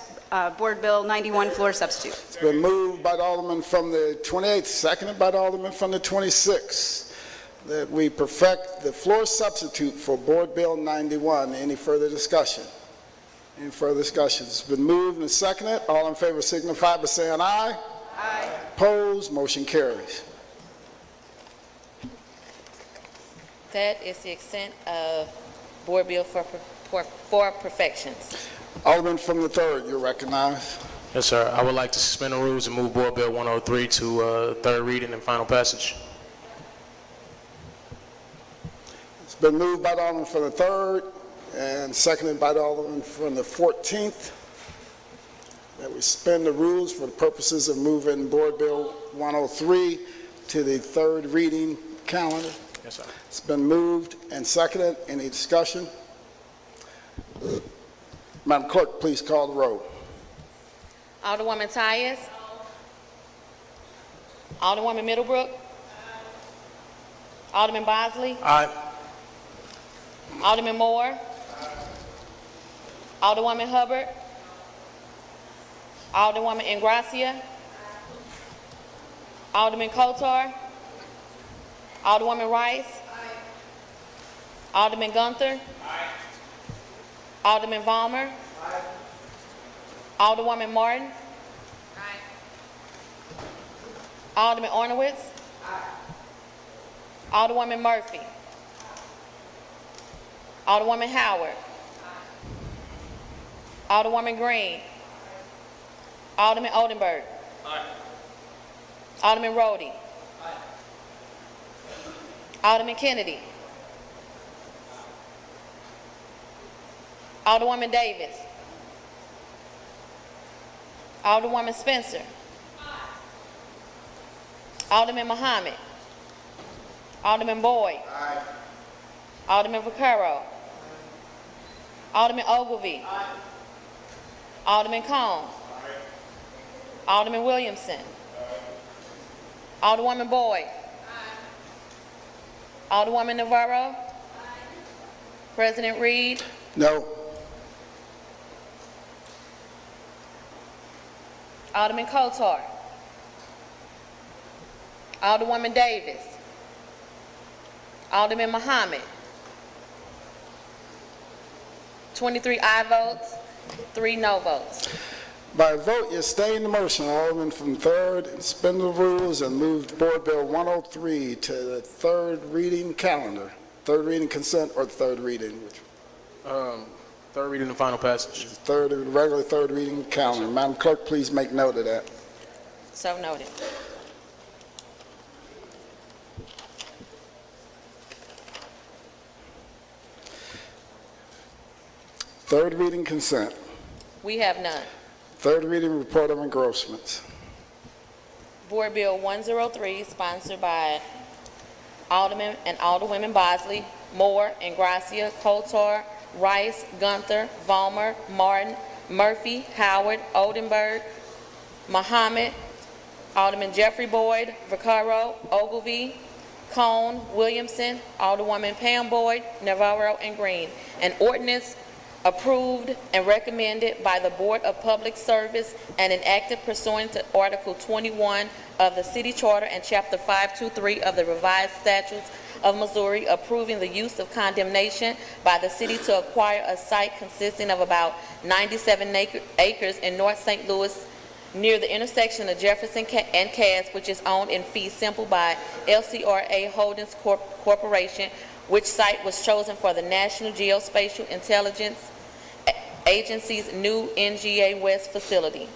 Board Bill 91 floor substitute. It's been moved by the Alderman from the 28th, seconded by the Alderman from the 26th, that we perfect the floor substitute for Board Bill 91. Any further discussion? Any further discussion? It's been moved and seconded. All in favor signify by saying aye. Aye. Opposed, motion carries. That is the extent of Board Bill for perfections. Alderman from the 3rd, you're recognized. Yes, sir. I would like to suspend the rules and move Board Bill 103 to third reading and final passage. It's been moved by the Alderman from the 3rd and seconded by the Alderman from the 14th that we suspend the rules for the purposes of moving Board Bill 103 to the third reading calendar. Yes, sir. It's been moved and seconded. Any discussion? Madam Clerk, please call the roll. Alderwoman Tyus. Alderwoman Middlebrook. Alderman Bosley. Aye. Alderman Moore. Alderwoman Hubbard. Alderwoman Ingracia. Alderman Kotar. Alderwoman Rice. Alderman Gunther. Alderman Vollmer. Alderwoman Martin. Alderman Arnowitz. Alderwoman Murphy. Alderwoman Howard. Alderwoman Green. Alderman Oldenburg. Alderman Rhodey. Alderman Kennedy. Alderwoman Davis. Alderwoman Spencer. Alderman Muhammad. Alderman Boyd. Alderman Vaccaro. Alderman Ogilvie. Alderman Cone. Alderman Williamson. Alderwoman Boyd. Alderwoman Navarro. President Reed. No. Alderman Kotar. Alderwoman Davis. Alderman Muhammad. 23 aye votes, 3 no votes. By a vote, you stay in the motion, Alderman from the 3rd, and suspend the rules and move Board Bill 103 to the third reading calendar. Third reading consent or third reading? Third reading and final passage. Regular third reading calendar. Madam Clerk, please make note of that. So noted. Third reading consent. We have none. Third reading report of engrossments. Board Bill 103, sponsored by Alderman and Alderwomen Bosley, Moore, Ingracia, Kotar, Rice, Gunther, Vollmer, Martin, Murphy, Howard, Oldenburg, Muhammad, Alderman Jeffrey Boyd, Vaccaro, Ogilvie, Cone, Williamson, Alderwoman Pam Boyd, Navarro, and Green. An ordinance approved and recommended by the Board of Public Service and enacted pursuant to Article 21 of the City Charter and Chapter 523 of the Revised Statutes of Missouri, approving the use of condemnation by the city to acquire a site consisting of about 97 acres in North St. Louis near the intersection of Jefferson and Cass, which is owned in fee simple by LCRA Holdings Corporation, which site was chosen for the National Geospatial Intelligence Agency's new NGA West facility.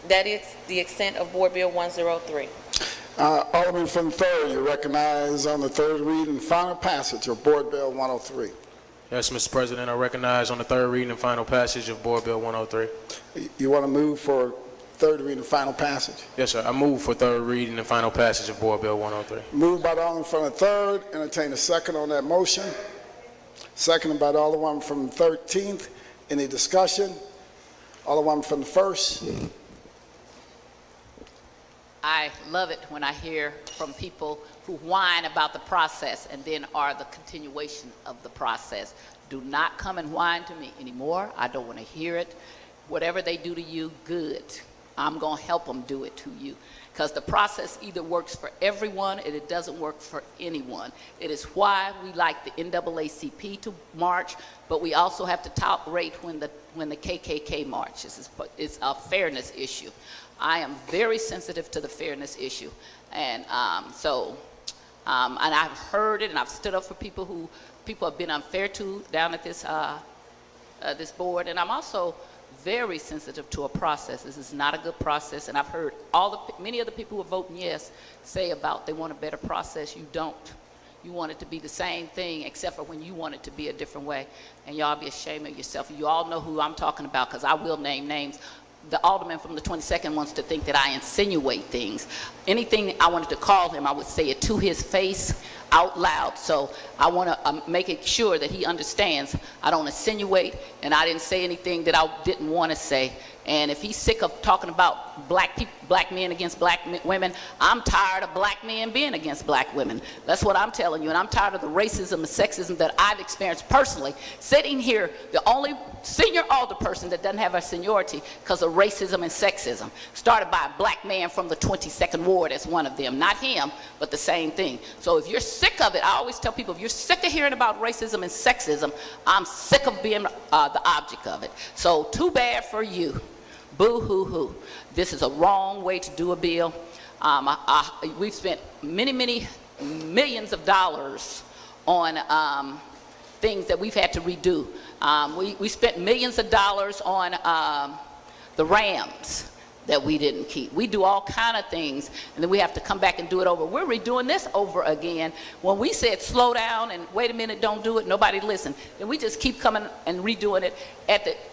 That is the extent of Board Bill 103. Alderman from the 3rd, you recognize on the third read and final passage of Board Bill 103. Yes, Mr. President, I recognize on the third reading and final passage of Board Bill 103. You want to move for third reading and final passage? Yes, sir. I move for third reading and final passage of Board Bill 103. Moved by the Alderman from the 3rd. Entertain a second on that motion. Seconded by the Alderman from the 13th. Any discussion? Alderman from the 1st. I love it when I hear from people who whine about the process and then are the continuation of the process. Do not come and whine to me anymore. I don't want to hear it. Whatever they do to you, good. I'm going to help them do it to you. Because the process either works for everyone and it doesn't work for anyone. It is why we like the NAACP to march, but we also have to tolerate when the KKK marches. It's a fairness issue. I am very sensitive to the fairness issue. And and I've heard it and I've stood up for people who people have been unfair to down at this board. And I'm also very sensitive to a process. This is not a good process. And I've heard many of the people who are voting yes say about they want a better process. You don't. You want it to be the same thing except for when you want it to be a different way. And y'all be ashamed of yourself. You all know who I'm talking about because I will name names. The alderman from the 22nd wants to think that I insinuate things. Anything I wanted to call him, I would say it to his face out loud. So I want to make it sure that he understands I don't insinuate and I didn't say anything that I didn't want to say. And if he's sick of talking about black men against black women, I'm tired of black men being against black women. That's what I'm telling you. And I'm tired of the racism and sexism that I've experienced personally. Sitting here, the only senior alder person that doesn't have a seniority because of racism and sexism. Started by a black man from the 22nd Ward as one of them. Not him, but the same thing. So if you're sick of it, I always tell people, if you're sick of hearing about racism and sexism, I'm sick of being the object of it. So too bad for you. Boo-hoo-hoo. This is a wrong way to do a bill. We've spent many millions of dollars on things that we've had to redo. We spent millions of dollars on the Rams that we didn't keep. We do all kind of things, and then we have to come back and do it over. We're redoing this over again. When we said slow down and wait a minute, don't do it, nobody listened. And we just keep coming and redoing it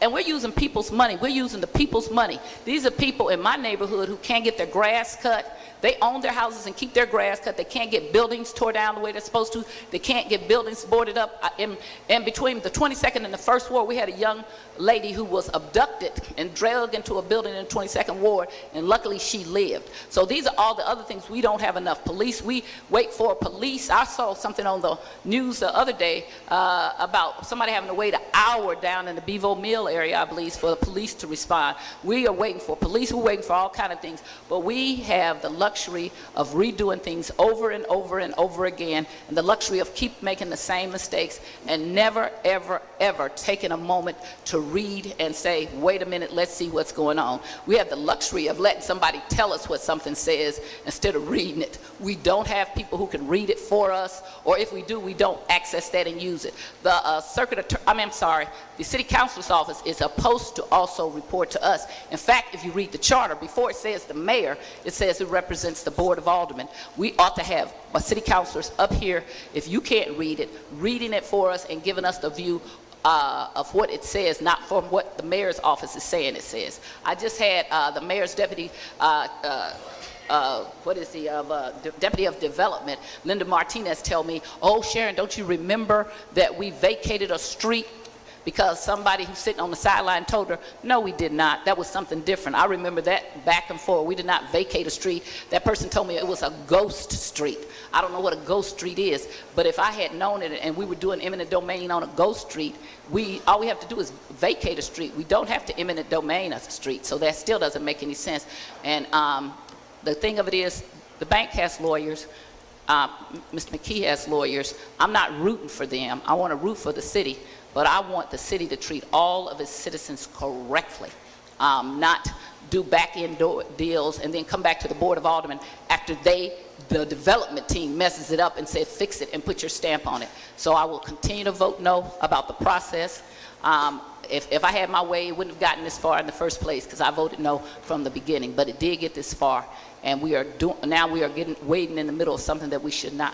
and we're using people's money. We're using the people's money. These are people in my neighborhood who can't get their grass cut. They own their houses and keep their grass cut. They can't get buildings tore down the way they're supposed to. They can't get buildings boarded up. In between the 22nd and the 1st Ward, we had a young lady who was abducted and dragged into a building in the 22nd Ward, and luckily she lived. So these are all the other things. We don't have enough police. We wait for police. I saw something on the news the other day about somebody having to wait an hour down in the Bevo Mill area, I believe, for the police to respond. We are waiting for police. We're waiting for all kind of things. But we have the luxury of redoing things over and over and over again, and the luxury of keep making the same mistakes and never, ever, ever taking a moment to read and say, wait a minute, let's see what's going on. We have the luxury of letting somebody tell us what something says instead of reading it. We don't have people who can read it for us, or if we do, we don't access that and use it. The the city council's office is supposed to also report to us. In fact, if you read the charter, before it says the mayor, it says it represents the Board of Aldermen. We ought to have city councilors up here, if you can't read it, reading it for us and giving us the view of what it says, not from what the mayor's office is saying it says. I just had the mayor's deputy, Deputy of Development, Linda Martinez, tell me, oh, Sharon, don't you remember that we vacated a street because somebody who's sitting on the sideline told her, no, we did not. That was something different. I remember that back and forth. We did not vacate a street. That person told me it was a ghost street. I don't know what a ghost street is, but if I had known it and we were doing eminent domain on a ghost street, all we have to do is vacate a street. We don't have to eminent domain a street, so that still doesn't make any sense. And the thing of it is, the bank has lawyers. Mr. McKee has lawyers. I'm not rooting for them. I want to root for the city, but I want the city to treat all of its citizens correctly, not do back-end deals and then come back to the Board of Aldermen after the development team messes it up and say, fix it and put your stamp on it. So I will continue to vote no about the process. If I had my way, it wouldn't have gotten this far in the first place because I voted no from the beginning, but it did get this far, and now we are wading in the middle of something that we should not.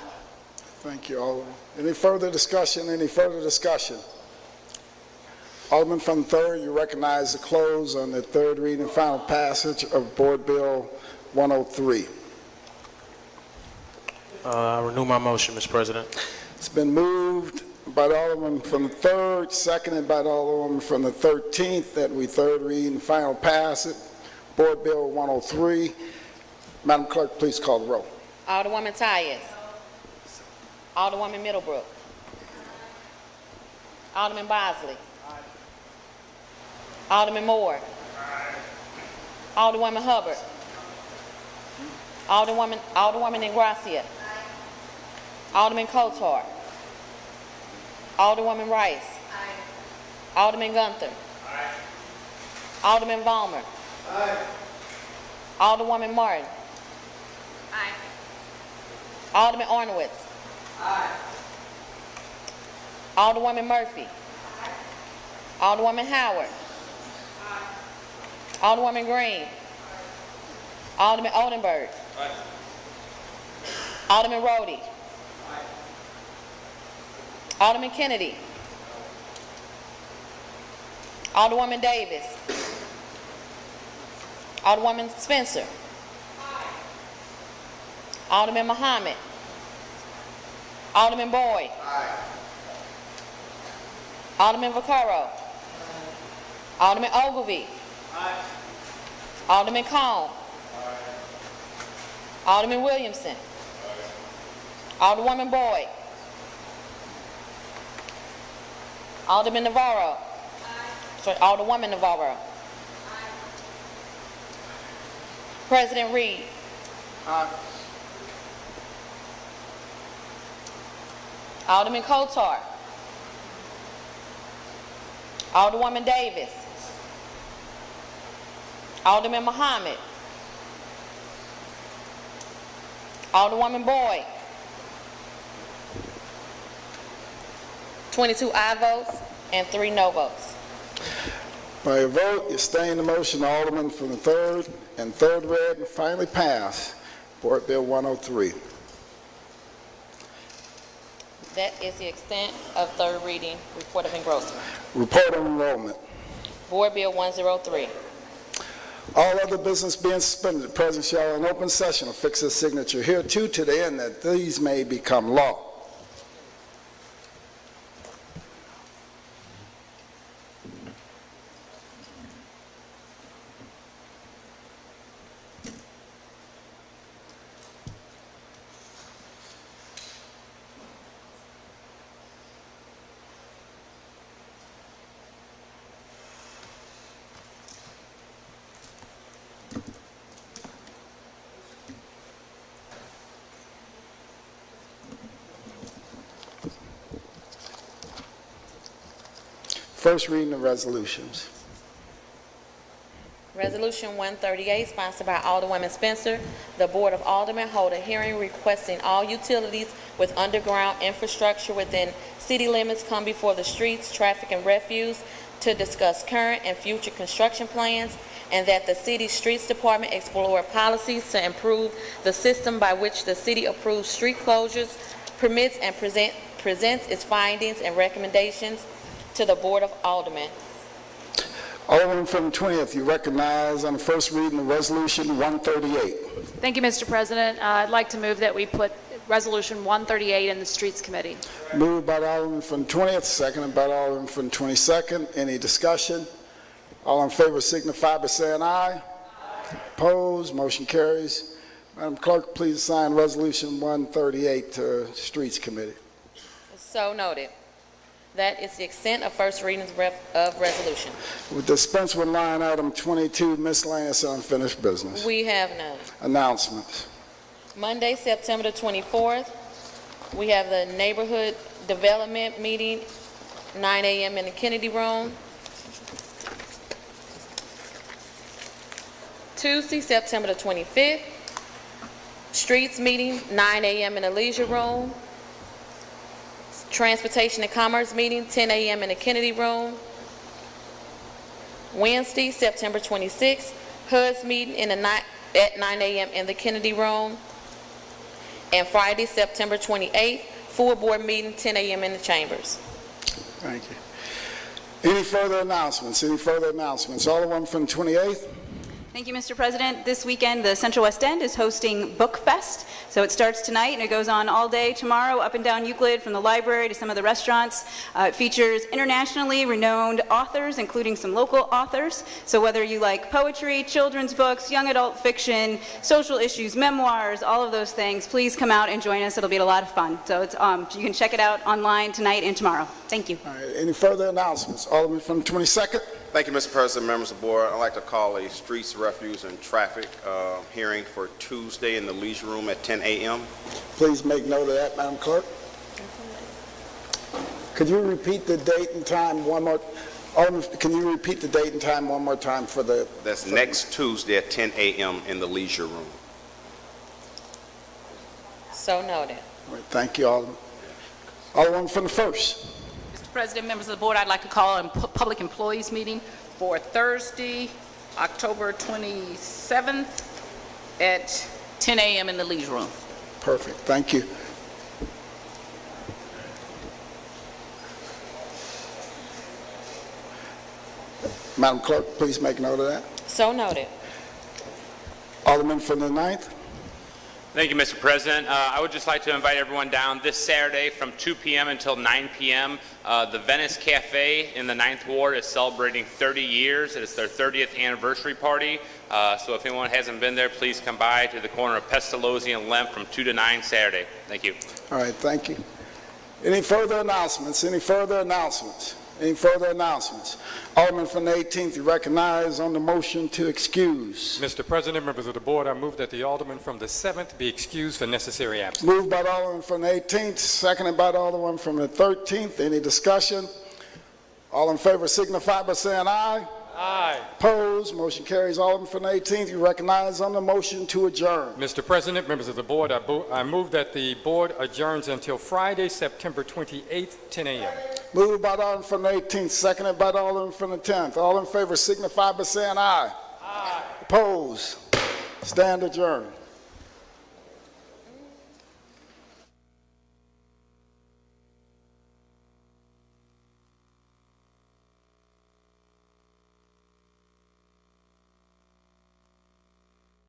Thank you, Alderman. Any further discussion? Any further discussion? Alderman from the 3rd, you recognize the close on the third reading and final passage of Board Bill 103. I renew my motion, Mr. President. It's been moved by the Alderman from the 3rd, seconded by the Alderman from the 13th, that we third read and final pass it. Board Bill 103. Madam Clerk, please call the roll. Alderwoman Tyus. Alderwoman Middlebrook. Alderman Bosley. Alderman Moore. Alderwoman Hubbard. Alderwoman Ingracia. Alderman Kotar. Alderwoman Rice. Alderman Gunther. Alderman Vollmer. Alderwoman Martin. Alderman Arnowitz. Alderwoman Murphy. Alderwoman Howard. Alderwoman Green. Alderman Oldenburg. Alderman Rhodey. Alderman Kennedy. Alderwoman Davis. Alderwoman Spencer. Alderman Muhammad. Alderman Boyd. Alderman Vaccaro. Alderman Ogilvie. Alderman Cone. Alderman Williamson. Alderwoman Boyd. Alderman Navarro. Sorry, Alderwoman Navarro. President Reed. Alderman Kotar. Alderwoman Davis. Alderman Muhammad. Alderwoman Boyd. 22 aye votes and 3 no votes. By your vote, you stay in the motion, Alderman from the 3rd, and third read and finally pass Board Bill 103. That is the extent of third reading report of engrossment. Report on enrollment. Board Bill 103. All other business being suspended, the President shall in open session affix his signature hereto to the end that these may become law. First reading of resolutions. Resolution 138, sponsored by Alderwoman Spencer. The Board of Aldermen hold a hearing requesting all utilities with underground infrastructure within city limits come before the Streets, Traffic, and Refuse to discuss current and future construction plans, and that the city's Streets Department explore policies to improve the system by which the city approves street closures, permits, and presents its findings and recommendations to the Board of Aldermen. Alderman from the 20th, you recognize on the first reading of resolution 138. Thank you, Mr. President. I'd like to move that we put Resolution 138 in the Streets Committee. Moved by the Alderman from the 20th, seconded by the Alderman from the 22nd. Any discussion? All in favor signify by saying aye. Opposed? Motion carries. Madam Clerk, please assign Resolution 138 to Streets Committee. So noted. That is the extent of first readings of resolution. We dispense with line item 22, miscellaneous unfinished business. We have none. Announcements. Monday, September the 24th, we have the neighborhood development meeting, 9 a.m. in the Kennedy Room. Tuesday, September the 25th, streets meeting, 9 a.m. in the Leisure Room. Transportation and Commerce meeting, 10 a.m. in the Kennedy Room. Wednesday, September 26th, HUD's meeting at 9 a.m. in the Kennedy Room. And Friday, September 28th, full board meeting, 10 a.m. in the Chambers. Thank you. Any further announcements? Any further announcements? Alderman from the 28th. Thank you, Mr. President. This weekend, the Central West End is hosting Book Fest. So it starts tonight and it goes on all day tomorrow, up and down Euclid, from the library to some of the restaurants. It features internationally renowned authors, including some local authors. So whether you like poetry, children's books, young adult fiction, social issues, memoirs, all of those things, please come out and join us. It'll be a lot of fun. So it's, you can check it out online tonight and tomorrow. Thank you. All right. Any further announcements? Alderman from the 22nd. Thank you, Mr. President, members of the board. I'd like to call a streets, refuse, and traffic hearing for Tuesday in the Leisure Room at 10 a.m. Please make note of that, Madam Clerk. Could you repeat the date and time one more? Alderman, can you repeat the date and time one more time for the? That's next Tuesday at 10 a.m. in the Leisure Room. So noted. All right, thank you, Alderman. Alderman from the 1st. Mr. President, members of the board, I'd like to call a public employees meeting for Thursday, October 27th at 10 a.m. in the Leisure Room. Perfect. Thank you. Madam Clerk, please make note of that. So noted. Alderman from the 9th. Thank you, Mr. President. I would just like to invite everyone down this Saturday from 2 p.m. until 9 p.m. The Venice Cafe in the 9th Ward is celebrating 30 years. It is their 30th anniversary party. So if anyone hasn't been there, please come by to the corner of Pestalozzi and Lemp from 2 to 9 Saturday. Thank you. All right, thank you. Any further announcements? Any further announcements? Any further announcements? Alderman from the 18th, you recognize on the motion to excuse. Mr. President, members of the board, I move that the alderman from the 7th be excused for necessary absence. Moved by the Alderman from the 18th, seconded by the Alderman from the 13th. Any discussion? All in favor signify by saying aye. Aye. Opposed? Motion carries. Alderman from the 18th, you recognize on the motion to adjourn. Mr. President, members of the board, I move that the board adjourns until Friday, September 28th, 10 a.m. Moved by the Alderman from the 18th, seconded by the Alderman from the 10th. All in favor signify by saying aye. Aye. Opposed? Stand adjourned.